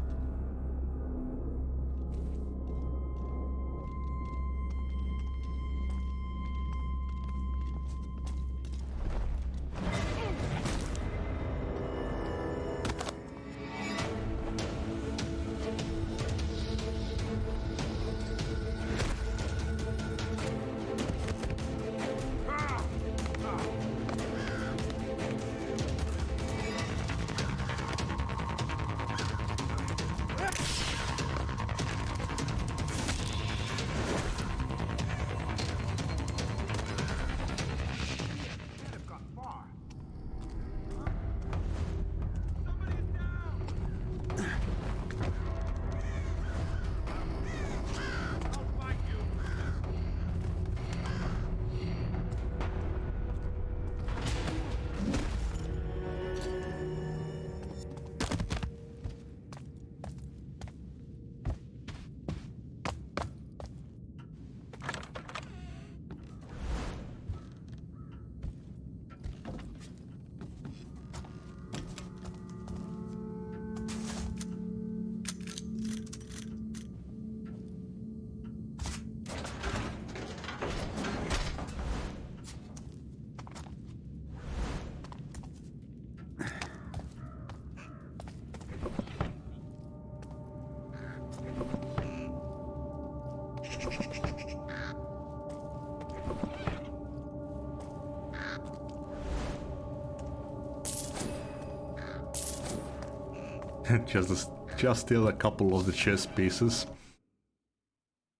just still a couple of the chess pieces.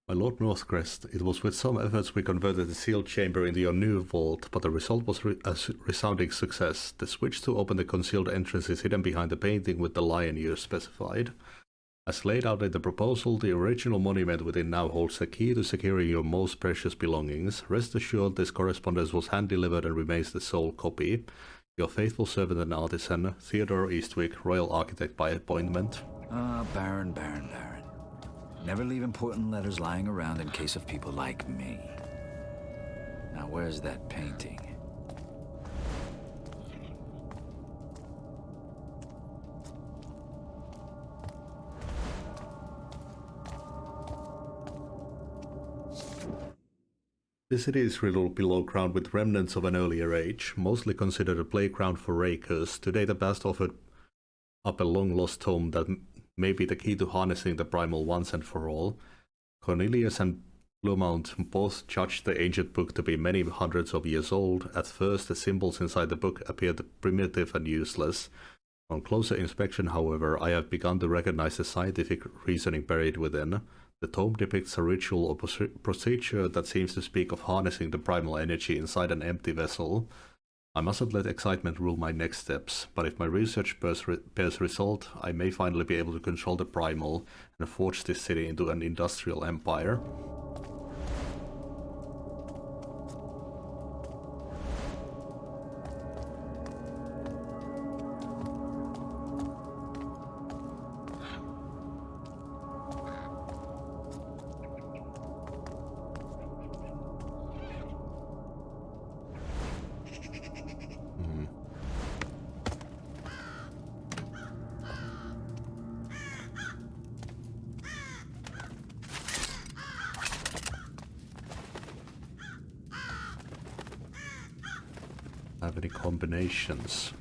My Lord Northcrest, it was with some efforts we converted the sealed chamber into your new vault, but the result was a resounding success. The switch to open the concealed entrance is hidden behind the painting with the lion you specified. As laid out in the proposal, the original monument within now holds the key to securing your most precious belongings. Rest assured this correspondence was hand-delivered and remains the sole copy. Your faithful servant and artisan, Theodore Eastwick, Royal Architect by appointment. Ah, Baron. Never leave important letters lying around in case of people like me. Now where's that painting? The city is riddled below ground with remnants of an earlier age, mostly considered a playground for rakers. Today the past offered up a long-lost home that may be the key to harnessing the primal once and for all. Cornelius and Bluemount both judged the ancient book to be many hundreds of years old. At first, the symbols inside the book appeared primitive and useless. On closer inspection, however, I have begun to recognize the scientific reasoning buried within. The tome depicts a ritual or procedure that seems to speak of harnessing the primal energy inside an empty vessel. I mustn't let excitement rule my next steps, but if my research bears result, I may finally be able to control the primal and forge this city into an industrial empire. Have any combinations?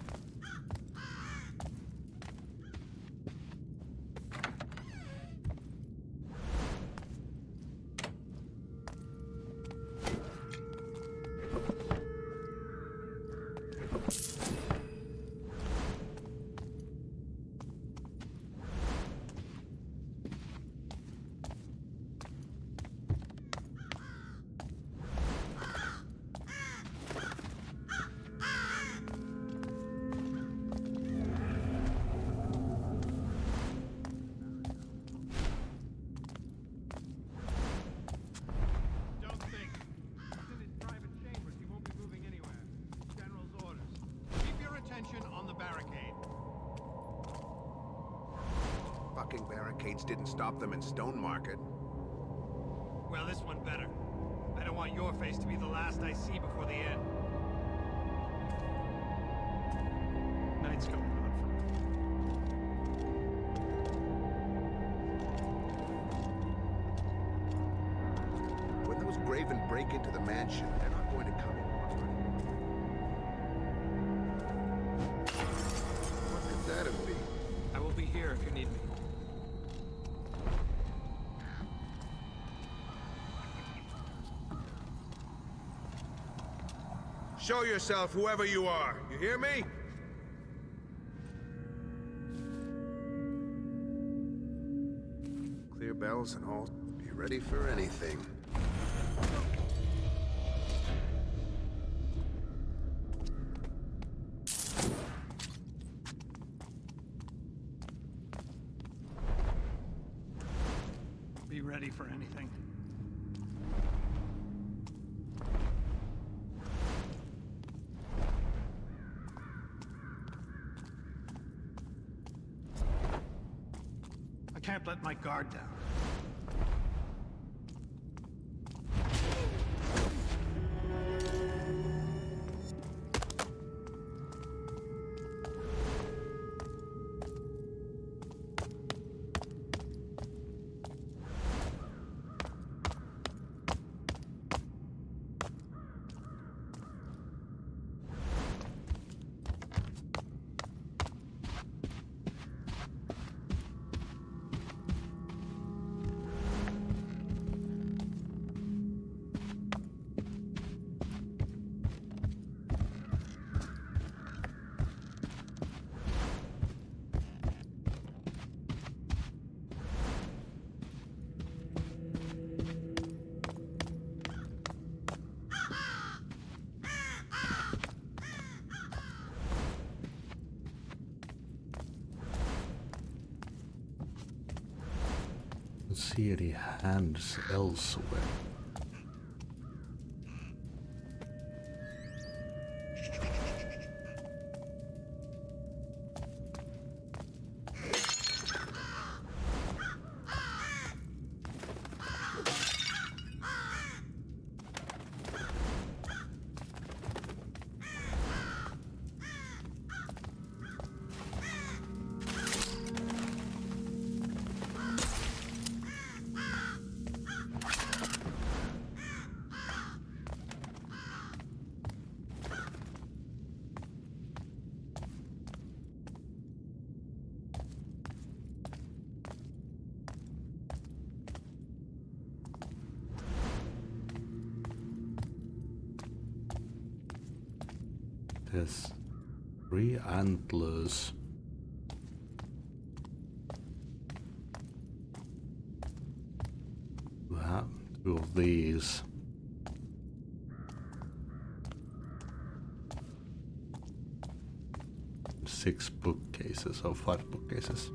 barricades didn't stop them in Stone Market. Well, this one better. I don't want your face to be the last I see before the end. Night's going on for me. When those Graven break into the mansion, they're not going to come in one way. What could that have been? I will be here if you need me. Show yourself, whoever you are. You hear me? Clear bells and all. Be ready for anything. Be ready for anything. I can't let my guard down. Don't see any hands elsewhere. There's 3 antlers. Wow, 2 of these. Six bookcases, or 5 bookcases.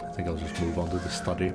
I think I'll just move on to the study.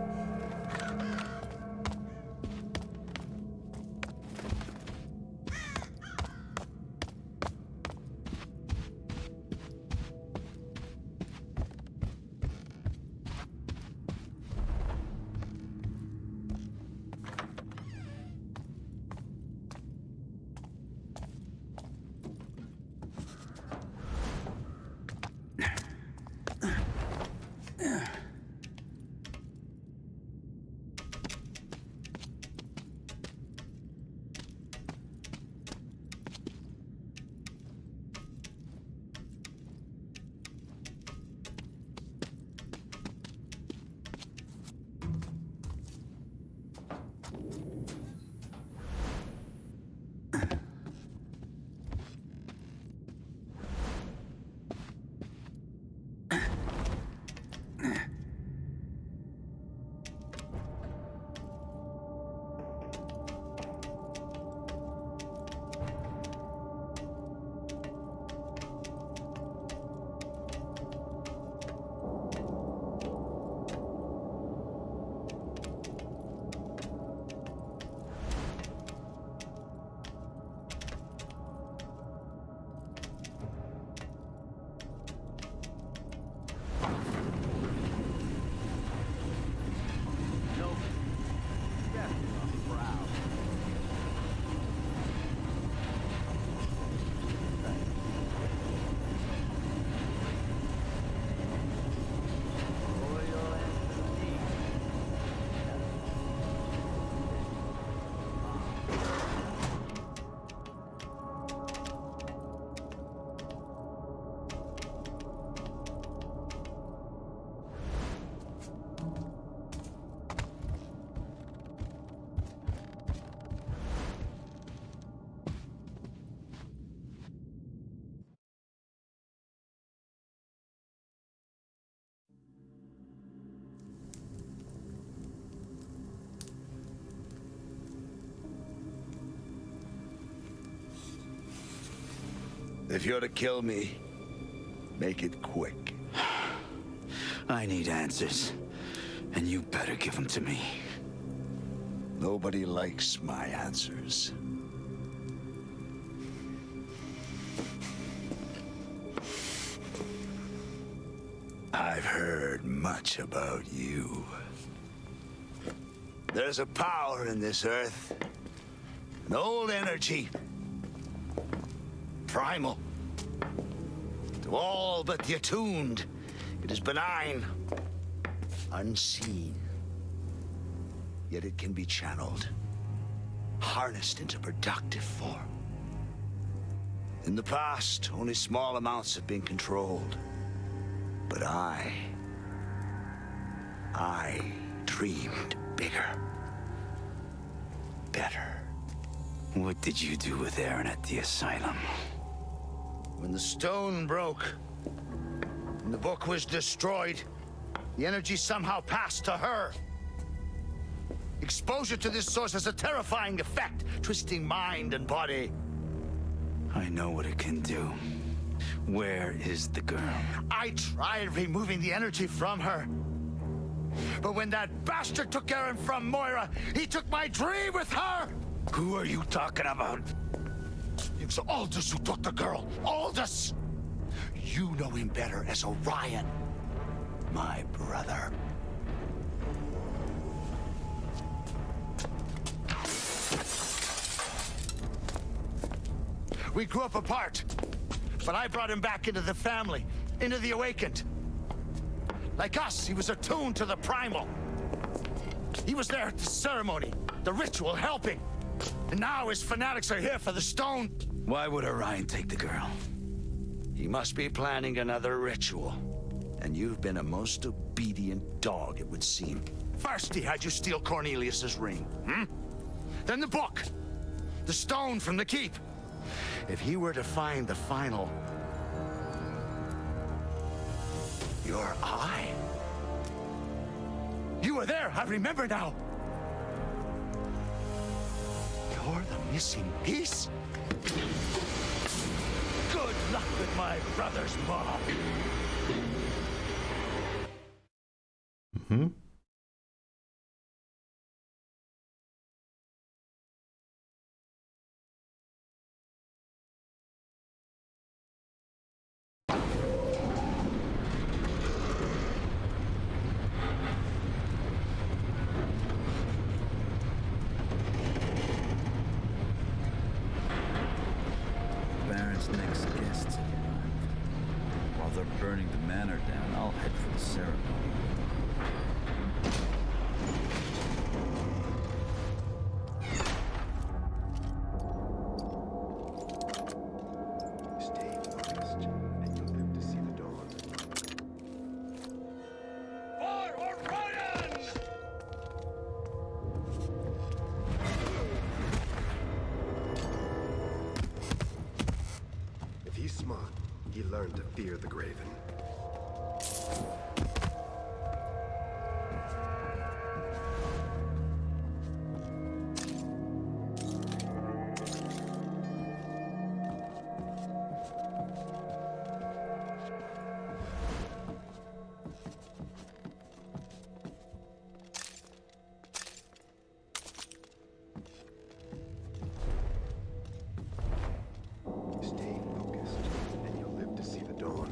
If you're to kill me, make it quick. I need answers, and you better give them to me. Nobody likes my answers. I've heard much about you. There's a power in this earth. An old energy. Primal. To all but the attuned, it is benign. Unseen. Yet it can be channeled. Harnessed into productive form. In the past, only small amounts have been controlled. But I dreamed bigger. Better. What did you do with Erin at the asylum? When the stone broke, and the book was destroyed, the energy somehow passed to her. Exposure to this source has a terrifying effect, twisting mind and body. I know what it can do. Where is the girl? I tried removing the energy from her. But when that bastard took Erin from Moira, he took my dream with her! Who are you talking about? It's Aldous who took the girl. Aldous! You know him better as Orion. My brother. We grew up apart. But I brought him back into the family, into the Awakened. Like us, he was attuned to the primal. He was there at the ceremony, the ritual, helping. And now his fanatics are here for the stone. Why would Orion take the girl? He must be planning another ritual. And you've been a most obedient dog, it would seem. First he had you steal Cornelius's ring, Then the book. The stone from the keep. If he were to find the final... your eye. You were there, I remember now. You're the missing piece. Good luck with my brother's mom. Mm-hmm. Baron's next guests have arrived. While they're burning the manor down, I'll head for the ceremony. Stay focused, and you'll live to see the dawn. For Orion! If he's smart, he learned to fear the Graven. Stay focused, and you'll live to see the dawn.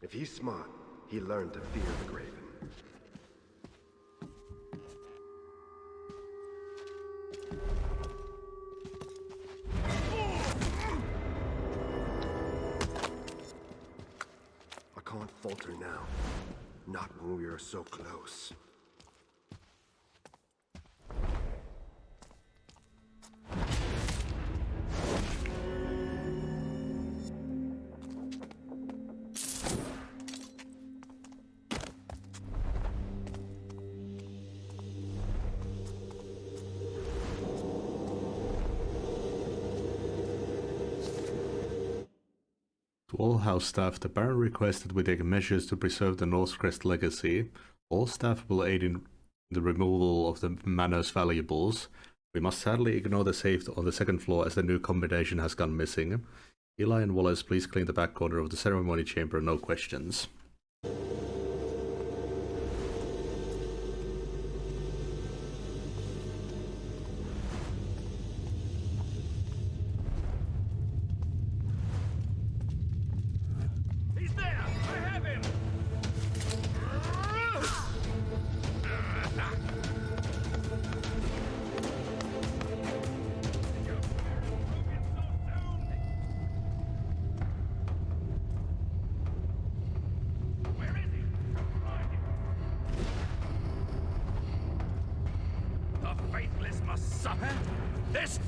If he's smart, he learned to fear the Graven. I can't falter now. Not when we are so close. all house staff, the Baron requests that we take measures to preserve the Northcrest legacy. All staff will aid in the removal of the manor's valuables. We must sadly ignore the safe on the second floor as the new combination has gone missing. Eli and Wallace, please clean the back corner of the ceremony chamber, no questions. He's there! I have him! The faithless must suffer! This...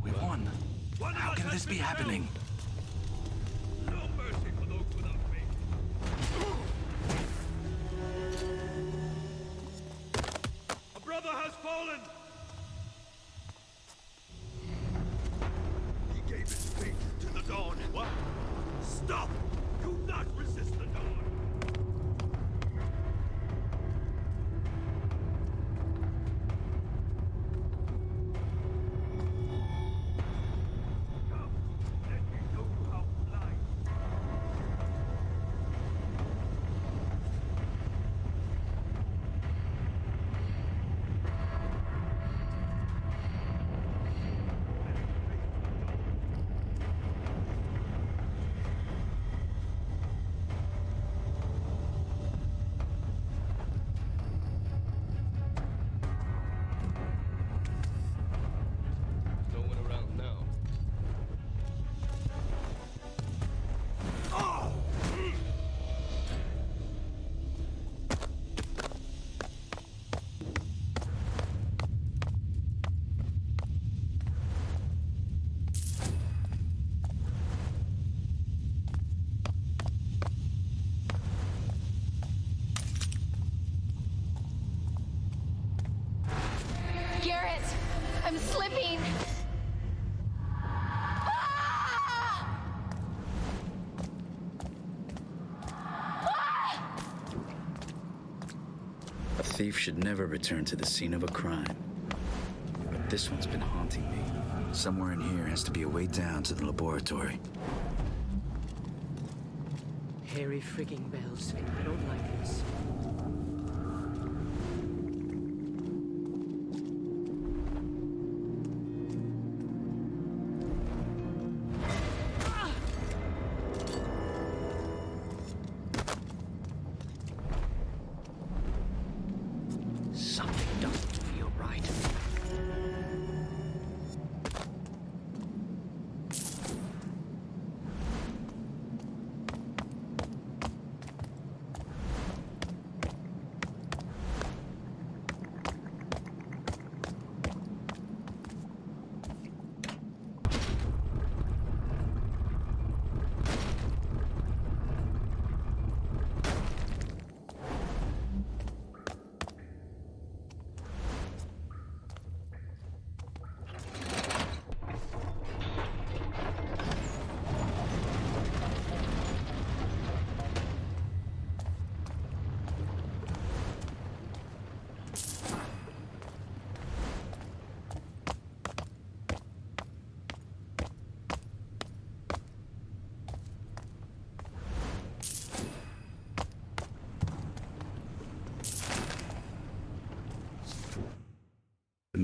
We won. How can this be happening? No mercy for those without faith. A brother has fallen! He gave his faith to the dawn. What? Stop! Do not resist the dawn! No one around now. Garrett! I'm slipping! A thief should never return to the scene of a crime. But this one's been haunting me. Somewhere in here has to be a way down to the laboratory. Harry frigging bells. I don't like this. Something doesn't feel right.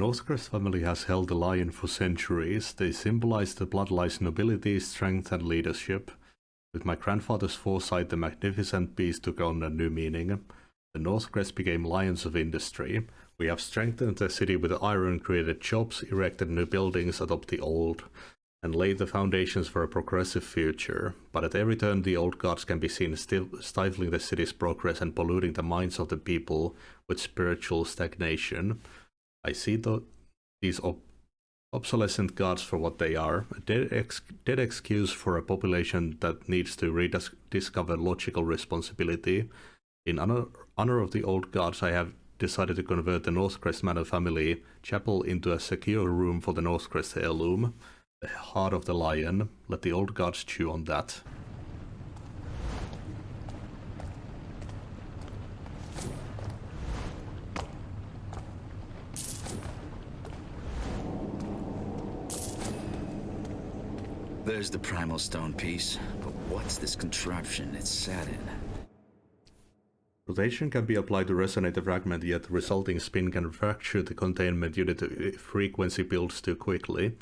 Northcrest family has held the lion for centuries. They symbolize the bloodline's nobility, strength, and leadership. With my grandfather's foresight, the magnificent beast took on a new meaning. The Northcrest became lions of industry. We have strengthened the city with iron, created jobs, erected new buildings, adopted the old, and laid the foundations for a progressive future. But at every turn, the old gods can be seen still stifling the city's progress and polluting the minds of the people with spiritual stagnation. I see these obsolescent gods for what they are, a dead excuse for a population that needs to rediscover logical responsibility. In honor of the old gods, I have decided to convert the Northcrest Manor family chapel into a secure room for the Northcrest heirloom. The heart of the lion. Let the old gods chew on that. There's the primal stone piece, but what's this contraption it's sat in? Rotation can be applied to resonate the fragment, yet the resulting spin can fracture the containment unit if frequency builds too quickly.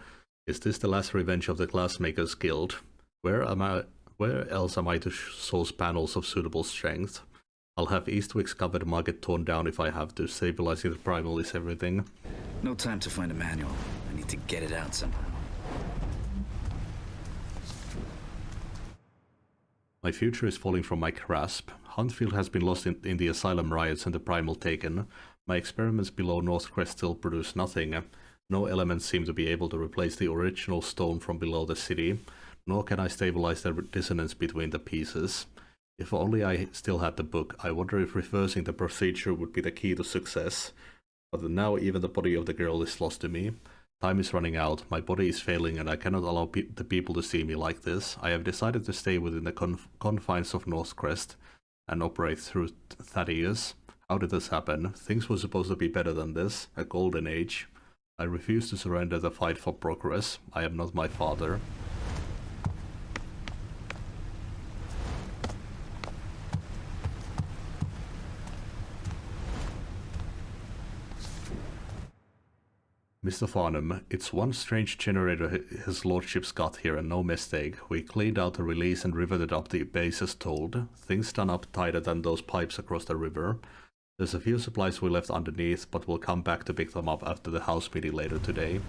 Is this the last revenge of the Glassmakers Guild? Where else am I to source panels of suitable strength? I'll have Eastwick's covered market torn down if I have to. Stabilizing the primal is everything. No time to find a manual. I need to get it out somehow. My future is falling from my grasp. Huntfield has been lost in the Asylum riots and the primal taken. My experiments below Northcrest still produce nothing. No elements seem to be able to replace the original stone from below the city, nor can I stabilize the dissonance between the pieces. If only I still had the book. I wonder if reversing the procedure would be the key to success. But now even the body of the girl is lost to me. Time is running out, my body is failing, and I cannot allow the people to see me like this. I have decided to stay within the confines of Northcrest and operate through Thaddeus. How did this happen? Things were supposed to be better than this, a golden age. I refuse to surrender the fight for progress. I am not my father. Mr. Farnham, it's one strange generator his lordship's got here and no mistake. We cleaned out the release and riveted up the base as told. Things done up tighter than those pipes across the river. There's a few supplies we left underneath, but we'll come back to pick them up after the house meeting later today.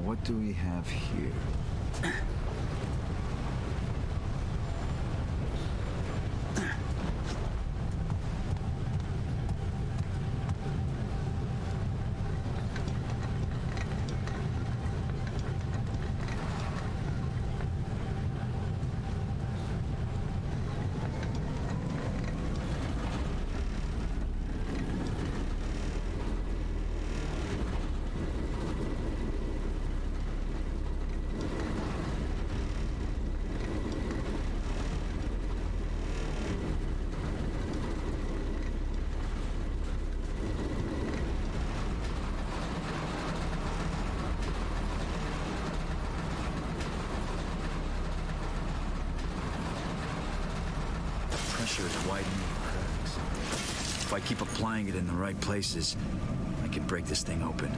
What do we have here? Is widening the cracks. If I keep applying it in the right places, I can break this thing open.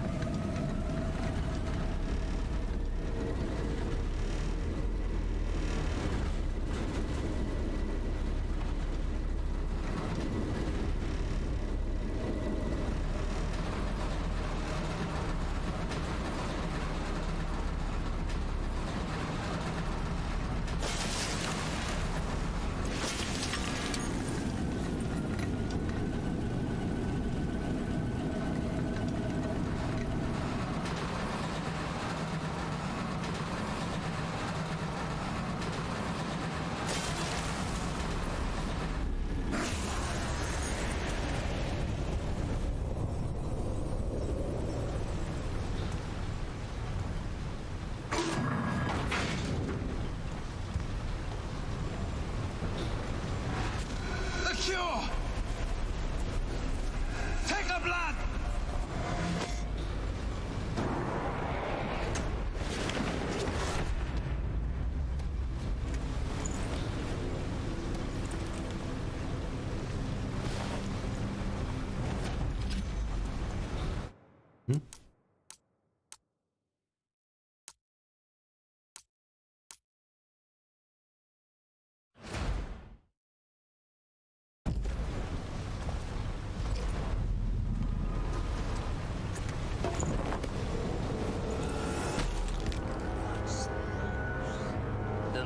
The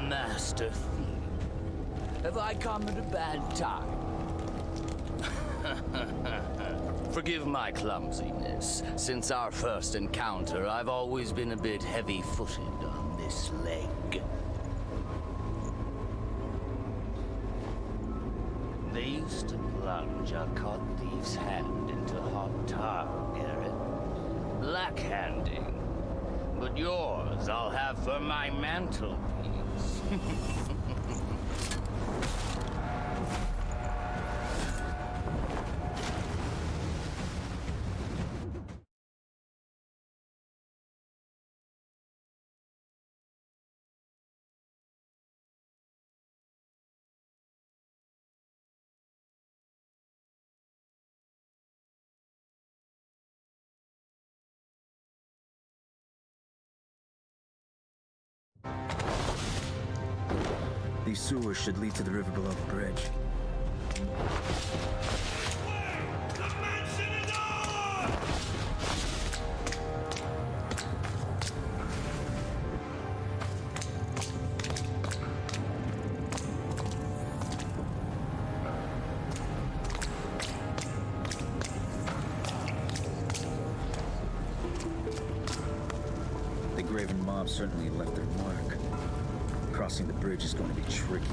Master Thief. Have I come at a bad time? Forgive my clumsiness. Since our first encounter, I've always been a bit heavy-footed on this leg. They used to plunge a caught thief's hand into hot tar, Garrett. Black-handing. But yours I'll have for my mantelpiece. These sewers should lead to the river below the bridge. The Graven mob certainly left their mark. Crossing the bridge is going to be tricky.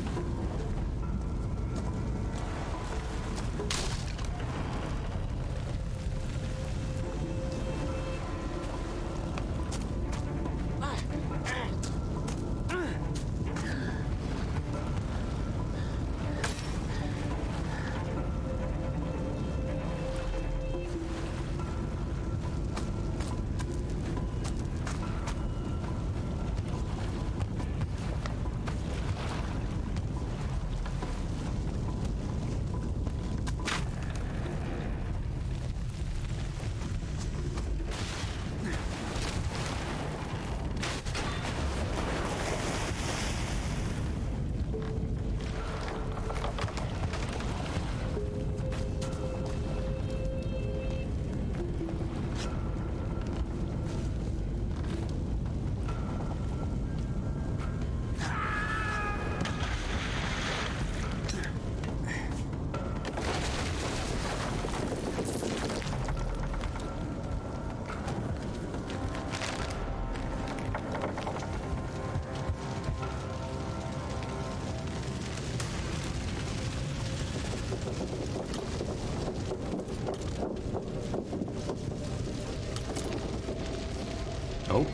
Oh.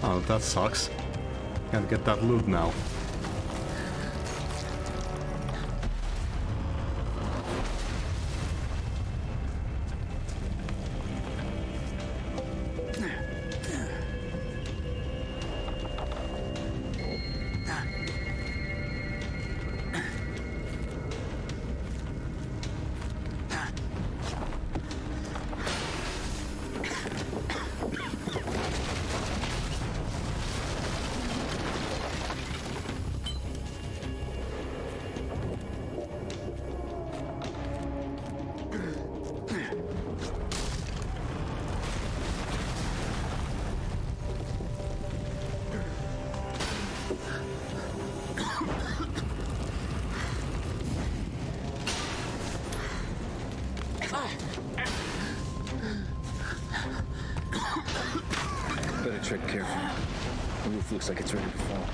Oh, that sucks. Can't get that loot now. Better tread carefully. The roof looks like it's ready to fall.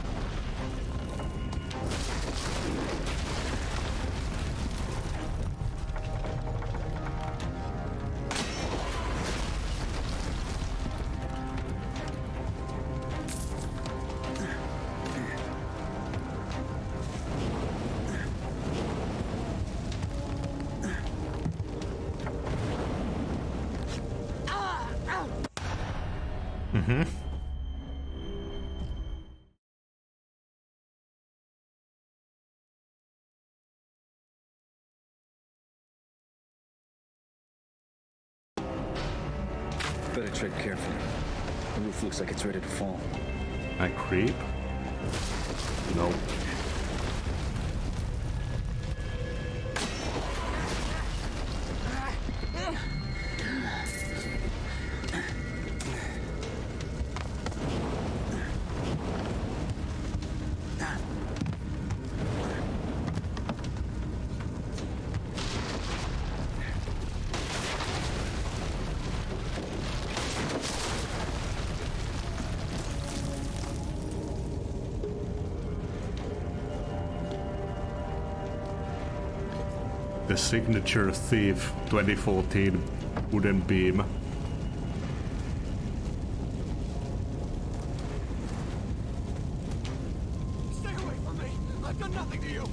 Mm-hmm. Better tread carefully. The roof looks like it's ready to fall. I creep? No. The Signature Thief 2014 wooden beam. Stay away from me! I've done nothing to you!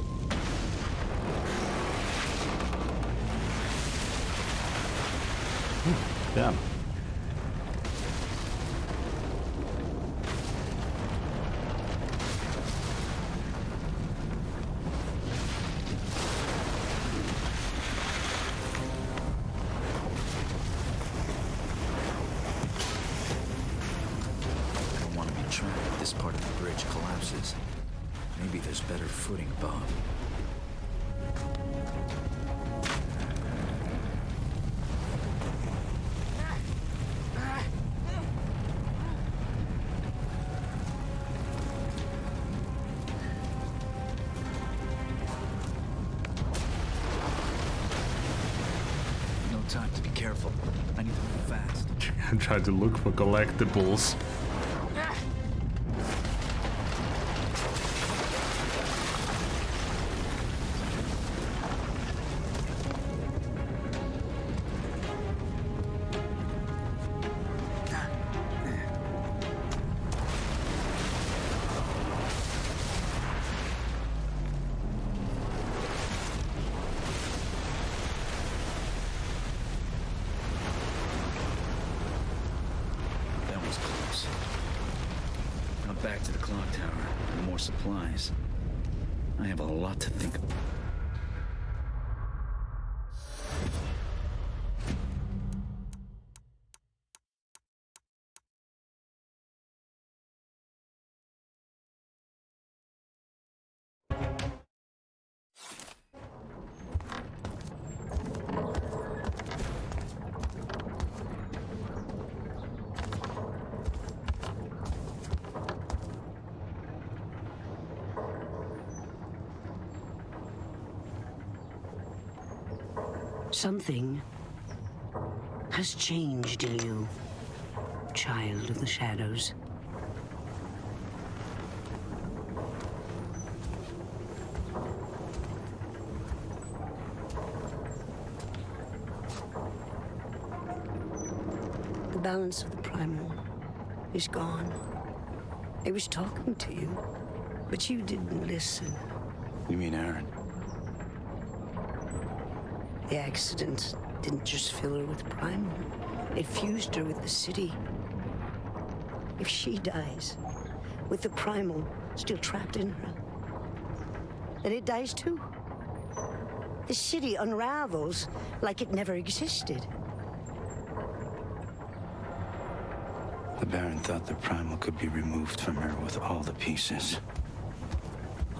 Damn. This part of the bridge collapses. Maybe there's better footing above. No time to be careful. I need to move fast. I'm trying to look for collectibles. Back to the clock tower and more supplies. I have a lot to think about. Something has changed in you, child of the shadows. The balance of the primal is gone. It was talking to you, but you didn't listen. You mean Aaron? The accident didn't just fill her with primal. It fused her with the city. If she dies, with the primal still trapped in her, then it dies too. The city unravels like it never existed. The Baron thought the primal could be removed from her with all the pieces.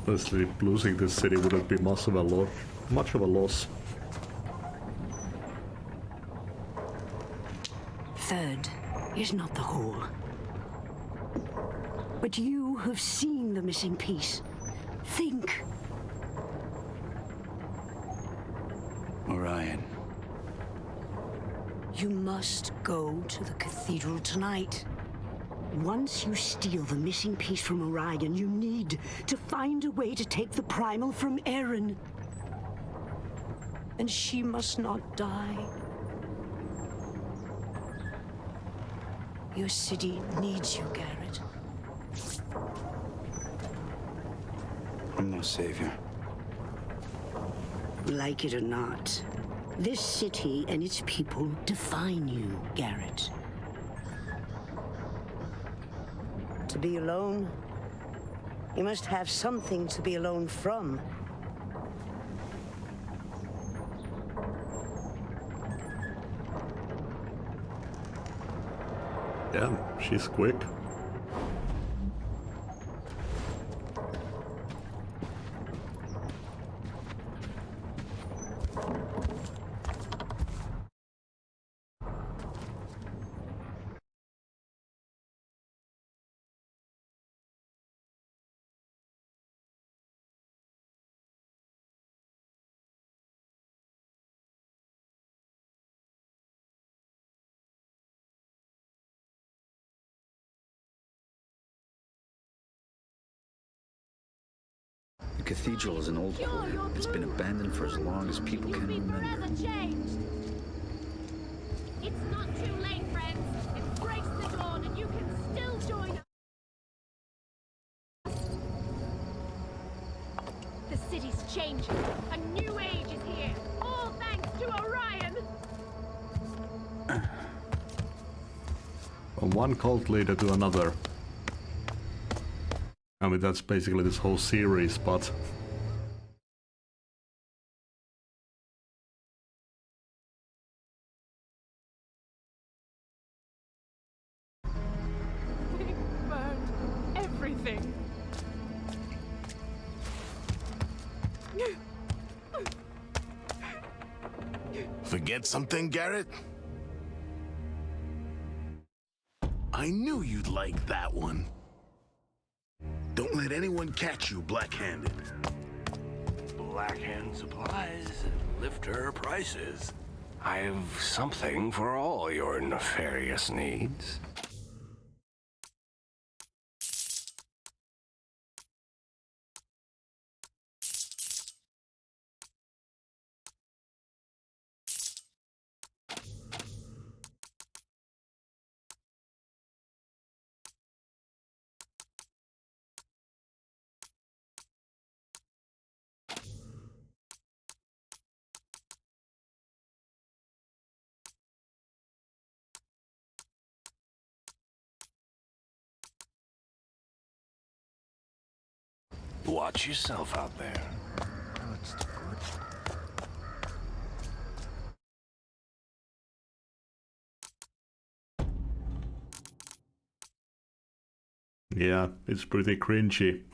Honestly, losing this city wouldn't be much of a loss. Third is not the whole. But you have seen the missing piece. Think. Orion. You must go to the cathedral tonight. Once you steal the missing piece from Orion, you need to find a way to take the primal from Erin. And she must not die. Your city needs you, Garrett. I'm no savior. Like it or not, this city and its people define you, Garrett. To be alone, you must have something to be alone from. Damn, she's quick. The cathedral is an old port. It's been abandoned for as long as people can remember. Changed. It's not too late, friends. It's breaks the dawn and you can still join us. The city's changing. A new age is here. All thanks to Orion. From one cult leader to another. I mean, that's basically this whole series, but... They burned everything. Forget something, Garrett? I knew you'd like that one. Don't let anyone catch you black-handed. Blackhand supplies, lifter prices. I've something for all your nefarious needs. Watch yourself out there. Yeah, it's pretty cringy.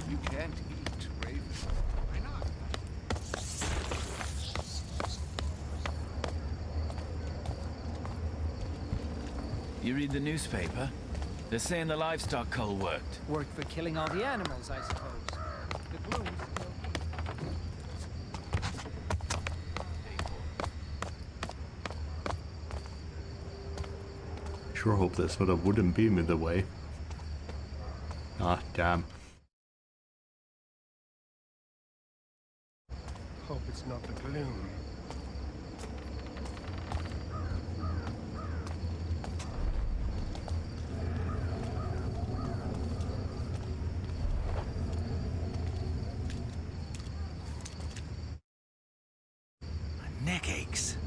You can't eat Raven. Why not? You read the newspaper? They're saying the livestock cull worked. Worked for killing all the animals, I suppose. The blooms. Sure hope there's not a wooden beam in the way. Ah, damn. Hope it's not the gloom. My neck aches.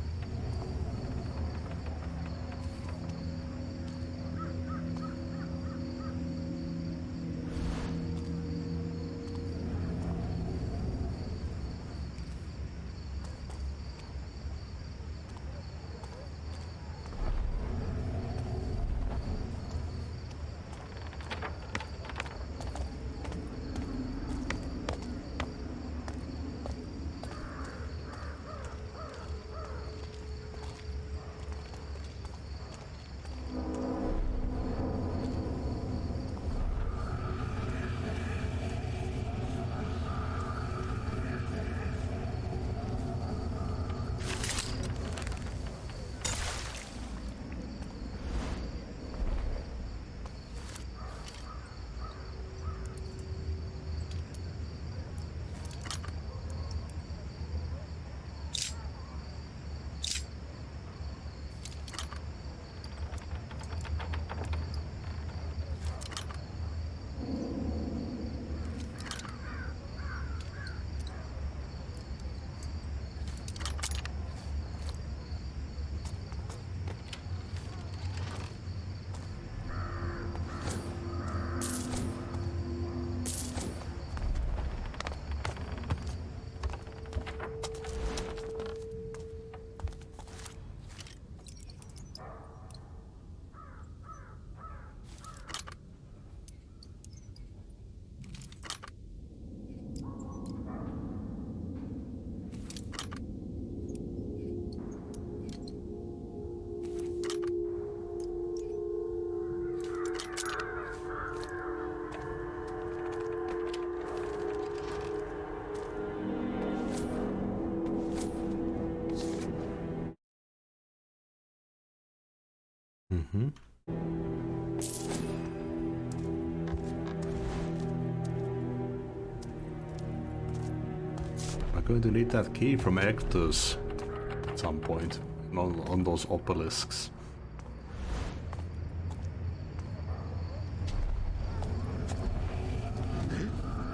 Mm-hmm. I'm going to need that key from Ectus at some point on those obelisks.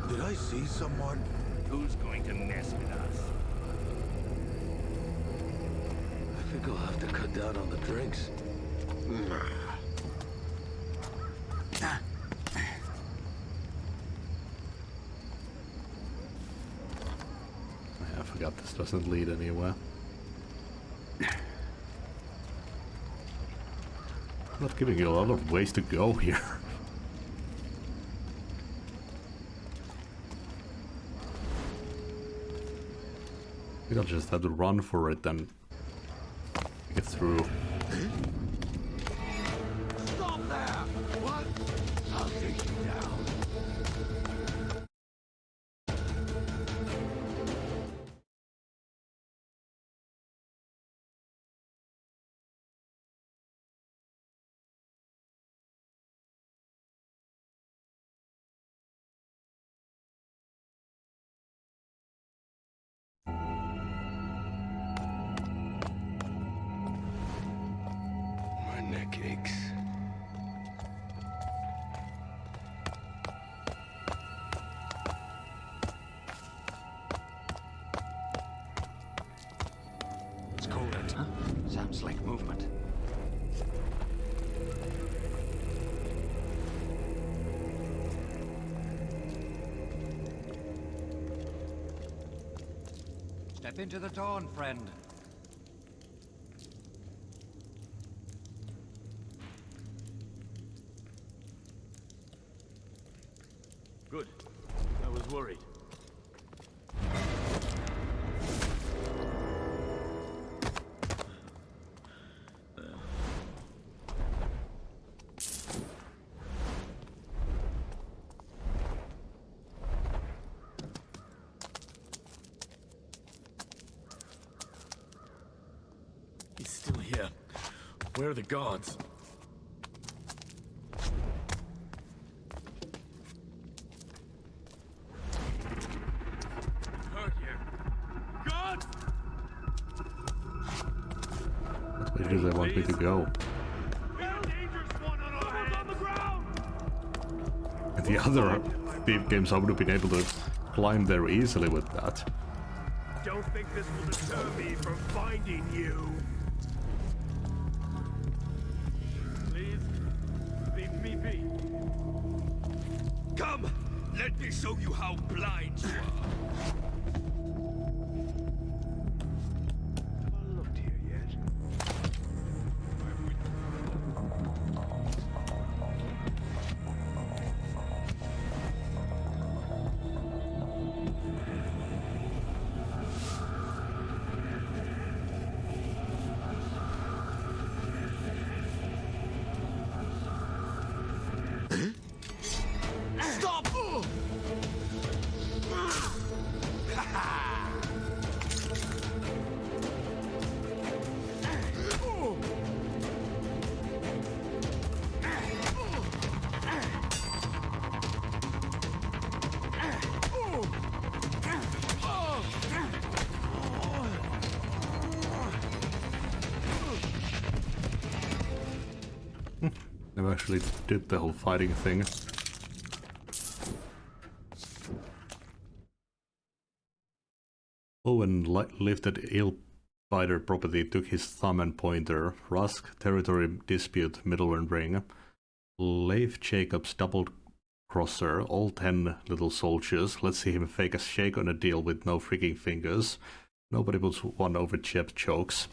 Did I see someone? Who's going to mess with us? I think I'll have to cut down on the drinks. I forgot this doesn't lead anywhere. Not giving you a lot of ways to go here. I'll just have to run for it and get through. Stop there! What? I'll take you down. My neck aches. It's cold out, huh? Sounds like movement. Step into the dawn, friend. Good. I was worried. He's still here. Where are the guards? Where do they want me to go? And the other Thief games I would have been able to climb there easily with that. Don't think this will deter me from finding you. Please, leave me be. Come, let me show you how blind you are. Have I looked here yet? Stop! Never actually did the whole fighting thing. Owen lifted ill fighter property, took his thumb and pointer. Rusk, territory dispute, Middlewind Ring. Leif Jacobs, double crosser, all 10 little soldiers. Let's see him fake a shake on a deal with no freaking fingers. Nobody puts one over Jeb chokes.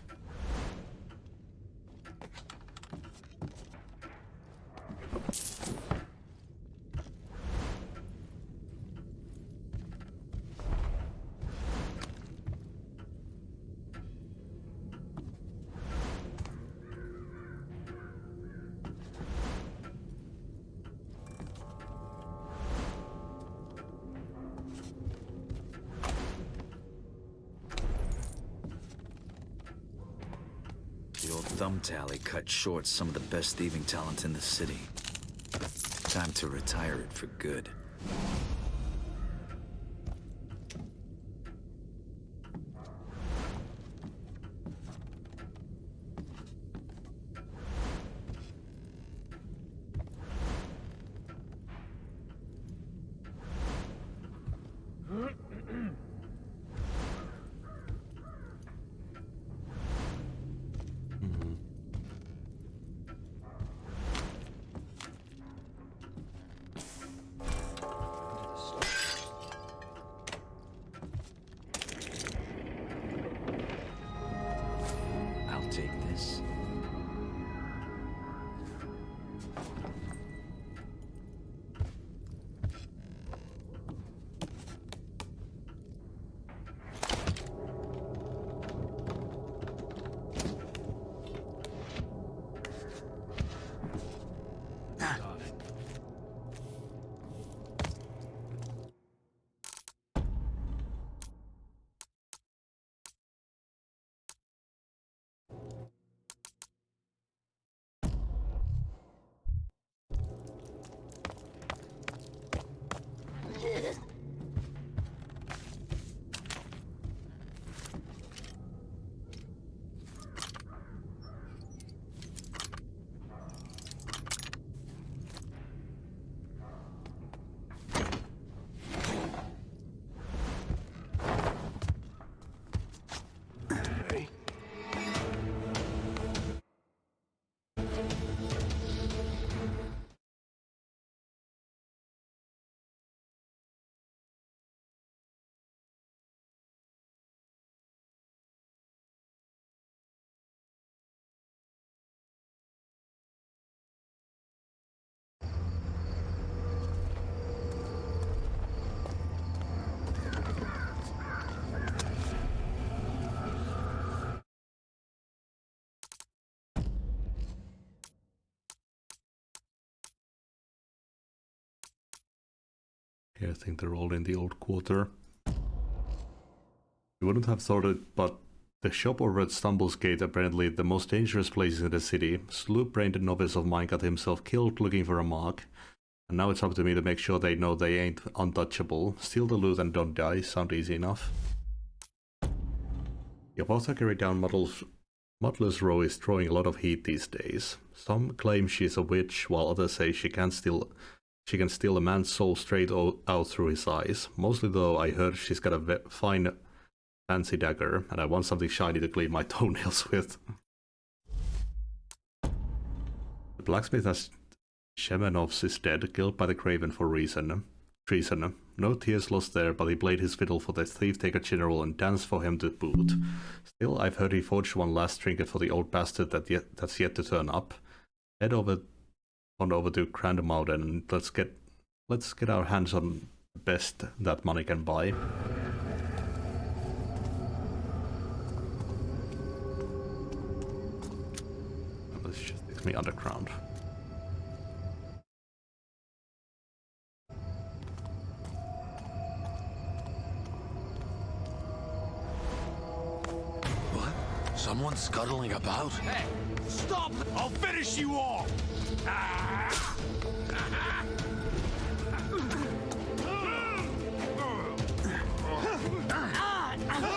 thumb tally cut short some of the best thieving talent in the city. Time to retire it for good. I think they're all in the old quarter. You wouldn't have thought it, but the shop over at Stumble's Gate, apparently the most dangerous place in the city. Sloop-brained novice of mine got himself killed looking for a mark. And now it's up to me to make sure they know they ain't untouchable. Steal the loot and don't die, sound easy enough. The apothecary down Muddler's Row is throwing a lot of heat these days. Some claim she's a witch, while others say she can steal a man's soul straight out through his eyes. Mostly though, I heard she's got a fine fancy dagger, and I want something shiny to clean my toenails with. The blacksmith at Shemenov's is dead, killed by the Craven for treason. No tears lost there, but he played his fiddle for the thief-taker general and danced for him to boot. Still, I've heard he forged one last trinket for the old bastard that's yet to turn up. Head over to Grand Mountain and let's get our hands on the best that money can buy. This just takes me underground. What? Someone scuttling about? Hey, stop! I'll finish you all!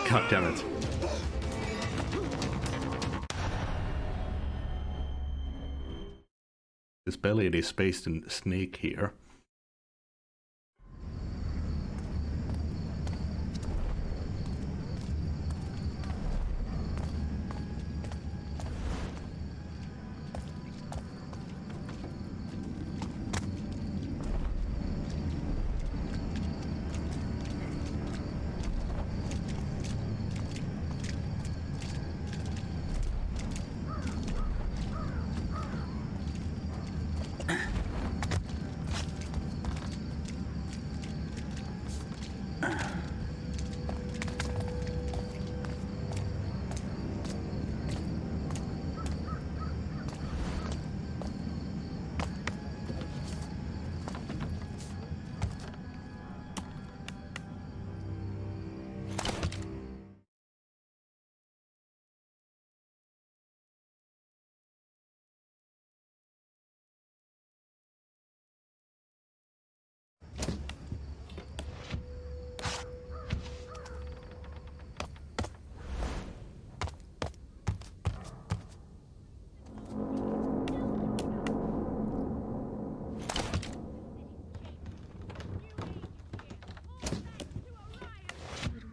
God damn it. This belly is spaced in snake here.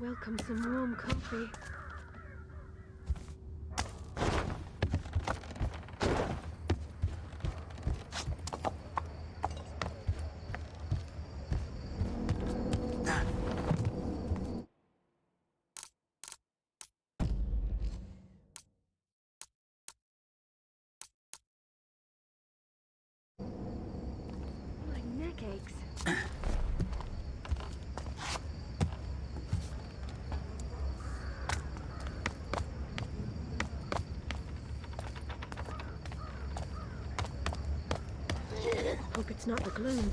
welcome some warm coffee. My neck aches. Hope it's not the gloom.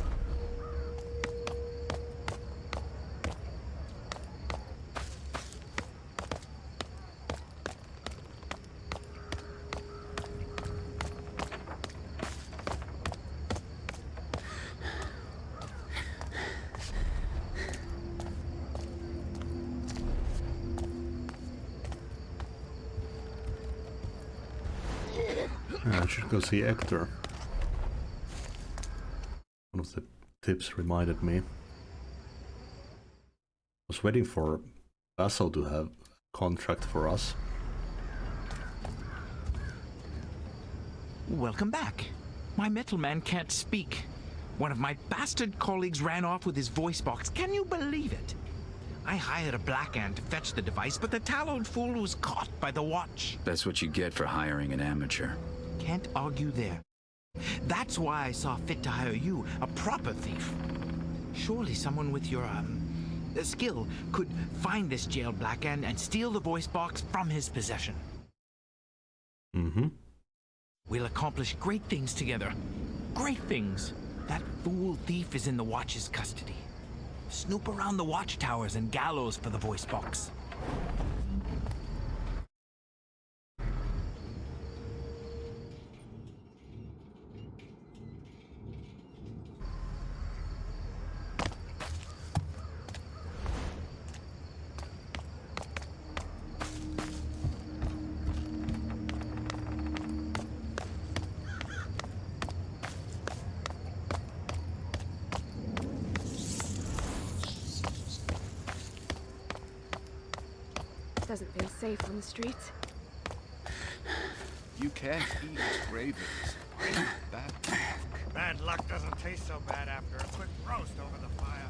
I should go see Hector. One of the tips reminded me. I was waiting for Basil to have a contract for us. Welcome back. My metal man can't speak. One of my bastard colleagues ran off with his voice box. Can you believe it? I hired a black ant to fetch the device, but the tallow fool was caught by the watch. That's what you get for hiring an amateur. Can't argue there. That's why I saw fit to hire you, a proper thief. Surely someone with your, skill could find this jailed black ant and steal the voice box from his possession. Mm-hmm. We'll accomplish great things together. Great things. That fool thief is in the Watch's custody. Snoop around the watchtowers and gallows for the voice box. Doesn't feel safe on the streets. You can't eat ravens. Bad luck. Bad luck doesn't taste so bad after a quick roast over the fire.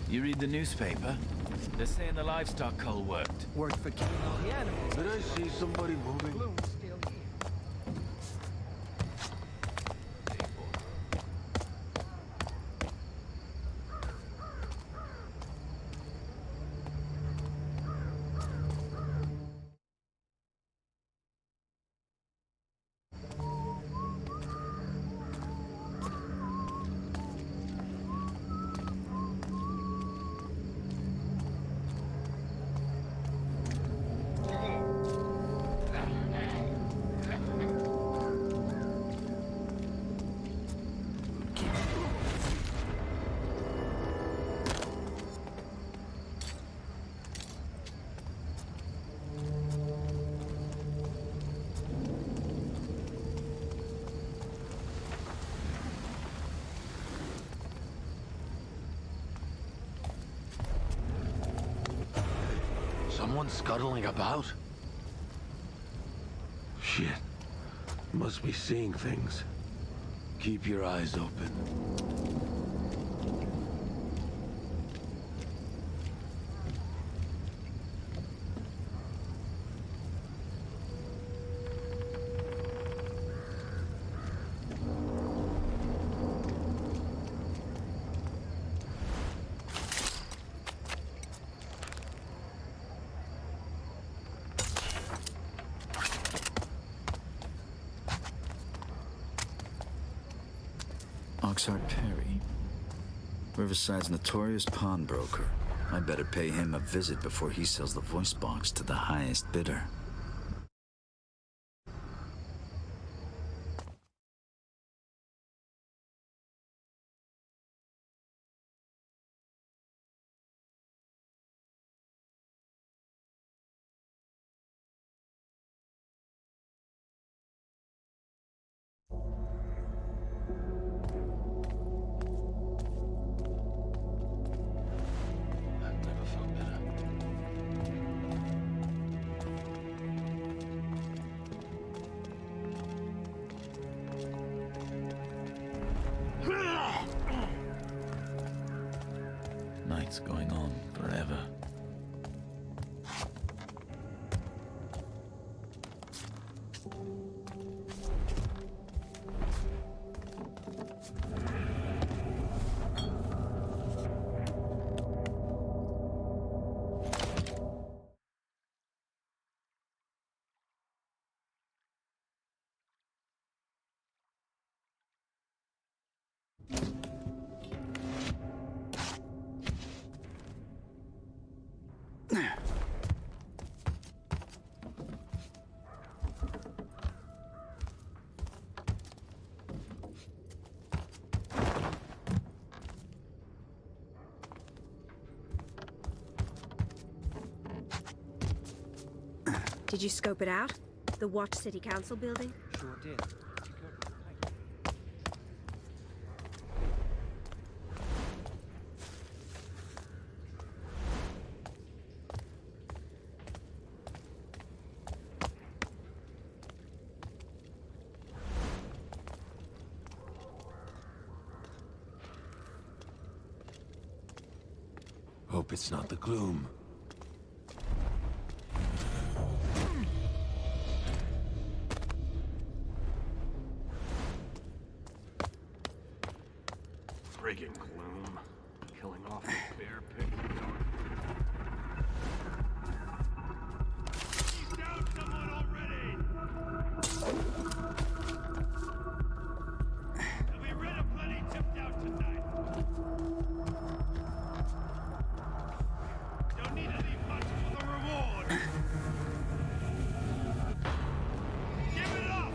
You read the newspaper? They're saying the livestock cull worked. Worked for killing all the animals. Did I see somebody moving? Gloom's still here. Someone scuttling about? Shit. Must be seeing things. Keep your eyes open. Oxheart Perry. Riverside's notorious pawnbroker. I better pay him a visit before he sells the voice box to the highest bidder. It's going on forever. Did you scope it out? The Watch City Council building? Sure did. Hope it's not the gloom. Friggin' gloom. Killing off the bear pig. He's down someone already! And we read a plenty tipped out tonight. Don't need to leave much for the reward. Give it up!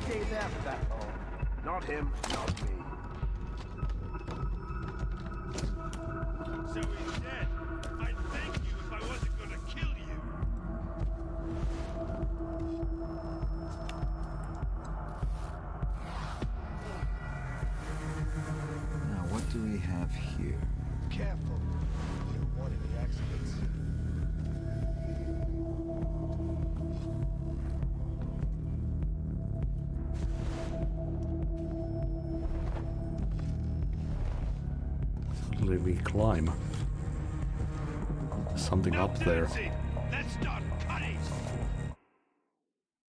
Stay there for that long. Not him, not me. So he's dead. I'd thank you if I wasn't gonna kill you. Now, what do we have here? Careful. You don't want any accidents. Suddenly we climb. Something up there. Let's start cutting.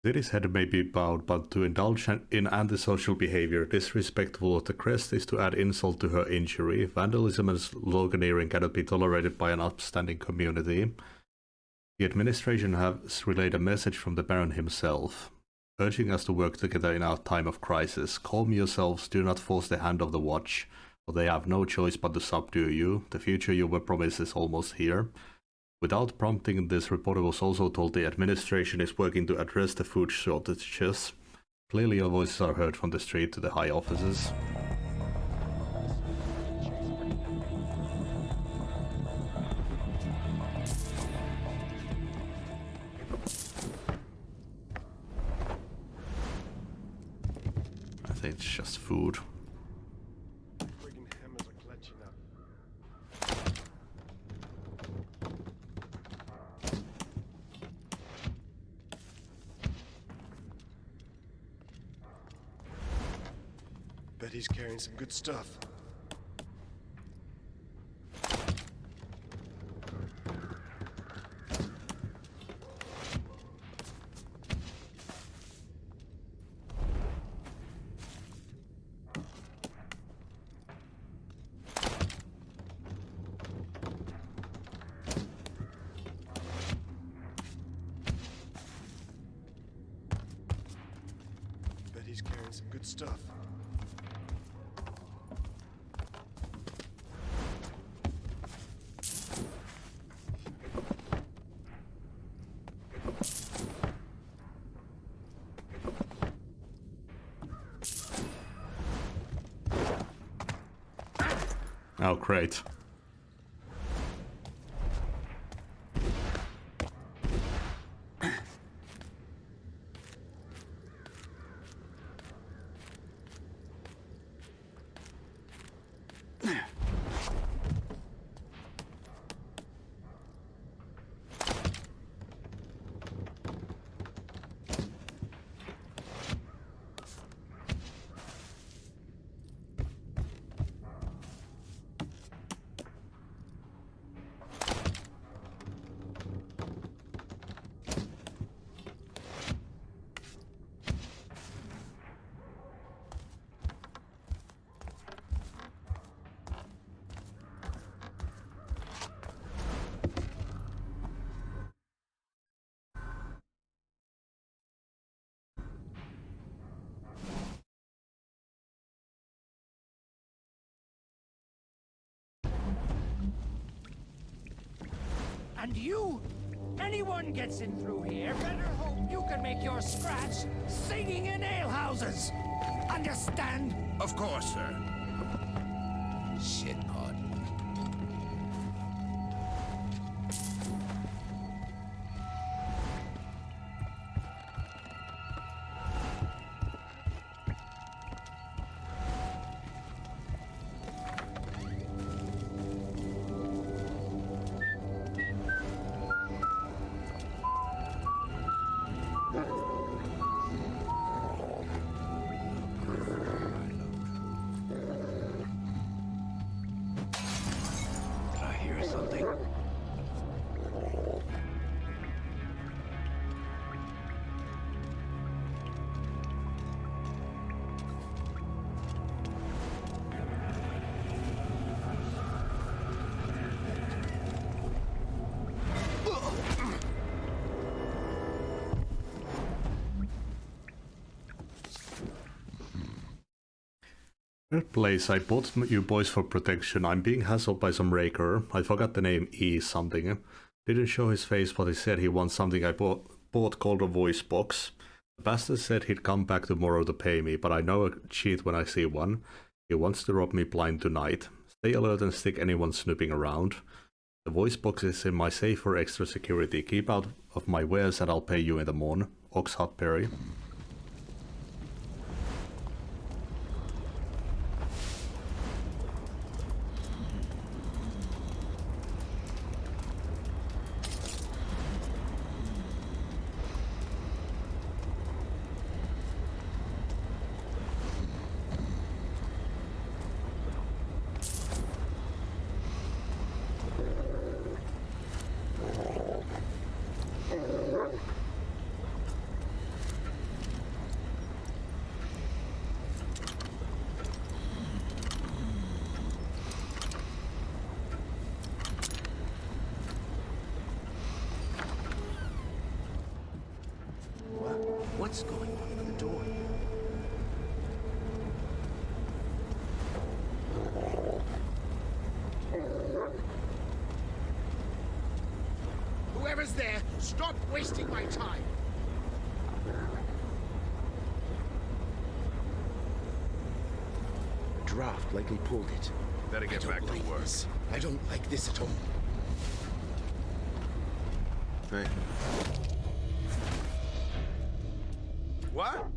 City's head may be bowed, but to indulge in antisocial behavior disrespectful of the crest is to add insult to her injury. Vandalism and sloganeering cannot be tolerated by an upstanding community. The administration has relayed a message from the Baron himself, urging us to work together in our time of crisis. Calm yourselves, do not force the hand of the Watch, for they have no choice but to subdue you. The future you were promised is almost here. Without prompting, this reporter was also told the administration is working to address the food shortages. Clearly your voices are heard from the street to the high offices. I think it's just food. Friggin' hammers are clutching up. Bet he's carrying some good stuff. Bet he's carrying some good stuff. Oh, great. And you? Anyone gets in through here, better hope you can make your scratch singing in alehouses. Understand? Of course, sir. Shitpod. Something. Third place, I bought you boys for protection. I'm being hassled by some raker. I forgot the name, E something. Didn't show his face, but he said he wants something I bought called a voice box. The bastard said he'd come back tomorrow to pay me, but I know a cheat when I see one. He wants to rob me blind tonight. Stay alert and stick anyone snooping around. The voice box is in my safe for extra security. Keep out of my wares and I'll pay you in the morn. Ox Hut Perry. What's going on with the door? Whoever's there, stop wasting my time. The draft likely pulled it. Better get back to work. I don't like this at all. Hey. What?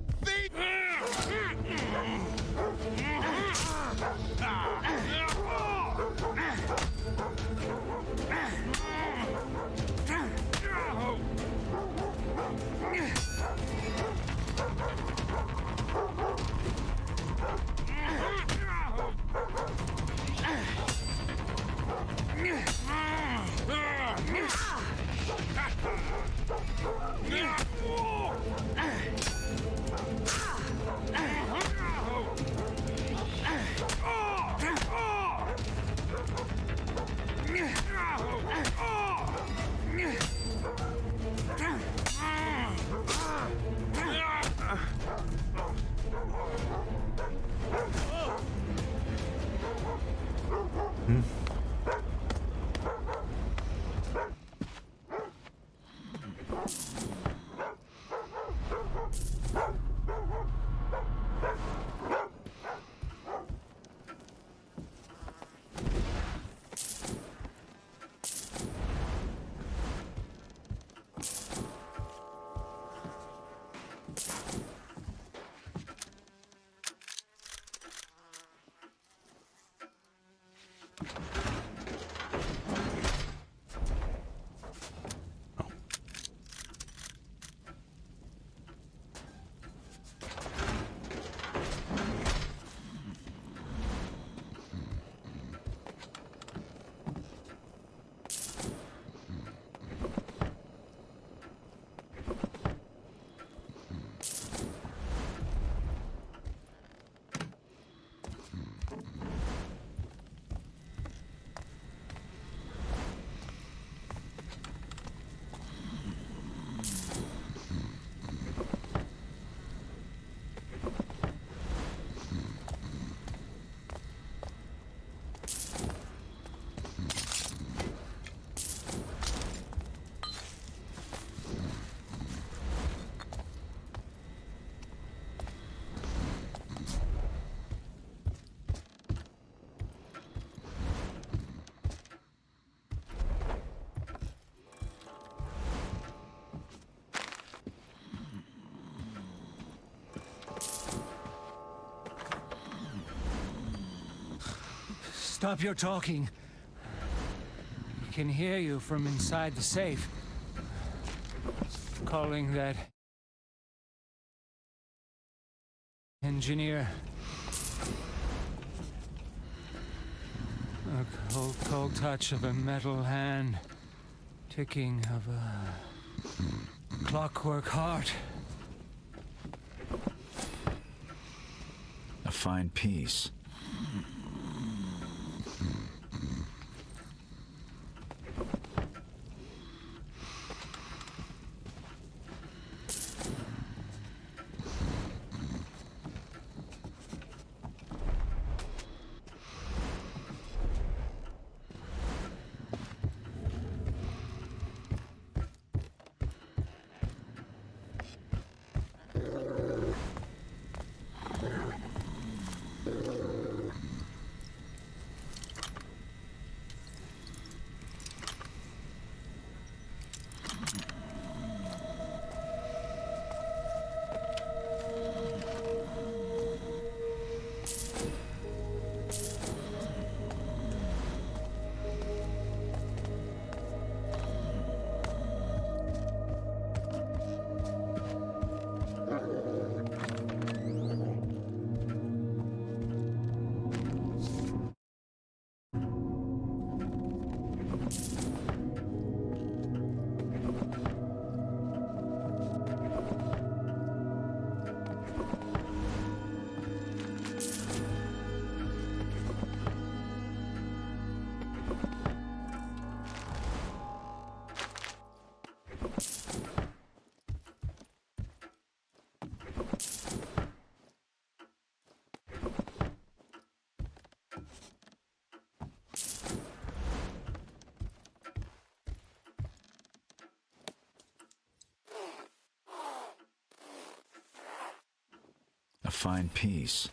Stop your talking. We can hear you from inside the safe. Calling that engineer. A cold, cold touch of a metal hand. Ticking of a clockwork heart. A fine piece. A fine piece.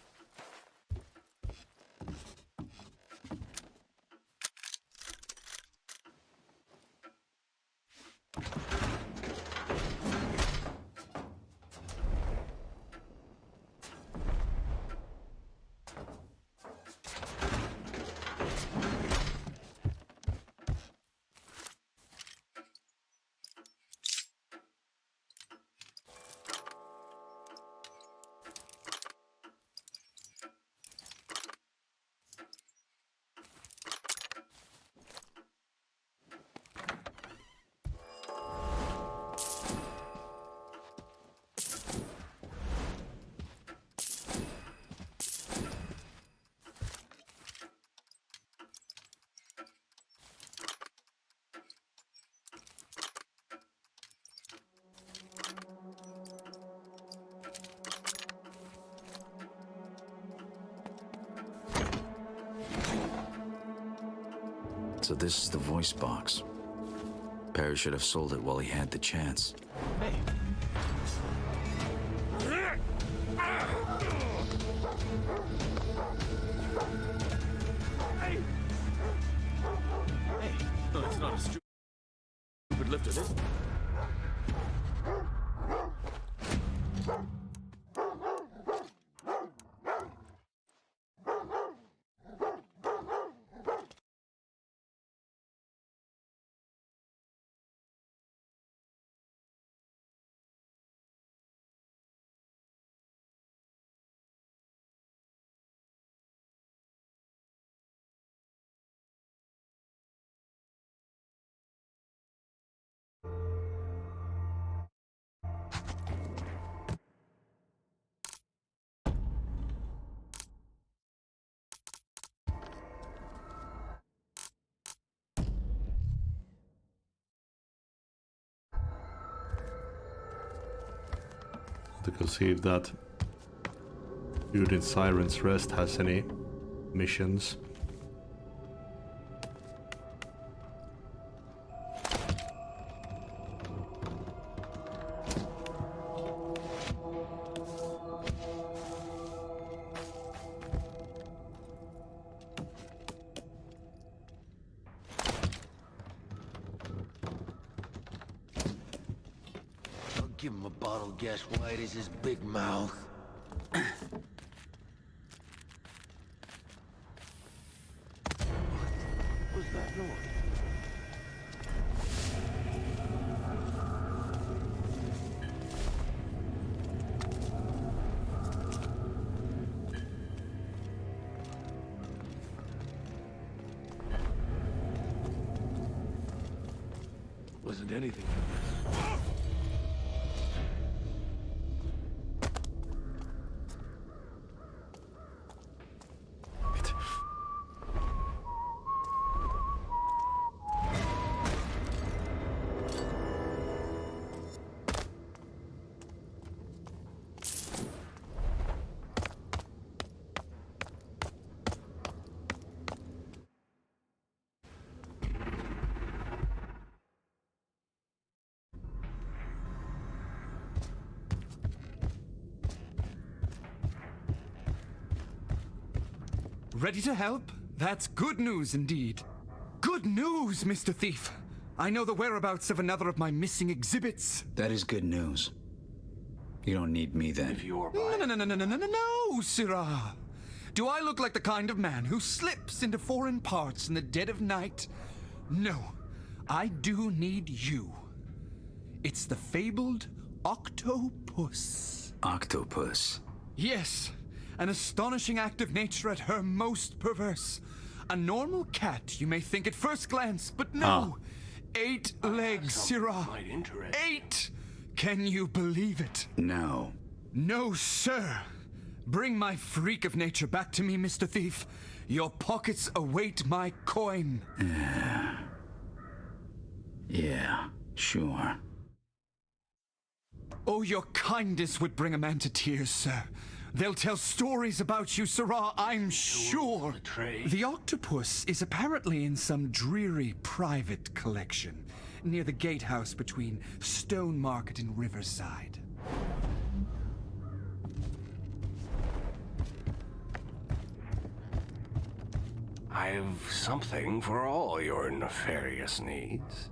So this is the voice box. Perry should have sold it while he had the chance. Hey. No, it's not a stupid lift, is it? To see if that dude in Siren's Rest has any missions. Give him a bottle guess wide as his big mouth. find anything. Ready to help? That's good news indeed. Good news, Mr. Thief! I know the whereabouts of another of my missing exhibits. That is good news. You don't need me then. If No, Sirrah. Do I look like the kind of man who slips into foreign parts in the dead of night? No, I do need you. It's the fabled octopus. Octopus? Yes, an astonishing act of nature at her most perverse. A normal cat, you may think at first glance, but no. 8 legs, Sirrah. 8! Can you believe it? No. No, sir. Bring my freak of nature back to me, Mr. Thief. Your pockets await my coin. Yeah, sure. Oh, your kindness would bring a man to tears, sir. They'll tell stories about you, Sirrah, I'm sure. The octopus is apparently in some dreary private collection near the gatehouse between Stone Market and Riverside. I've something for all your nefarious needs.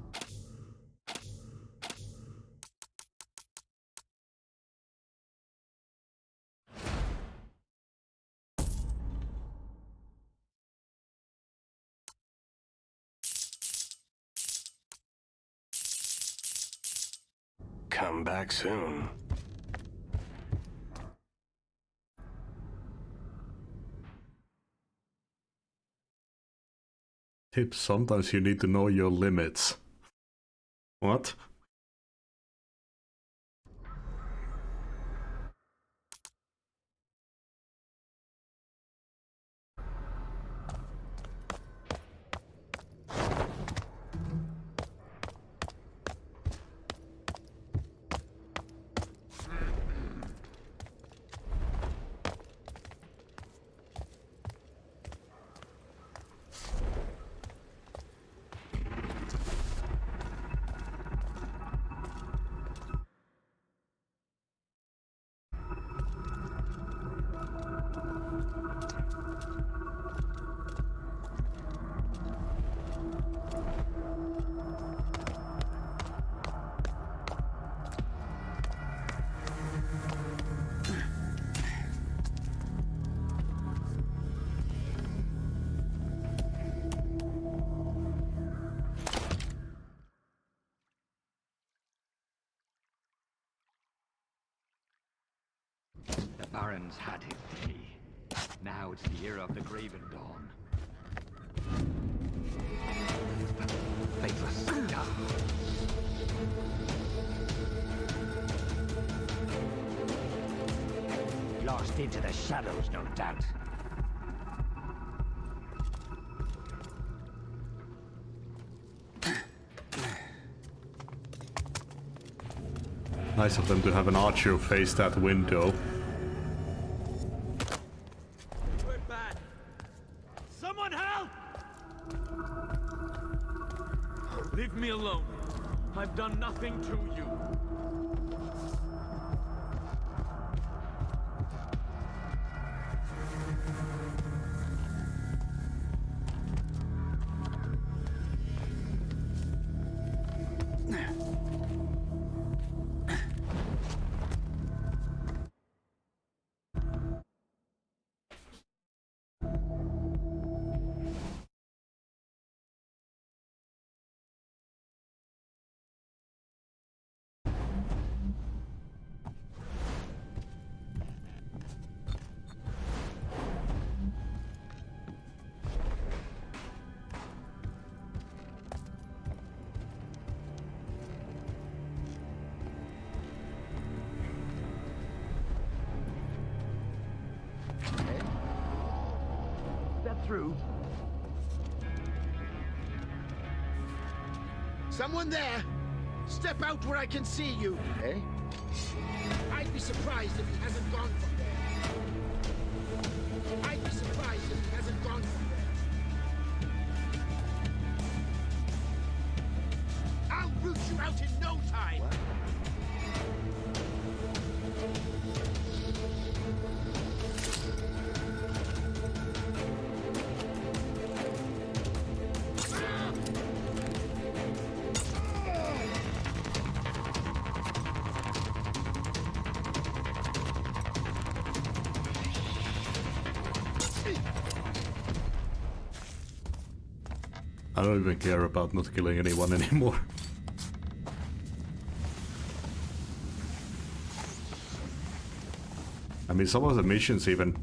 Come back soon. Tip, sometimes you need to know your limits. What? Baron's had his day. Now it's the era of the Graven Dawn. Faithless. Lost into the shadows, no doubt. Nice of them to have an archer face that window. Someone help! Leave me alone. I've done nothing to you. through. Someone there! Step out where I can see you! Eh? I'd be surprised if he hasn't gone from there. I'd be surprised if he hasn't gone from there. I'll root you out in no time! What? I don't even care about not killing anyone anymore. I mean, some of the missions even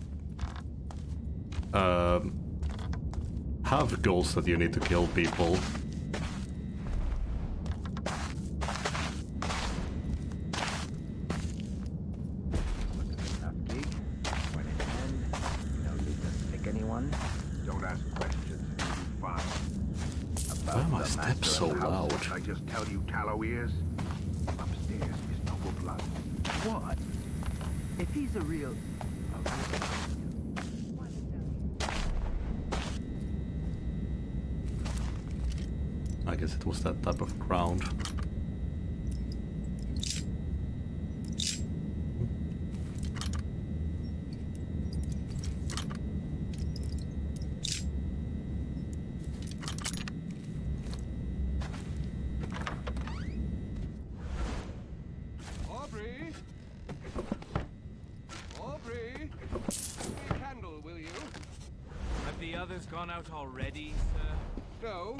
have goals that you need to kill people. Anyone? Don't ask questions. Fine. Why are my steps so loud? I just tell you, callow ears. Upstairs is noble blood. What? If he's a real... I guess it was that type of ground. Gone out already, sir? No.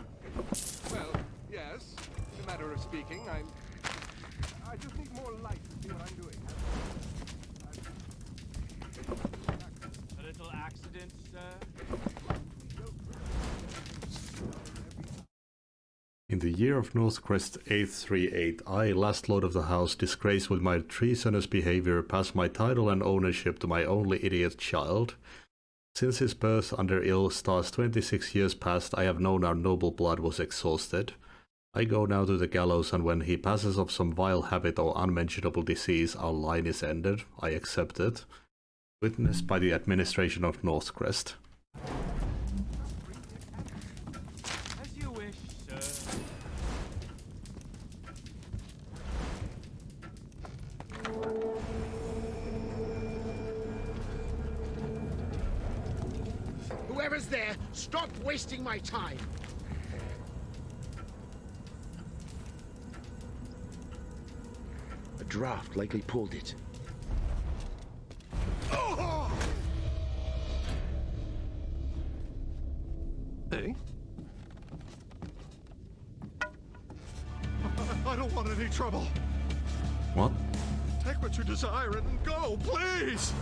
Well, yes. In a matter of speaking, I just need more light to see what I'm doing. A little accident, sir? In the year of Northcrest 838, I, last lord of the house, disgraced with my treasonous behavior, passed my title and ownership to my only idiot child. Since his birth under ill stars 26 years past, I have known our noble blood was exhausted. I go now to the gallows, and when he passes of some vile habit or unmentionable disease, our line is ended. I accept it. Witnessed by the administration of Northcrest. As you wish, sir. Whoever's there, stop wasting my time! A draft likely pulled it. Hey? I don't want any trouble. What? Take what you desire and go, please!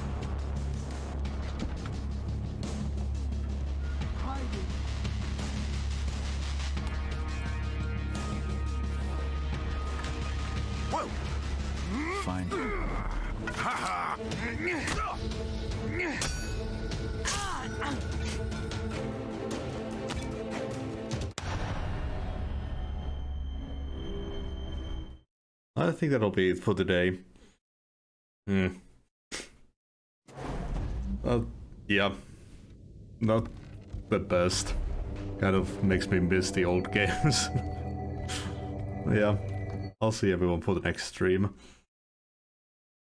Whoa! Find him. I think that'll be it for today. Yeah. Not the best. Kind of makes me miss the old games. Yeah. I'll see everyone for the next stream.